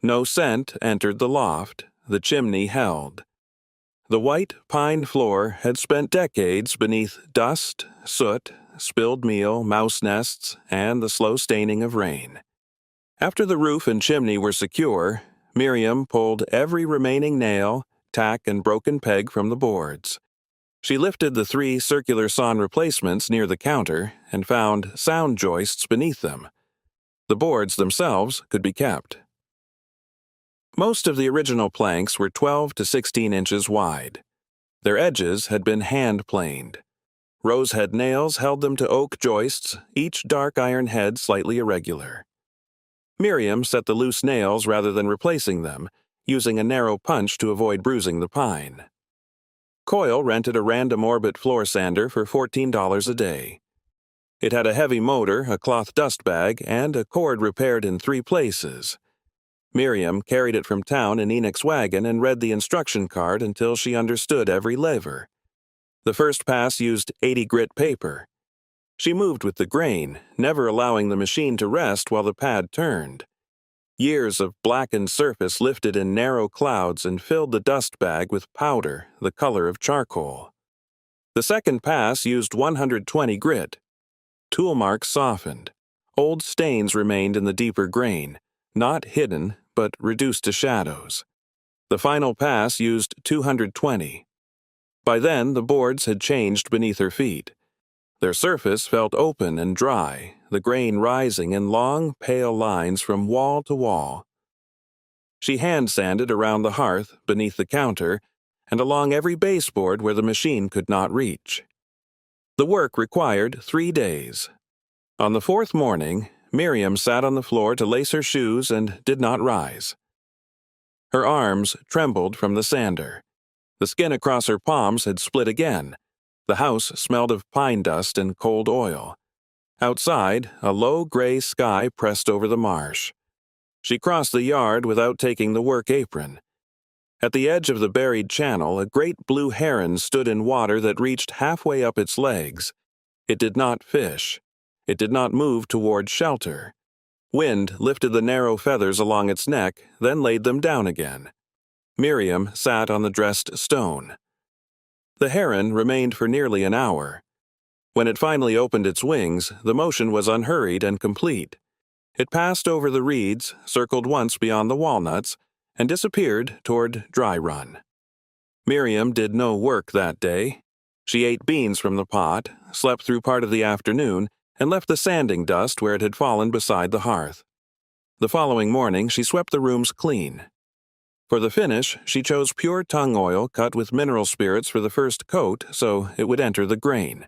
No scent entered the loft. The chimney held. The white pine floor had spent decades beneath dust, soot, spilled meal, mouse nests, and the slow staining of rain. After the roof and chimney were secure, Miriam pulled every remaining nail, tack, and broken peg from the boards. She lifted the 3 circular sawn replacements near the counter and found sound joists beneath them. The boards themselves could be kept. Most of the original planks were 12 to 16 inches wide. Their edges had been hand-planed. Rosehead nails held them to oak joists, each dark iron head slightly irregular. Miriam set the loose nails rather than replacing them, using a narrow punch to avoid bruising the pine. Coyle rented a random orbit floor sander for $14 a day. It had a heavy motor, a cloth dust bag, and a cord repaired in 3 places. Miriam carried it from town in Enoch's wagon and read the instruction card until she understood every lever. The first pass used 80 grit paper. She moved with the grain, never allowing the machine to rest while the pad turned. Years of blackened surface lifted in narrow clouds and filled the dust bag with powder the color of charcoal. The second pass used 120 grit. Tool marks softened. Old stains remained in the deeper grain, not hidden, but reduced to shadows. The final pass used 220. By then, the boards had changed beneath her feet. Their surface felt open and dry, the grain rising in long, pale lines from wall to wall. She hand-sanded around the hearth, beneath the counter, and along every baseboard where the machine could not reach. The work required 3 days. On the 4th morning, Miriam sat on the floor to lace her shoes and did not rise. Her arms trembled from the sander. The skin across her palms had split again. The house smelled of pine dust and cold oil. Outside, a low gray sky pressed over the marsh. She crossed the yard without taking the work apron. At the edge of the buried channel, a great blue heron stood in water that reached halfway up its legs. It did not fish. It did not move toward shelter. Wind lifted the narrow feathers along its neck, then laid them down again. Miriam sat on the dressed stone. The heron remained for nearly an hour. When it finally opened its wings, the motion was unhurried and complete. It passed over the reeds, circled once beyond the walnuts, and disappeared toward Dry Run. Miriam did no work that day. She ate beans from the pot, slept through part of the afternoon, and left the sanding dust where it had fallen beside the hearth. The following morning, she swept the rooms clean. For the finish, she chose pure tung oil cut with mineral spirits for the first coat so it would enter the grain.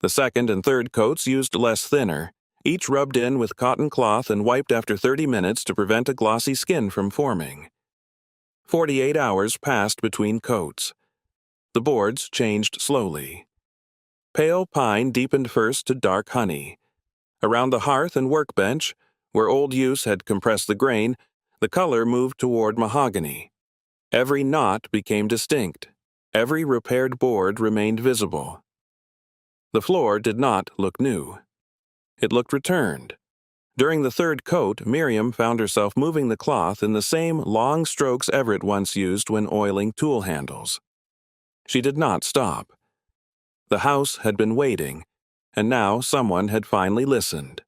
The second and third coats used less thinner, each rubbed in with cotton cloth and wiped after 30 minutes to prevent a glossy skin from forming. 48 hours passed between coats. The boards changed slowly. Pale pine deepened first to dark honey. Around the hearth and workbench, where old use had compressed the grain, the color moved toward mahogany. Every knot became distinct. Every repaired board remained visible. The floor did not look new. It looked returned. During the third coat, Miriam found herself moving the cloth in the same long strokes Everett once used when oiling tool handles. She did not stop. The house had been waiting, and now someone had finally listened.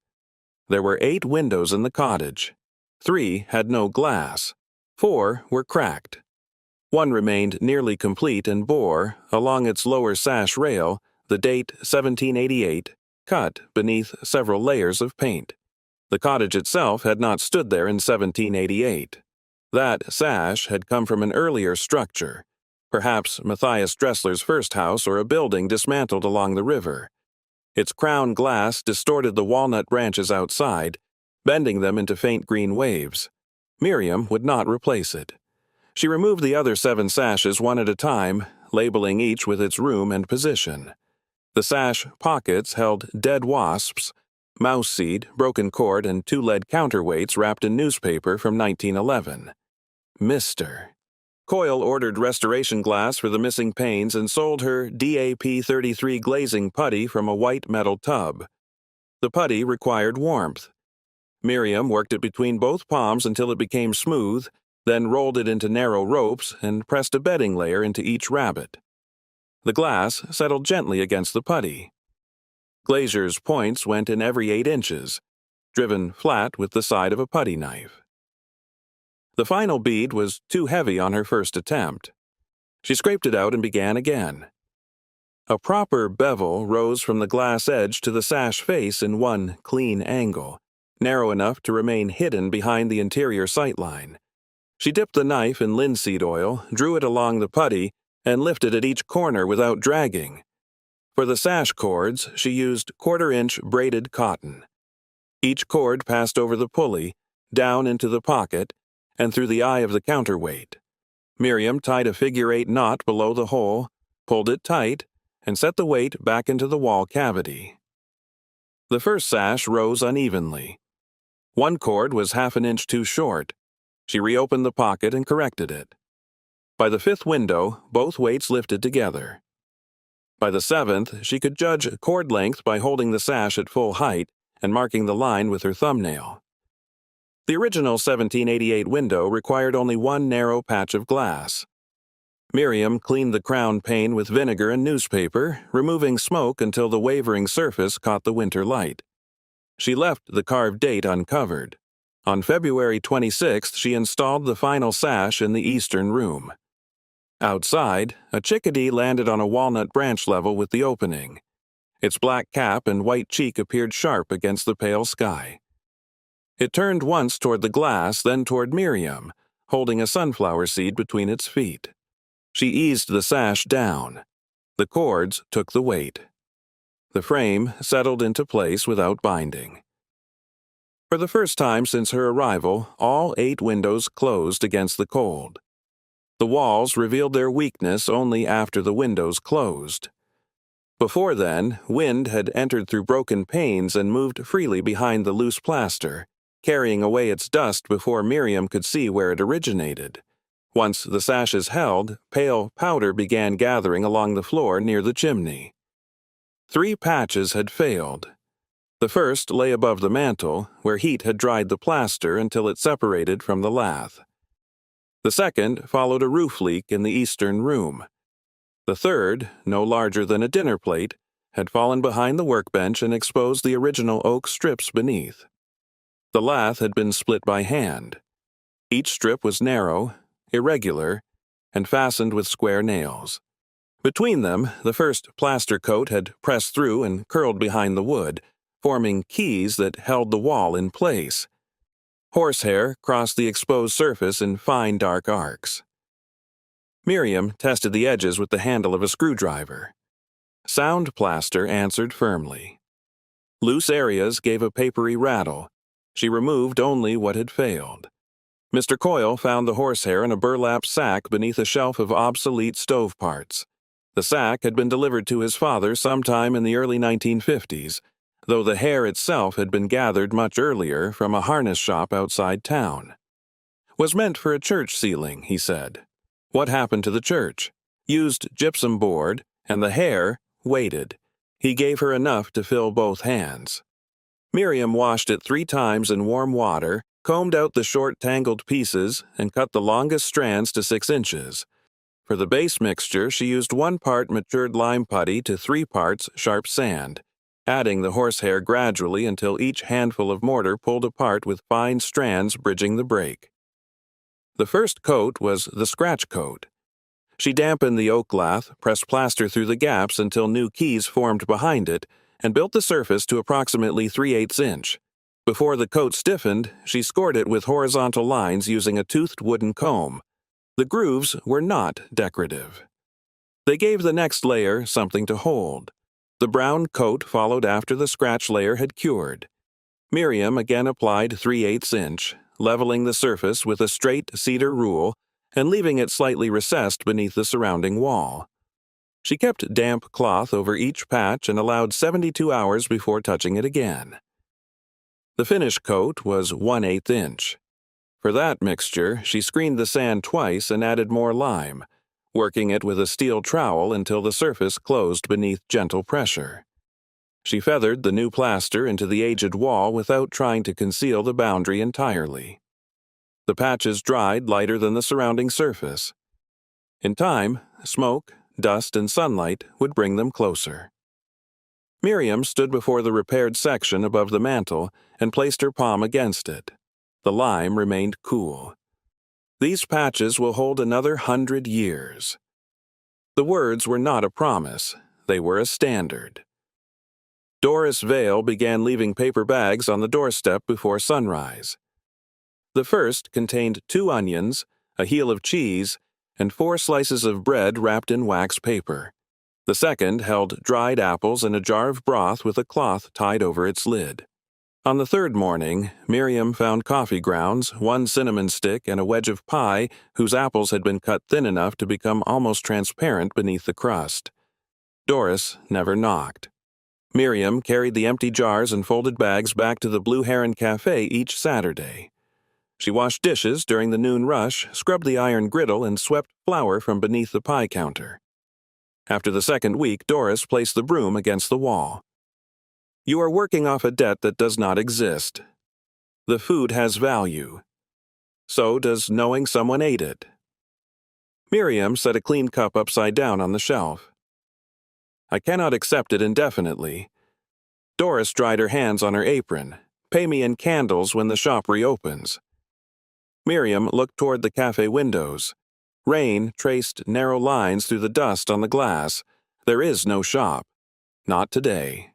There were 8 windows in the cottage. 3 had no glass. 4 were cracked. One remained nearly complete and bore, along its lower sash rail, the date 1788, cut beneath several layers of paint. The cottage itself had not stood there in 1788. That sash had come from an earlier structure, perhaps Matthias Dressler's first house or a building dismantled along the river. Its crown glass distorted the walnut branches outside, bending them into faint green waves. Miriam would not replace it. She removed the other 7 sashes one at a time, labeling each with its room and position. The sash pockets held dead wasps, mouse seed, broken cord, and 2 lead counterweights wrapped in newspaper from 1911. Mr. Coyle ordered restoration glass for the missing panes and sold her DAP 33 glazing putty from a white metal tub. The putty required warmth. Miriam worked it between both palms until it became smooth, then rolled it into narrow ropes and pressed a bedding layer into each rabbet. The glass settled gently against the putty. Glazier's points went in every 8 inches, driven flat with the side of a putty knife. The final bead was too heavy on her first attempt. She scraped it out and began again. A proper bevel rose from the glass edge to the sash face in one clean angle, narrow enough to remain hidden behind the interior sightline. She dipped the knife in linseed oil, drew it along the putty, and lifted at each corner without dragging. For the sash cords, she used 1/4-inch braided cotton. Each cord passed over the pulley, down into the pocket, and through the eye of the counterweight. Miriam tied a figure-8 knot below the hole, pulled it tight, and set the weight back into the wall cavity. The first sash rose unevenly. One cord was 1/2 inch too short. She reopened the pocket and corrected it. By the 5th window, both weights lifted together. By the 7th, she could judge cord length by holding the sash at full height and marking the line with her thumbnail. The original 1788 window required only one narrow patch of glass. Miriam cleaned the crown pane with vinegar and newspaper, removing smoke until the wavering surface caught the winter light. She left the carved date uncovered. On February 26th, she installed the final sash in the eastern room. Outside, a chickadee landed on a walnut branch level with the opening. Its black cap and white cheek appeared sharp against the pale sky. It turned once toward the glass, then toward Miriam, holding a sunflower seed between its feet. She eased the sash down. The cords took the weight. The frame settled into place without binding. For the first time since her arrival, all 8 windows closed against the cold. The walls revealed their weakness only after the windows closed. Before then, wind had entered through broken panes and moved freely behind the loose plaster, carrying away its dust before Miriam could see where it originated. Once the sashes held, pale powder began gathering along the floor near the chimney. 3 patches had failed. The first lay above the mantel, where heat had dried the plaster until it separated from the lath. The second followed a roof leak in the eastern room. The third, no larger than a dinner plate, had fallen behind the workbench and exposed the original oak strips beneath. The lath had been split by hand. Each strip was narrow, irregular, and fastened with square nails. Between them, the first plaster coat had pressed through and curled behind the wood, forming keys that held the wall in place. Horsehair crossed the exposed surface in fine dark arcs. Miriam tested the edges with the handle of a screwdriver. Sound plaster answered firmly. Loose areas gave a papery rattle. She removed only what had failed. Mr. Coyle found the horsehair in a burlap sack beneath a shelf of obsolete stove parts. The sack had been delivered to his father sometime in the early 1950s, though the hair itself had been gathered much earlier from a harness shop outside town. Was meant for a church ceiling, he said. What happened to the church? Used gypsum board, and the hair waited. He gave her enough to fill both hands. Miriam washed it 3 times in warm water, combed out the short tangled pieces, and cut the longest strands to 6 inches. For the base mixture, she used 1 part matured lime putty to 3 parts sharp sand, adding the horsehair gradually until each handful of mortar pulled apart with fine strands bridging the break. The first coat was the scratch coat. She dampened the oak lath, pressed plaster through the gaps until new keys formed behind it, and built the surface to approximately 3/8 inch. Before the coat stiffened, she scored it with horizontal lines using a toothed wooden comb. The grooves were not decorative. They gave the next layer something to hold. The brown coat followed after the scratch layer had cured. Miriam again applied 3/8 inch, leveling the surface with a straight cedar rule and leaving it slightly recessed beneath the surrounding wall. She kept damp cloth over each patch and allowed 72 hours before touching it again. The finished coat was 1/8 inch. For that mixture, she screened the sand twice and added more lime, working it with a steel trowel until the surface closed beneath gentle pressure. She feathered the new plaster into the aged wall without trying to conceal the boundary entirely. The patches dried lighter than the surrounding surface. In time, smoke, dust, and sunlight would bring them closer. Miriam stood before the repaired section above the mantel and placed her palm against it. The lime remained cool. These patches will hold another 100 years. The words were not a promise, they were a standard. Doris Vale began leaving paper bags on the doorstep before sunrise. The first contained 2 onions, a heel of cheese, and 4 slices of bread wrapped in wax paper. The second held dried apples and a jar of broth with a cloth tied over its lid. On the third morning, Miriam found coffee grounds, 1 cinnamon stick, and a wedge of pie whose apples had been cut thin enough to become almost transparent beneath the crust. Doris never knocked. Miriam carried the empty jars and folded bags back to the Blue Heron Cafe each Saturday. She washed dishes during the noon rush, scrubbed the iron griddle, and swept flour from beneath the pie counter. After the second week, Doris placed the broom against the wall. You are working off a debt that does not exist. The food has value. So does knowing someone ate it. Miriam set a clean cup upside down on the shelf. I cannot accept it indefinitely. Doris dried her hands on her apron. Pay me in candles when the shop reopens. Miriam looked toward the cafe windows. Rain traced narrow lines through the dust on the glass. There is no shop. Not today.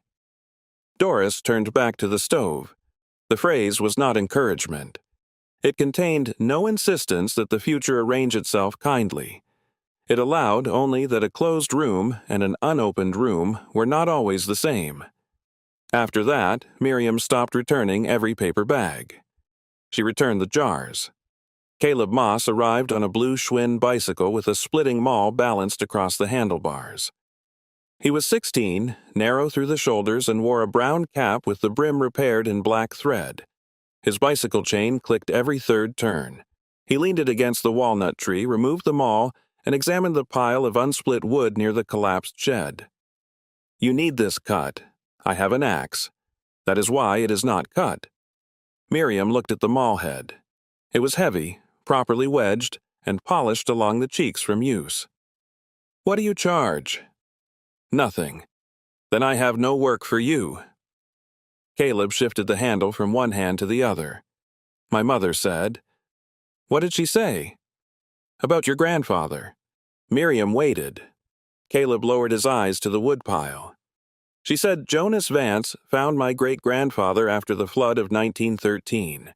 Doris turned back to the stove. The phrase was not encouragement. It contained no insistence that the future arrange itself kindly. It allowed only that a closed room and an unopened room were not always the same. After that, Miriam stopped returning every paper bag. She returned the jars. Caleb Moss arrived on a blue Schwinn bicycle with a splitting maul balanced across the handlebars. He was 16, narrow through the shoulders, and wore a brown cap with the brim repaired in black thread. His bicycle chain clicked every third turn. He leaned it against the walnut tree, removed the maul, and examined the pile of unsplit wood near the collapsed shed. You need this cut. I have an axe. That is why it is not cut. Miriam looked at the maul head. It was heavy, properly wedged, and polished along the cheeks from use. What do you charge? Nothing. Then I have no work for you. Caleb shifted the handle from one hand to the other. My mother said, What did she say? About your grandfather. Miriam waited. Caleb lowered his eyes to the woodpile. She said Jonas Vance found my great-grandfather after the flood of 1913.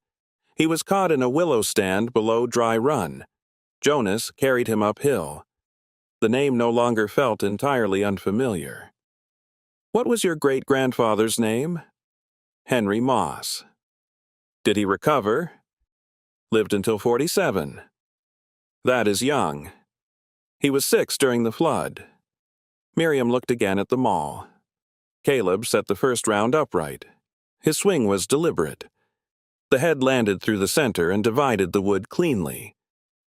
He was caught in a willow stand below Dry Run. Jonas carried him uphill. The name no longer felt entirely unfamiliar. What was your great-grandfather's name? Henry Moss. Did he recover? Lived until 47. That is young. He was 6 during the flood. Miriam looked again at the maul. Caleb set the first round upright. His swing was deliberate. The head landed through the center and divided the wood cleanly.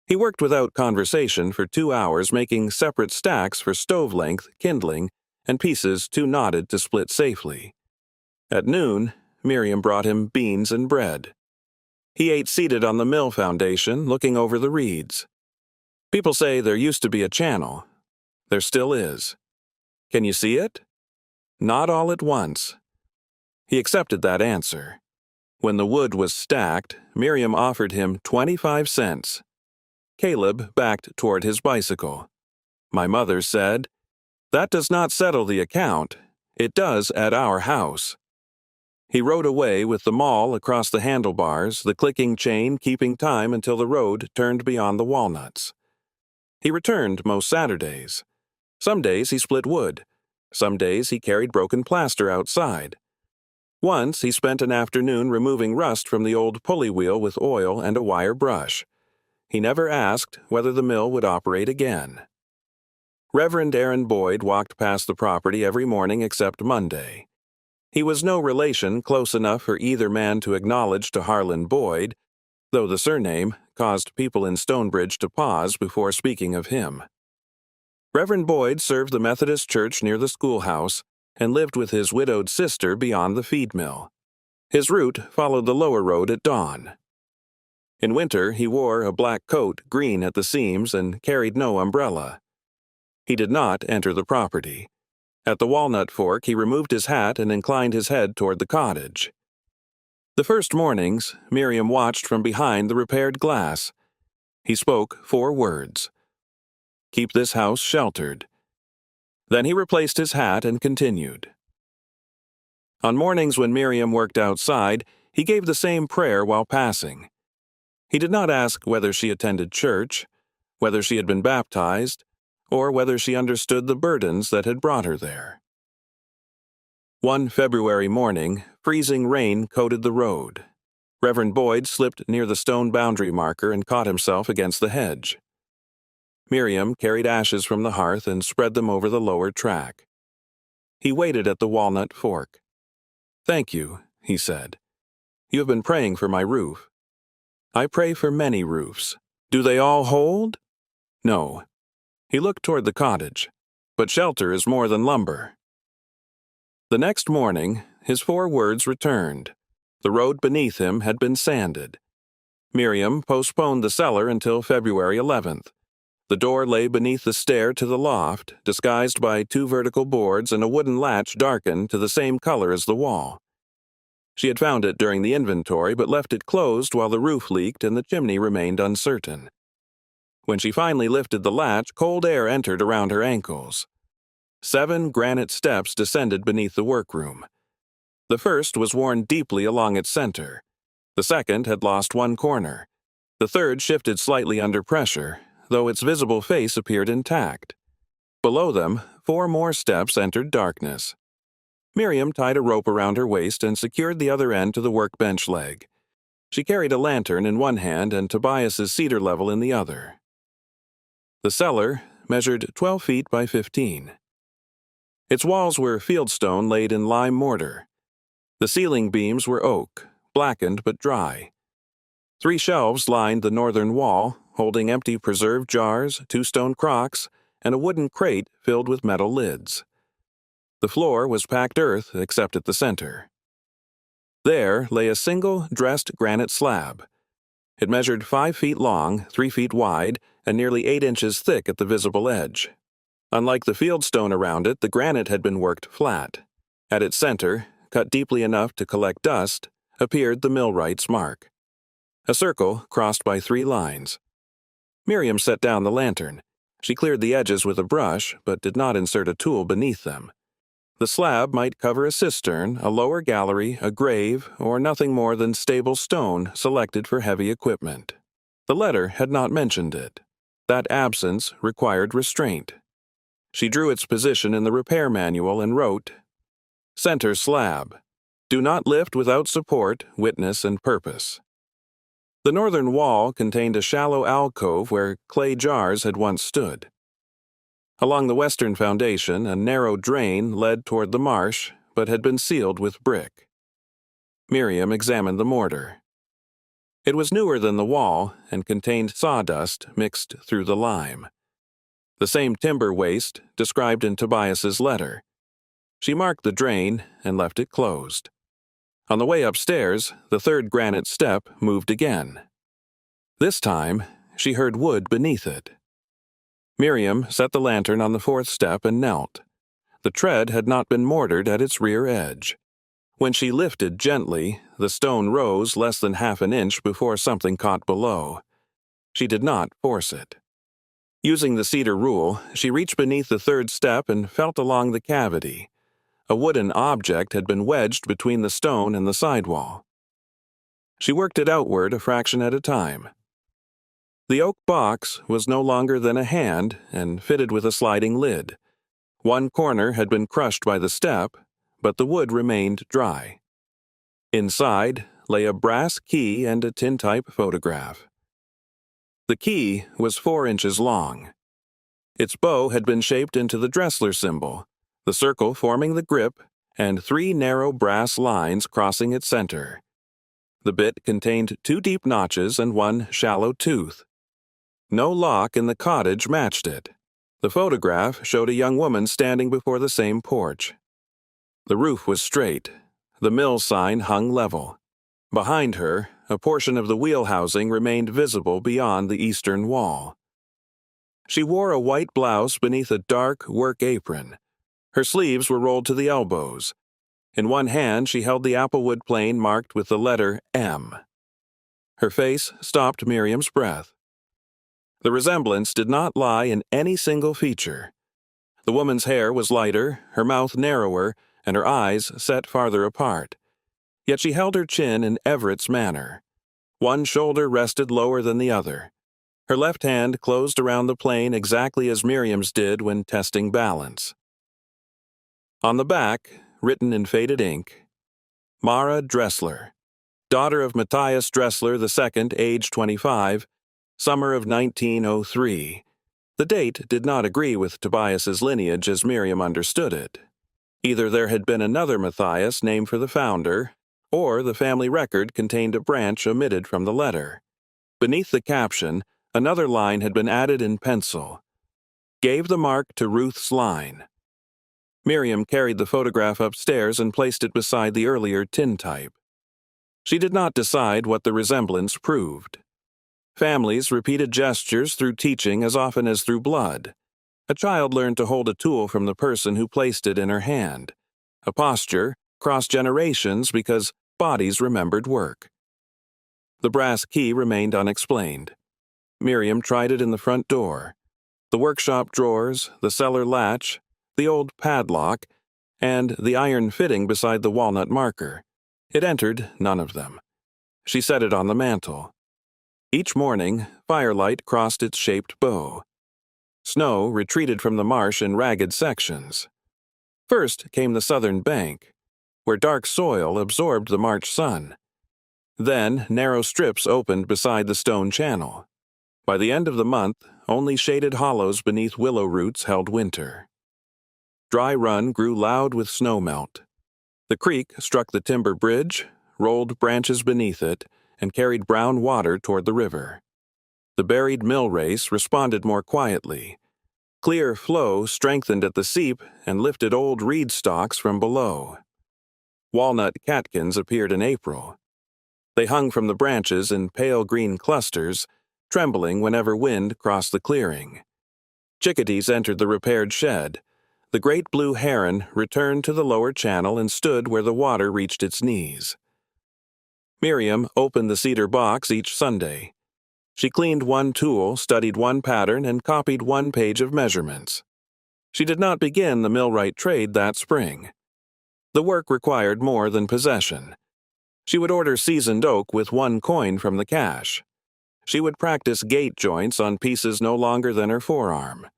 He worked without conversation for 2 hours, making separate stacks for stove length, kindling, and pieces too knotted to split safely. At noon, Miriam brought him beans and bread. He ate seated on the mill foundation, looking over the reeds. People say there used to be a channel. There still is. Can you see it? Not all at once. He accepted that answer. When the wood was stacked, Miriam offered him 25 cents. Caleb backed toward his bicycle. My mother said, That does not settle the account. It does at our house. He rode away with the maul across the handlebars, the clicking chain keeping time until the road turned beyond the walnuts. He returned most Saturdays. Some days he split wood. Some days he carried broken plaster outside. Once he spent an afternoon removing rust from the old pulley wheel with oil and a wire brush. He never asked whether the mill would operate again. Reverend Aaron Boyd walked past the property every morning except Monday. He was no relation close enough for either man to acknowledge to Harlan Boyd, though the surname caused people in Stonebridge to pause before speaking of him. Reverend Boyd served the Methodist church near the schoolhouse and lived with his widowed sister beyond the feed mill. His route followed the lower road at dawn. In winter, he wore a black coat, green at the seams, and carried no umbrella. He did not enter the property. At the walnut fork, he removed his hat and inclined his head toward the cottage. The first mornings, Miriam watched from behind the repaired glass. He spoke 4 words. Keep this house sheltered. Then he replaced his hat and continued. On mornings when Miriam worked outside, he gave the same prayer while passing. He did not ask whether she attended church, whether she had been baptized, or whether she understood the burdens that had brought her there. One February morning, freezing rain coated the road. Reverend Boyd slipped near the stone boundary marker and caught himself against the hedge. Miriam carried ashes from the hearth and spread them over the lower track. He waited at the walnut fork. Thank you, he said. You have been praying for my roof. I pray for many roofs. Do they all hold? No. He looked toward the cottage. But shelter is more than lumber. The next morning, his 4 words returned. The road beneath him had been sanded. Miriam postponed the cellar until February 11th. The door lay beneath the stair to the loft, disguised by 2 vertical boards and a wooden latch darkened to the same color as the wall. She had found it during the inventory, but left it closed while the roof leaked and the chimney remained uncertain. When she finally lifted the latch, cold air entered around her ankles. 7 granite steps descended beneath the workroom. The first was worn deeply along its center. The second had lost 1 corner. The third shifted slightly under pressure, though its visible face appeared intact. Below them, 4 more steps entered darkness. Miriam tied a rope around her waist and secured the other end to the workbench leg. She carried a lantern in one hand and Tobias's cedar level in the other. The cellar measured 12 feet by 15. Its walls were fieldstone laid in lime mortar. The ceiling beams were oak, blackened but dry. 3 shelves lined the northern wall, holding empty preserve jars, 2 stone crocks, and a wooden crate filled with metal lids. The floor was packed earth except at the center. There lay a single dressed granite slab. It measured 5 feet long, 3 feet wide, and nearly 8 inches thick at the visible edge. Unlike the fieldstone around it, the granite had been worked flat. At its center, cut deeply enough to collect dust, appeared the millwright's mark. A circle crossed by 3 lines. Miriam set down the lantern. She cleared the edges with a brush, but did not insert a tool beneath them. The slab might cover a cistern, a lower gallery, a grave, or nothing more than stable stone selected for heavy equipment. The letter had not mentioned it. That absence required restraint. She drew its position in the repair manual and wrote, "Center slab. Do not lift without support, witness, and purpose." The northern wall contained a shallow alcove where clay jars had once stood. Along the western foundation, a narrow drain led toward the marsh, but had been sealed with brick. Miriam examined the mortar. It was newer than the wall and contained sawdust mixed through the lime. The same timber waste described in Tobias's letter. She marked the drain and left it closed. On the way upstairs, the 3rd granite step moved again. This time, she heard wood beneath it. Miriam set the lantern on the 4th step and knelt. The tread had not been mortared at its rear edge. When she lifted gently, the stone rose less than half an inch before something caught below. She did not force it. Using the cedar rule, she reached beneath the 3rd step and felt along the cavity. A wooden object had been wedged between the stone and the sidewall. She worked it outward a fraction at a time. The oak box was no longer than a hand and fitted with a sliding lid. One corner had been crushed by the step, but the wood remained dry. Inside lay a brass key and a tintype photograph. The key was 4 inches long. Its bow had been shaped into the Dressler symbol, the circle forming the grip, and 3 narrow brass lines crossing its center. The bit contained 2 deep notches and 1 shallow tooth. No lock in the cottage matched it. The photograph showed a young woman standing before the same porch. The roof was straight. The mill sign hung level. Behind her, a portion of the wheel housing remained visible beyond the eastern wall. She wore a white blouse beneath a dark work apron. Her sleeves were rolled to the elbows. In one hand she held the applewood plane marked with the letter M. Her face stopped Miriam's breath. The resemblance did not lie in any single feature. The woman's hair was lighter, her mouth narrower, and her eyes set farther apart. Yet she held her chin in Everett's manner. One shoulder rested lower than the other. Her left hand closed around the plane exactly as Miriam's did when testing balance. On the back, written in faded ink, Mara Dressler, daughter of Matthias Dressler II, age 25, summer of 1903. The date did not agree with Tobias's lineage as Miriam understood it. Either there had been another Matthias named for the founder, or the family record contained a branch omitted from the letter. Beneath the caption, another line had been added in pencil. Gave the mark to Ruth's line. Miriam carried the photograph upstairs and placed it beside the earlier tintype. She did not decide what the resemblance proved. Families repeated gestures through teaching as often as through blood. A child learned to hold a tool from the person who placed it in her hand. A posture crossed generations because bodies remembered work. The brass key remained unexplained. Miriam tried it in the front door. The workshop drawers, the cellar latch, the old padlock, and the iron fitting beside the walnut marker. It entered none of them. She set it on the mantel. Each morning, firelight crossed its shaped bow. Snow retreated from the marsh in ragged sections. First came the southern bank, where dark soil absorbed the March sun. Then narrow strips opened beside the stone channel. By the end of the month, only shaded hollows beneath willow roots held winter. Dry Run grew loud with snowmelt. The creek struck the timber bridge, rolled branches beneath it, and carried brown water toward the river. The buried mill race responded more quietly. Clear flow strengthened at the seep and lifted old reed stalks from below. Walnut catkins appeared in April. They hung from the branches in pale green clusters, trembling whenever wind crossed the clearing. Chickadees entered the repaired shed. The great blue heron returned to the lower channel and stood where the water reached its knees. Miriam opened the cedar box each Sunday. She cleaned one tool, studied one pattern, and copied one page of measurements. She did not begin the millwright trade that spring. The work required more than possession. She would order seasoned oak with 1 coin from the cash. She would practice gate joints on pieces no longer than her forearm.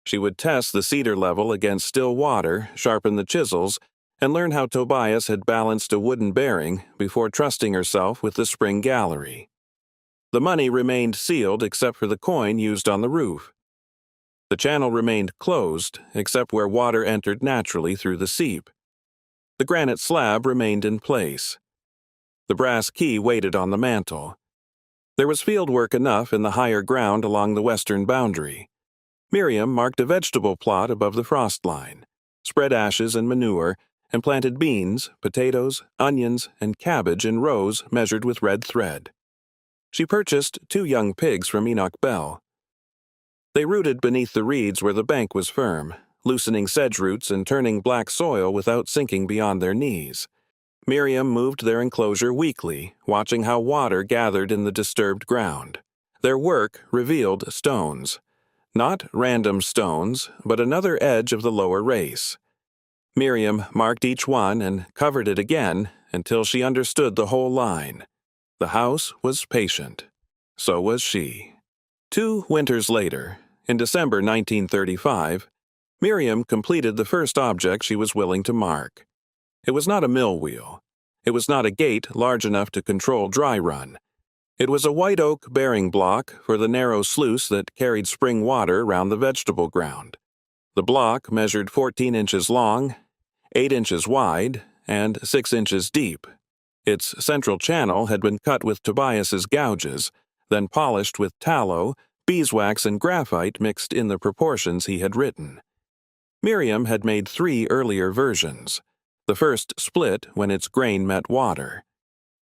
She would test the cedar level against still water, sharpen the chisels, and learn how Tobias had balanced a wooden bearing before trusting herself with the spring gallery. The money remained sealed except for the coin used on the roof. The channel remained closed except where water entered naturally through the seep. The granite slab remained in place. The brass key waited on the mantel. There was field work enough in the higher ground along the western boundary. Miriam marked a vegetable plot above the frost line, spread ashes and manure, and planted beans, potatoes, onions, and cabbage in rows measured with red thread. She purchased 2 young pigs from Enoch Bell. They rooted beneath the reeds where the bank was firm, loosening sedge roots and turning black soil without sinking beyond their knees. Miriam moved their enclosure weekly, watching how water gathered in the disturbed ground. Their work revealed stones. Not random stones, but another edge of the lower race. Miriam marked each one and covered it again until she understood the whole line. The house was patient. So was she. 2 winters later, in December 1935, Miriam completed the first object she was willing to mark. It was not a mill wheel. It was not a gate large enough to control dry run. It was a white oak bearing block for the narrow sluice that carried spring water round the vegetable ground. The block measured 14 inches long, 8 inches wide, and 6 inches deep. Its central channel had been cut with Tobias's gouges, then polished with tallow, beeswax, and graphite mixed in the proportions he had written. Miriam had made 3 earlier versions. The first split when its grain met water.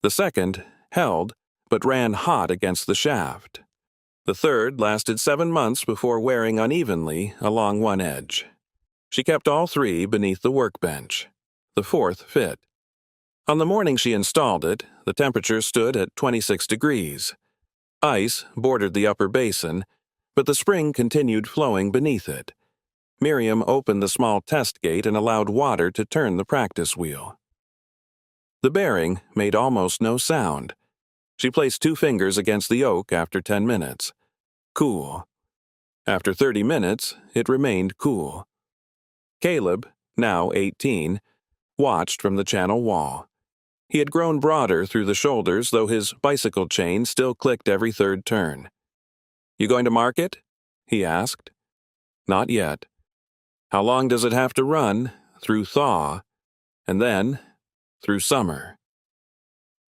The second held, but ran hot against the shaft. The third lasted 7 months before wearing unevenly along one edge. She kept all 3 beneath the workbench. The 4th fit. On the morning she installed it, the temperature stood at 26 degrees. Ice bordered the upper basin, but the spring continued flowing beneath it. Miriam opened the small test gate and allowed water to turn the practice wheel. The bearing made almost no sound. She placed 2 fingers against the oak after 10 minutes. Cool. After 30 minutes, it remained cool. Caleb, now 18, watched from the channel wall. He had grown broader through the shoulders, though his bicycle chain still clicked every 3rd turn. "You going to mark it?" he asked. "Not yet." "How long does it have to run?" "Through thaw, and then through summer."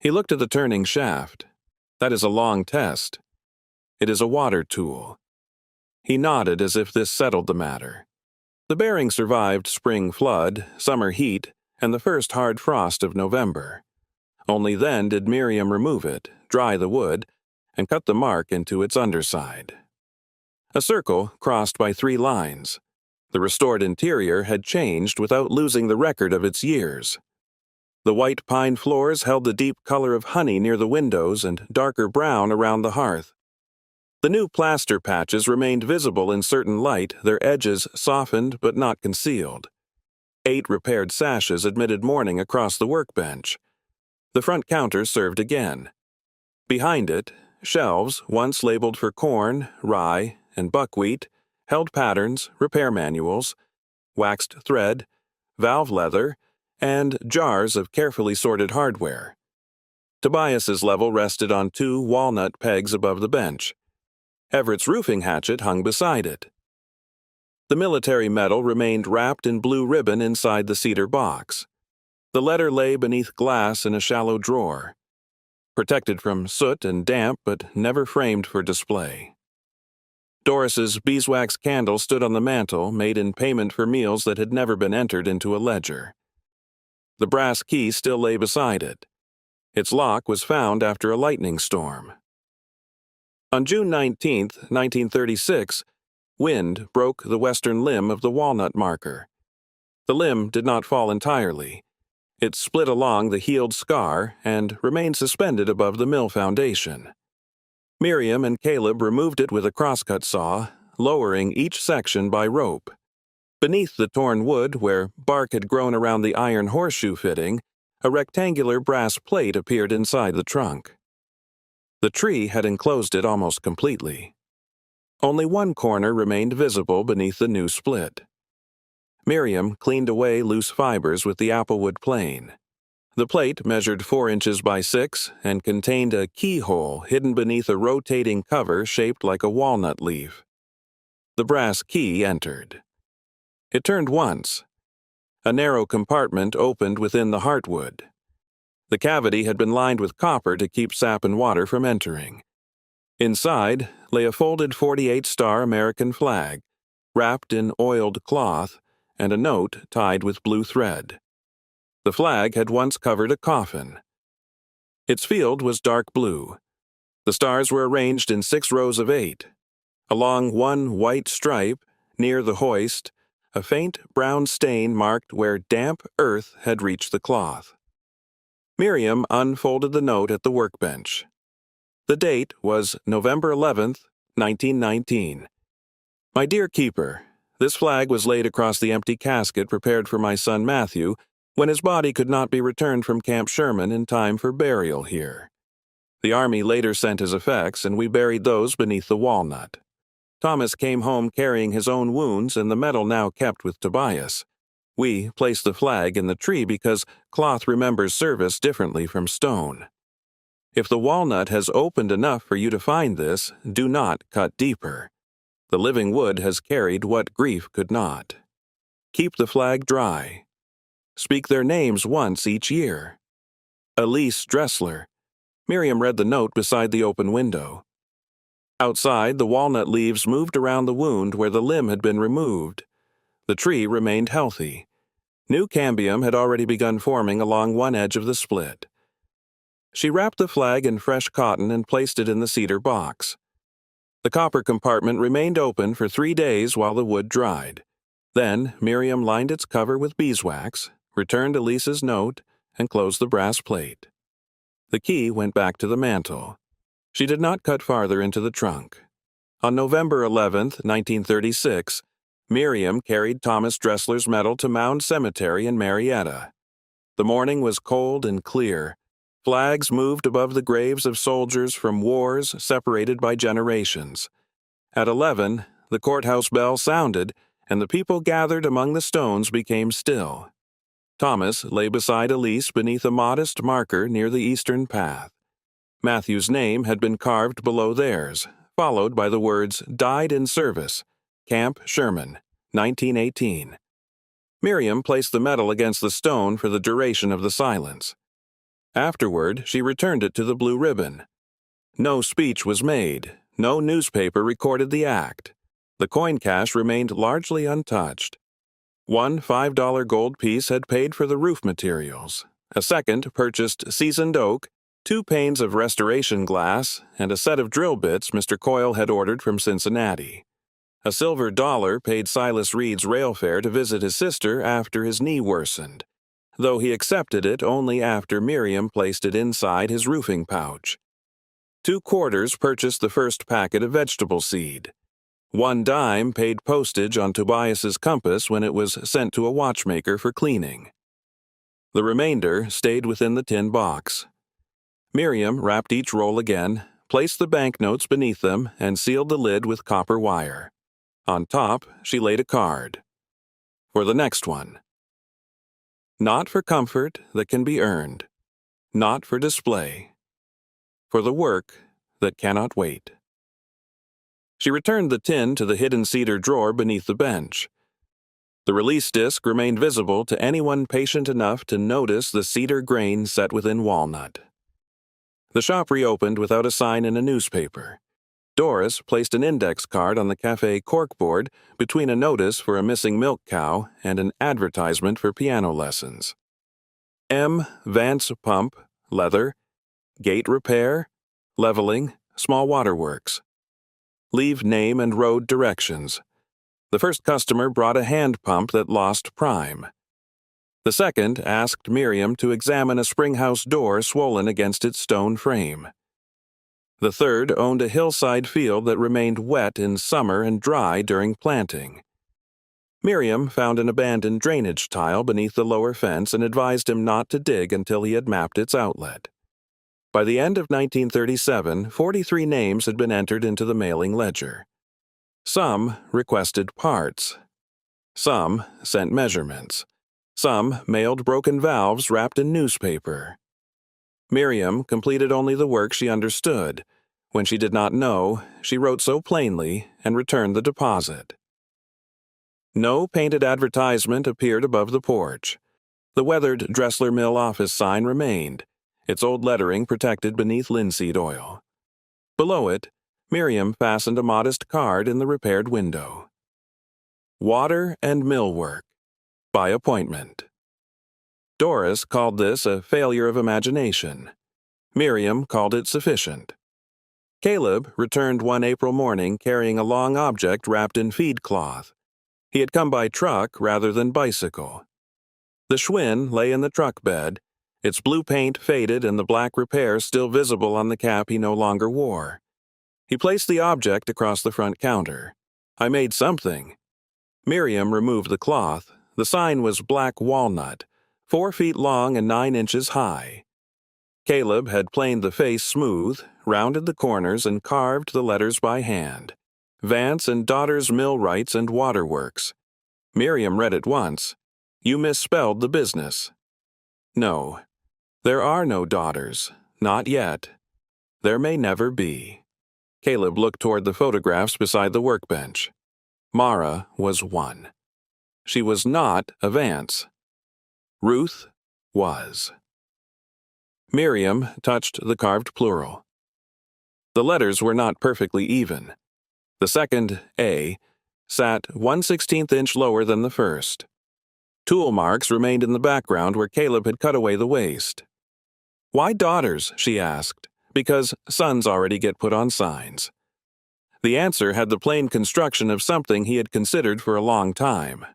He looked at the turning shaft. "That is a long test. It is a water tool." He nodded as if this settled the matter. The bearing survived spring flood, summer heat, and the first hard frost of November. Only then did Miriam remove it, dry the wood, and cut the mark into its underside. A circle crossed by 3 lines. The restored interior had changed without losing the record of its years. The white pine floors held the deep color of honey near the windows and darker brown around the hearth. The new plaster patches remained visible in certain light, their edges softened but not concealed. 8 repaired sashes admitted morning across the workbench. The front counter served again. Behind it, shelves, once labeled for corn, rye, and buckwheat, held patterns, repair manuals, waxed thread, valve leather, and jars of carefully sorted hardware. Tobias's level rested on 2 walnut pegs above the bench. Everett's roofing hatchet hung beside it. The military medal remained wrapped in blue ribbon inside the cedar box. The letter lay beneath glass in a shallow drawer, protected from soot and damp but never framed for display. Doris's beeswax candle stood on the mantel, made in payment for meals that had never been entered into a ledger. The brass key still lay beside it. Its lock was found after a lightning storm. On June 19, 1936, Wind broke the western limb of the walnut marker. The limb did not fall entirely. It split along the healed scar and remained suspended above the mill foundation. Miriam and Caleb removed it with a crosscut saw, lowering each section by rope. Beneath the torn wood, where bark had grown around the iron horseshoe fitting, a rectangular brass plate appeared inside the trunk. The tree had enclosed it almost completely. Only one corner remained visible beneath the new split. Miriam cleaned away loose fibers with the applewood plane. The plate measured 4 inches by 6 and contained a keyhole hidden beneath a rotating cover shaped like a walnut leaf. The brass key entered. It turned once. A narrow compartment opened within the heartwood. The cavity had been lined with copper to keep sap and water from entering. Inside lay a folded 48-star American flag, wrapped in oiled cloth, and a note tied with blue thread. The flag had once covered a coffin. Its field was dark blue. The stars were arranged in 6 rows of 8. Along one white stripe, near the hoist, a faint brown stain marked where damp earth had reached the cloth. Miriam unfolded the note at the workbench. The date was November 11th, 1919. My dear keeper, this flag was laid across the empty casket prepared for my son Matthew when his body could not be returned from Camp Sherman in time for burial here. The Army later sent his effects, and we buried those beneath the walnut. Thomas came home carrying his own wounds and the medal now kept with Tobias. We placed the flag in the tree because cloth remembers service differently from stone. If the walnut has opened enough for you to find this, do not cut deeper. The living wood has carried what grief could not. Keep the flag dry. Speak their names once each year. Elise Dressler. Miriam read the note beside the open window. Outside, the walnut leaves moved around the wound where the limb had been removed. The tree remained healthy. New cambium had already begun forming along one edge of the split. She wrapped the flag in fresh cotton and placed it in the cedar box. The copper compartment remained open for 3 days while the wood dried. Then Miriam lined its cover with beeswax, returned Elise's note, and closed the brass plate. The key went back to the mantel. She did not cut farther into the trunk. On November 11th, 1936, Miriam carried Thomas Dressler's medal to Mound Cemetery in Marietta. The morning was cold and clear. Flags moved above the graves of soldiers from wars separated by generations. At 11, the courthouse bell sounded, and the people gathered among the stones became still. Thomas lay beside Elise beneath a modest marker near the eastern path. Matthew's name had been carved below theirs, followed by the words, "Died in service, Camp Sherman, 1918." Miriam placed the medal against the stone for the duration of the silence. Afterward, she returned it to the blue ribbon. No speech was made. No newspaper recorded the act. The coin cache remained largely untouched. One $5 gold piece had paid for the roof materials. A second purchased seasoned oak, 2 panes of restoration glass, and a set of drill bits Mr. Coyle had ordered from Cincinnati. A silver dollar paid Silas Reed's rail fare to visit his sister after his knee worsened, though he accepted it only after Miriam placed it inside his roofing pouch. 2 quarters purchased the first packet of vegetable seed. 1 dime paid postage on Tobias's compass when it was sent to a watchmaker for cleaning. The remainder stayed within the tin box. Miriam wrapped each roll again, placed the banknotes beneath them, and sealed the lid with copper wire. On top, she laid a card. For the next one. Not for comfort that can be earned. Not for display. For the work that cannot wait. She returned the tin to the hidden cedar drawer beneath the bench. The release disc remained visible to anyone patient enough to notice the cedar grain set within walnut. The shop reopened without a sign in a newspaper. Doris placed an index card on the cafe corkboard between a notice for a missing milk cow and an advertisement for piano lessons. M. Vance Pump, Leather, Gate Repair, Leveling, Small Waterworks. Leave name and road directions. The first customer brought a hand pump that lost prime. The second asked Miriam to examine a spring-house door swollen against its stone frame. The third owned a hillside field that remained wet in summer and dry during planting. Miriam found an abandoned drainage tile beneath the lower fence and advised him not to dig until he had mapped its outlet. By the end of 1937, 43 names had been entered into the mailing ledger. Some requested parts. Some sent measurements. Some mailed broken valves wrapped in newspaper. Miriam completed only the work she understood. When she did not know, she wrote so plainly and returned the deposit. No painted advertisement appeared above the porch. The weathered Dressler Mill office sign remained, its old lettering protected beneath linseed oil. Below it, Miriam fastened a modest card in the repaired window. Water and millwork, by appointment. Doris called this a failure of imagination. Miriam called it sufficient. Caleb returned one April morning carrying a long object wrapped in feed cloth. He had come by truck rather than bicycle. The Schwinn lay in the truck bed, its blue paint faded and the black repair still visible on the cap he no longer wore. He placed the object across the front counter. I made something. Miriam removed the cloth. The sign was black walnut, 4 feet long and 9 inches high. Caleb had planed the face smooth, rounded the corners, and carved the letters by hand. Vance and Daughters Millwrights and Waterworks. Miriam read it once. You misspelled the business. No, there are no daughters, not yet. There may never be. Caleb looked toward the photographs beside the workbench. Mara was one. She was not a Vance. Ruth was. Miriam touched the carved plural. The letters were not perfectly even. The second, A, sat 1/16 inch lower than the first. Tool marks remained in the background where Caleb had cut away the waste. Why daughters, she asked. Because sons already get put on signs. The answer had the plain construction of something he had considered for a long time.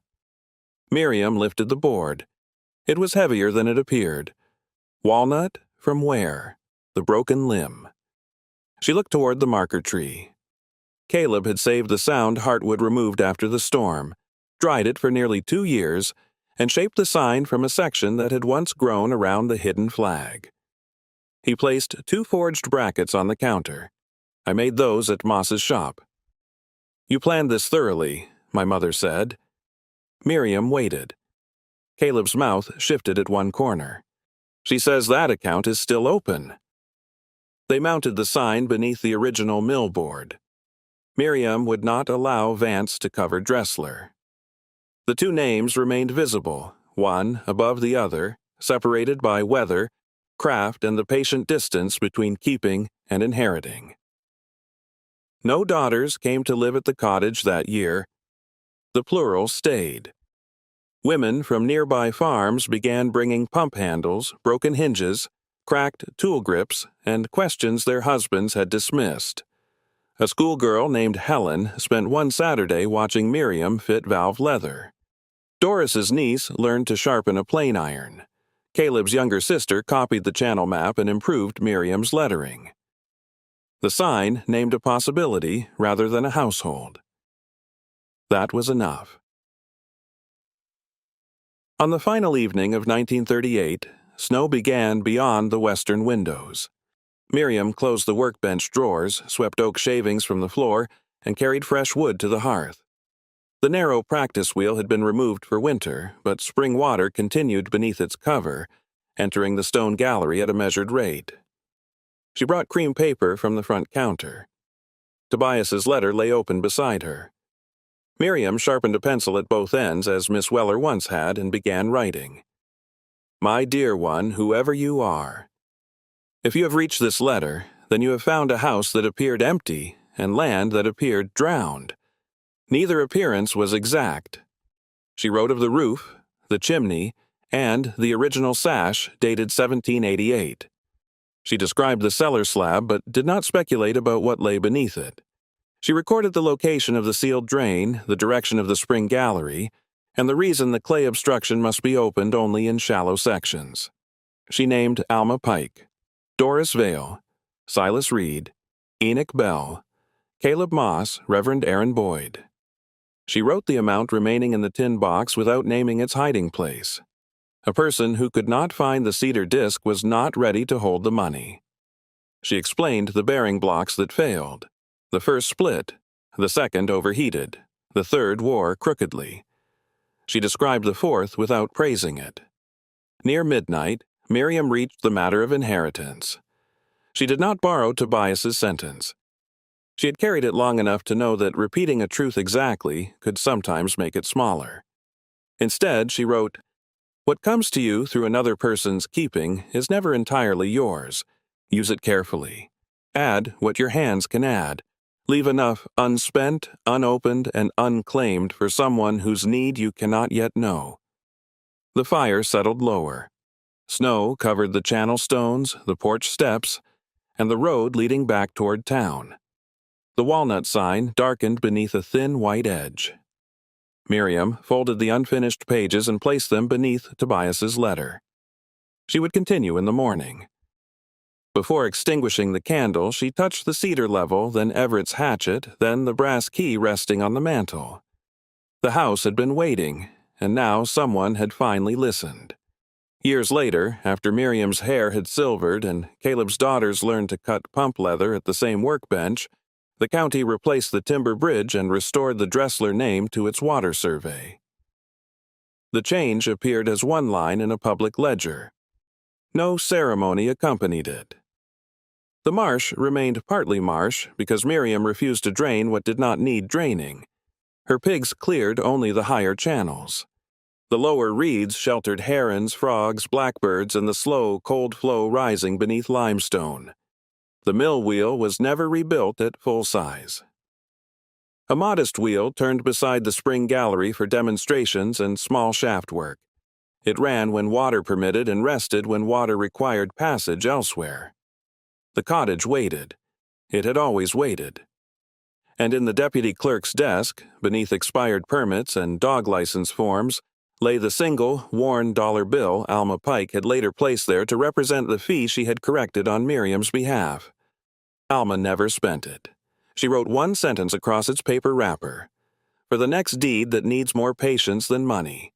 Miriam lifted the board. It was heavier than it appeared. Walnut from where? The broken limb. She looked toward the marker tree. Caleb had saved the sound Hartwood removed after the storm, dried it for nearly 2 years, and shaped the sign from a section that had once grown around the hidden flag. He placed 2 forged brackets on the counter. I made those at Moss's shop. You planned this thoroughly, my mother said. Miriam waited. Caleb's mouth shifted at one corner. She says that account is still open. They mounted the sign beneath the original mill board. Miriam would not allow Vance to cover Dressler. The 2 names remained visible, one above the other, separated by weather, craft, and the patient distance between keeping and inheriting. No daughters came to live at the cottage that year. The plural stayed. Women from nearby farms began bringing pump handles, broken hinges, cracked tool grips, and questions their husbands had dismissed. A schoolgirl named Helen spent one Saturday watching Miriam fit valve leather. Doris's niece learned to sharpen a plane iron. Caleb's younger sister copied the channel map and improved Miriam's lettering. The sign named a possibility rather than a household. That was enough. On the final evening of 1938, snow began beyond the western windows. Miriam closed the workbench drawers, swept oak shavings from the floor, and carried fresh wood to the hearth. The narrow practice wheel had been removed for winter, but spring water continued beneath its cover, entering the stone gallery at a measured rate. She brought cream paper from the front counter. Tobias's letter lay open beside her. Miriam sharpened a pencil at both ends as Miss Weller once had and began writing. My dear one, whoever you are. If you have reached this letter, then you have found a house that appeared empty and land that appeared drowned. Neither appearance was exact. She wrote of the roof, the chimney, and the original sash dated 1788. She described the cellar slab but did not speculate about what lay beneath it. She recorded the location of the sealed drain, the direction of the spring gallery, and the reason the clay obstruction must be opened only in shallow sections. She named Alma Pike, Doris Vale, Silas Reed, Enoch Bell, Caleb Moss, Reverend Aaron Boyd. She wrote the amount remaining in the tin box without naming its hiding place. A person who could not find the cedar disc was not ready to hold the money. She explained the bearing blocks that failed. The first split, the second overheated, the third wore crookedly. She described the fourth without praising it. Near midnight, Miriam reached the matter of inheritance. She did not borrow Tobias's sentence. She had carried it long enough to know that repeating a truth exactly could sometimes make it smaller. Instead, she wrote, "What comes to you through another person's keeping is never entirely yours. Use it carefully. Add what your hands can add. Leave enough unspent, unopened, and unclaimed for someone whose need you cannot yet know." The fire settled lower. Snow covered the channel stones, the porch steps, and the road leading back toward town. The walnut sign darkened beneath a thin white edge. Miriam folded the unfinished pages and placed them beneath Tobias's letter. She would continue in the morning. Before extinguishing the candle, she touched the cedar level, then Everett's hatchet, then the brass key resting on the mantel. The house had been waiting, and now someone had finally listened. Years later, after Miriam's hair had silvered and Caleb's daughters learned to cut pump leather at the same workbench, the county replaced the timber bridge and restored the Dressler name to its water survey. The change appeared as one line in a public ledger. No ceremony accompanied it. The marsh remained partly marsh because Miriam refused to drain what did not need draining. Her pigs cleared only the higher channels. The lower reeds sheltered herons, frogs, blackbirds, and the slow, cold flow rising beneath limestone. The mill wheel was never rebuilt at full size. A modest wheel turned beside the spring gallery for demonstrations and small shaft work. It ran when water permitted and rested when water required passage elsewhere. The cottage waited. It had always waited. And in the deputy clerk's desk, beneath expired permits and dog license forms, lay the single, worn dollar bill Alma Pike had later placed there to represent the fee she had corrected on Miriam's behalf. Alma never spent it. She wrote one sentence across its paper wrapper: "For the next deed that needs more patience than money,